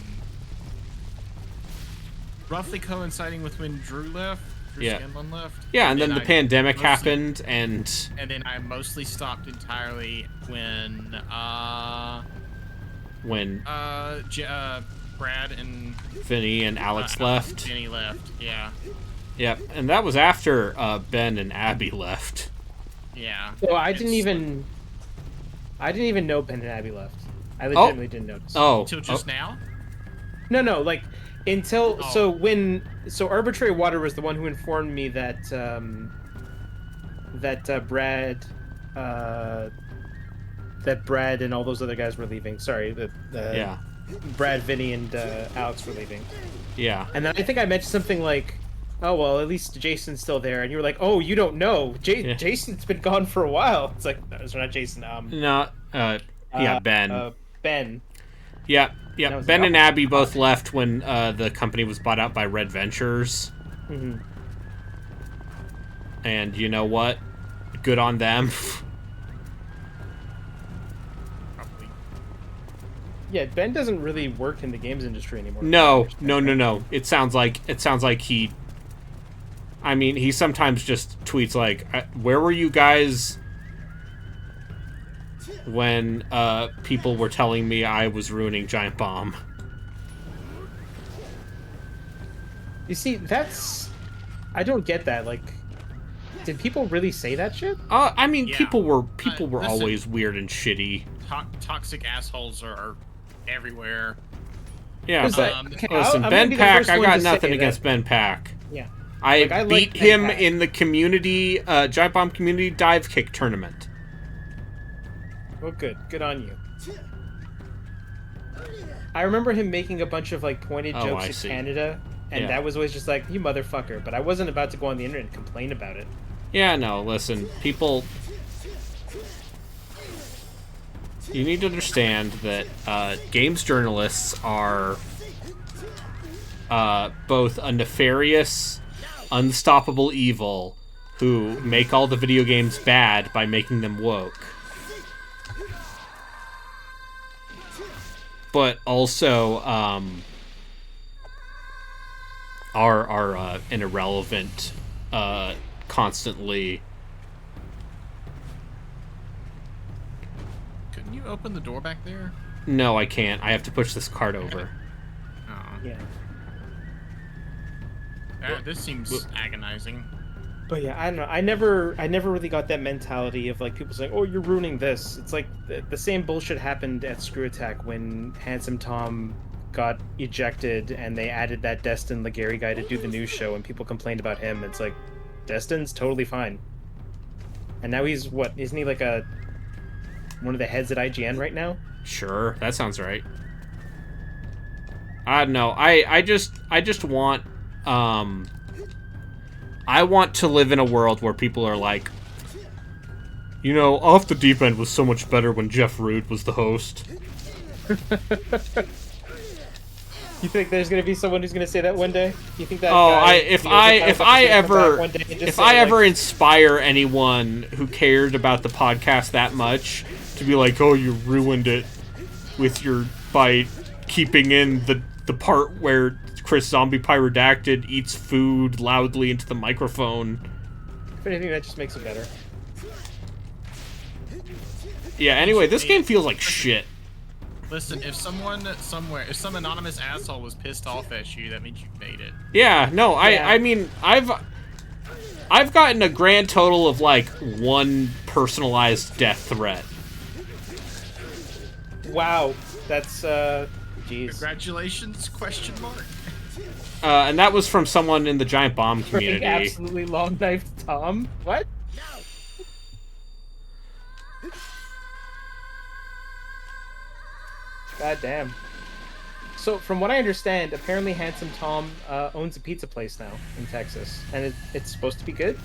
roughly coinciding with when Drew left. Drew Scanlon left. Yeah, and then the pandemic mostly happened, and then I mostly stopped entirely when Brad and Vinny and Alex left. Vinny left. Yeah. Yep, and that was after Ben and Abby left. Yeah. So I didn't even know Ben and Abby left. I legitimately didn't notice. Until just now? No, like until so Arbitrary Water was the one who informed me that Brad and all those other guys were leaving. Sorry, Brad, Vinny, and Alex were leaving. Yeah. And then I think I mentioned something like, "Oh well, at least Jason's still there," and you were like, "Oh, you don't know, Jason's been gone for a while." It's like, no, it's not Jason. Ben. Ben. Yeah. Ben And Abby both left when the company was bought out by Red Ventures. Mm-hmm. And you know what? Good on them. Yeah, Ben doesn't really work in the games industry anymore. No. It sounds like he. I mean, he sometimes just tweets like, "Where were you guys when people were telling me I was ruining Giant Bomb?" You see, I don't get that. Like, did people really say that shit? I mean, Yeah. people were Listen, always weird and shitty. Toxic assholes are everywhere. Yeah, but okay, listen, I'm Ben gonna be the Pack, first I one got to say nothing that- against Ben Pack. Yeah. I Like, I like beat Ben him Pack. in the community, Giant Bomb community dive kick tournament. Well, good on you. I remember him making a bunch of like pointed Oh, jokes I at see. Canada, and Yeah. that was always just like, "You motherfucker!" But I wasn't about to go on the internet and complain about it. Yeah, no, listen, people... You need to understand that games journalists are both a nefarious, unstoppable evil who make all the video games bad by making them woke. But also are an irrelevant, constantly... Couldn't you open the door back there? No, I can't. I have to push this cart over. Oh. Yeah. This seems agonizing. But yeah, I don't know. I never really got that mentality of like people saying, "Oh, you're ruining this." It's like the same bullshit happened at Screw Attack when Handsome Tom got ejected and they added that Destin Legary guy to do the news show, and people complained about him. It's like, Destin's totally fine. And now he's what? Isn't he like one of the heads at IGN right now? Sure, that sounds right. I don't know. I just want I want to live in a world where people are like, you know, Off the Deep End was so much better when Jeff Root was the host. You think there's gonna be someone who's gonna say that one day? You think that? Oh, guy, if I ever inspire anyone who cared about the podcast that much to be like, oh, you ruined it by keeping in the part where Chris Zombie Pyrodactid eats food loudly into the microphone. If anything, that just makes it better. Yeah. Anyway, this game feels like shit. Listen, if someone somewhere, if some anonymous asshole was pissed off at you, that means you made it. Yeah, no, I mean, I've gotten a grand total of, like, 1 personalized death threat. Wow, that's, jeez. Congratulations, question mark? And that was from someone in the Giant Bomb community. Absolutely long-knifed Tom? What? God damn. So, from what I understand, apparently Handsome Tom owns a pizza place now in Texas, and it's supposed to be good.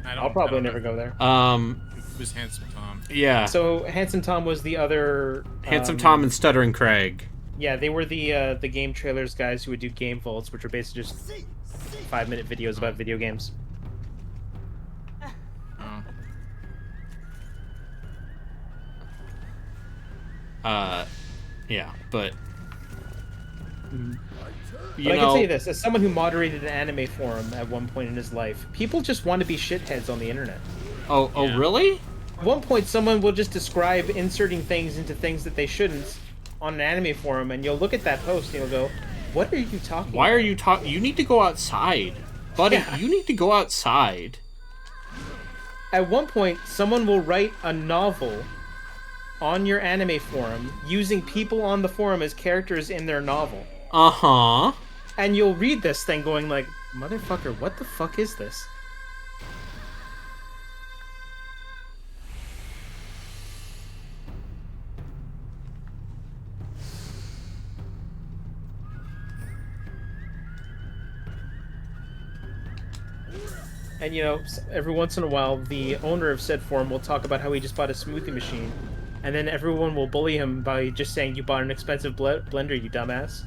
I'll probably never go there. Who's Handsome Tom? Yeah. So Handsome Tom was the other. Handsome Tom and Stuttering Craig. Yeah, they were the game trailers guys who would do game vaults, which are basically just 5-minute videos about video games. Yeah, but I can tell you this, as someone who moderated an anime forum at one point in his life, people just want to be shitheads on the internet. Oh, really? At one point, someone will just describe inserting things into things that they shouldn't on an anime forum, and you'll look at that post and you'll go, "What are you talking Why about? are you talking? You need to go outside, buddy. Yeah. You need to go outside." At one point, someone will write a novel on your anime forum using people on the forum as characters in their novel. Uh-huh. And you'll read this thing going like, motherfucker, what the fuck is this? And you know, every once in a while, the owner of said forum will talk about how he just bought a smoothie machine, and then everyone will bully him by just saying, "You bought an expensive blender, you dumbass."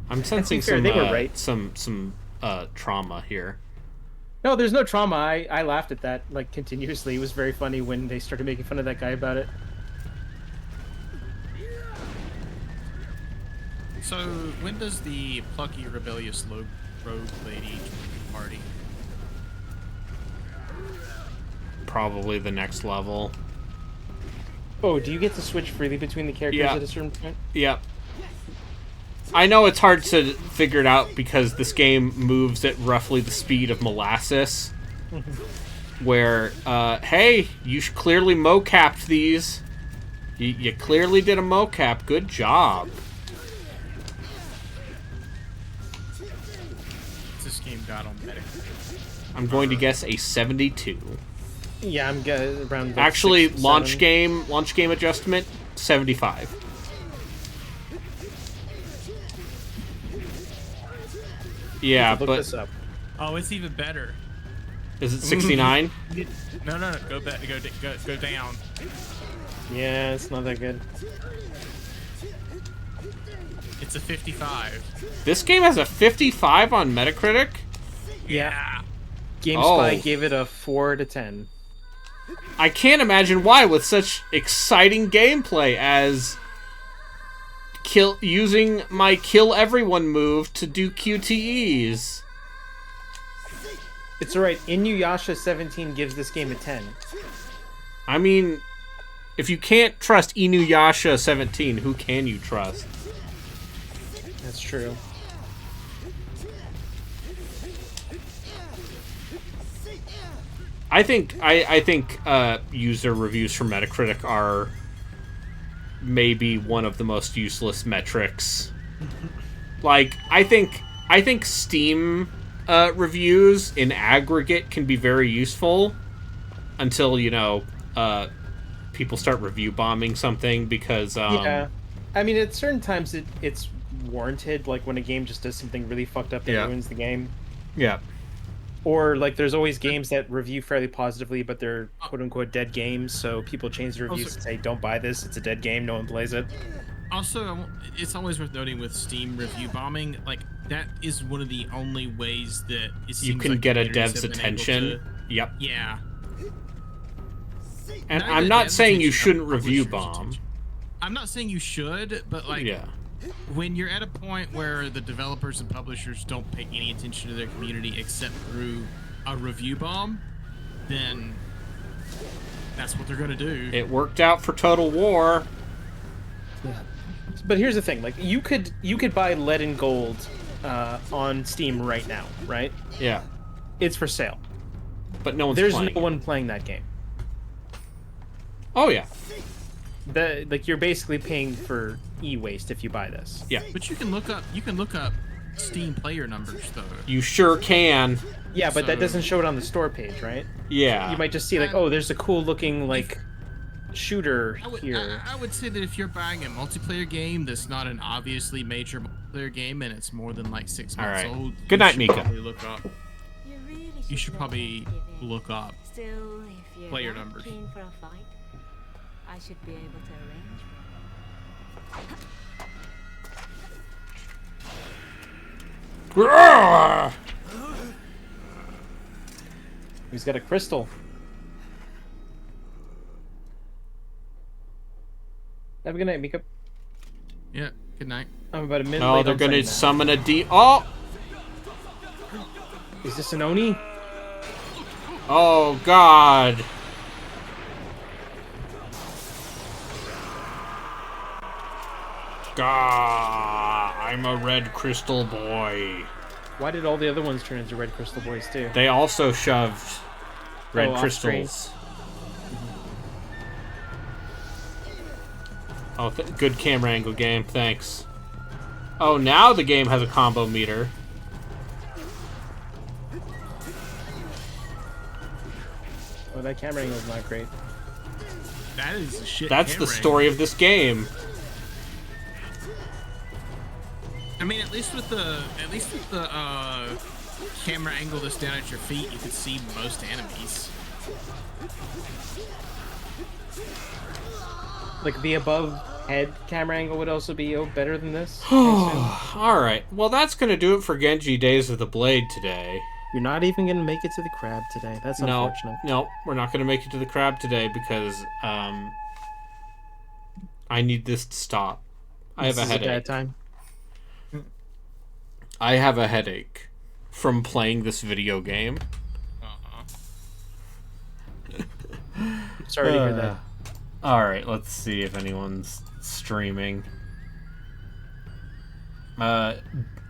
I'm sensing fair, they were right. some trauma here. No, there's no trauma. I laughed at that like continuously. It was very funny when they started making fun of that guy about it. So, when does the plucky, rebellious rogue lady join the party? Probably the next level. Oh, do you get to switch freely between the characters Yeah. at a certain point? Yep. I know it's hard to figure it out because this game moves at roughly the speed of molasses. Where, hey, you clearly mocapped these. You clearly did a mocap. Good job. This game got on Metacritic. I'm going to guess a 72. Yeah, I'm around. Like Actually, 6, launch 7. game adjustment, 75. Yeah, Look but this up. Oh, it's even better. is it 69? No. Go back. Go down. Yeah, it's not that good. It's a 55. This game has a 55 on Metacritic? Yeah. GameSpy Oh. gave it a 4 out of 10. I can't imagine why, with such exciting gameplay as using my kill everyone move to do QTEs. It's alright. Inuyasha 17 gives this game a 10. I mean, if you can't trust Inuyasha 17, who can you trust? That's true. I think user reviews from Metacritic are maybe one of the most useless metrics. Like, I think Steam reviews in aggregate can be very useful until, you know, people start review bombing something because Yeah. I mean, at certain times it's warranted, like when a game just does something really fucked up that Yeah. ruins the game. Yeah. Or like there's always games that review fairly positively, but they're quote unquote dead games, so people change the reviews Also- and say, "Don't buy this. It's a dead game. No one plays it." Also, it's always worth noting with Steam review bombing, like that is one of the only ways that it seems You can like get a creators dev's have been able attention. to- Yep. Yeah. And Not I'm even not dev's saying you attention, shouldn't publisher's review bomb. attention. I'm not saying you should, but like, Yeah. when you're at a point where the developers and publishers don't pay any attention to their community except through a review bomb, then that's what they're gonna do. It worked out for Total War. But here's the thing: like you could buy Lead and Gold on Steam right now, right? Yeah. It's for sale. But no one's There's playing no it. one playing that game. Oh, yeah. Like you're basically paying for e-waste if you buy this. Yeah. But you can look up Steam player numbers though. You sure can. Yeah, but that So- doesn't show it on the store page, right? Yeah. You might just see like, oh, there's a cool looking like shooter I would, here. I would say that if you're buying a multiplayer game that's not an obviously major multiplayer game and it's more than like 6 months All right. old, Good you night, should Mika. probably look up. You really You should let probably me give in. look up. Still, if you're player that numbers. keen for a fight, I should be able to arrange He's got a crystal. Have a good night, Mika. Yeah, good night. I'm about a minute Oh, late they're on gonna setting that. summon a D. Oh! Is this an Oni? Oh, God. Gah, I'm a red crystal boy. Why did all the other ones turn into red crystal boys too? They also shoved red off screen. crystals. Oh, good camera angle game, thanks. Oh, now the game has a combo meter. Oh, that camera angle is not great. That is a shit. That's the camera story of this game. I mean, at least with the camera angle that's down at your feet, you can see most enemies. Like the above head camera angle would also be better than this. I assume. Alright, well that's gonna do it for Genji Days of the Blade today. You're not even gonna make it to the crab today. That's No, unfortunate. no, we're not gonna make it to the crab today because I need this to stop. I have This a is headache. bad time. I have a headache from playing this video game. Sorry to hear that. Alright, let's see if anyone's streaming.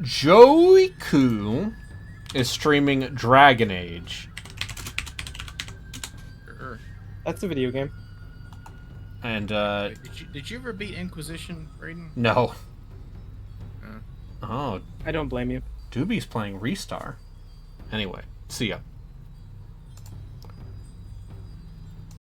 Joiku is streaming Dragon Age. That's a video game. And, Did you ever beat Inquisition, Braden? no. Oh, I don't blame you. Doobie's playing Restar. Anyway, see ya.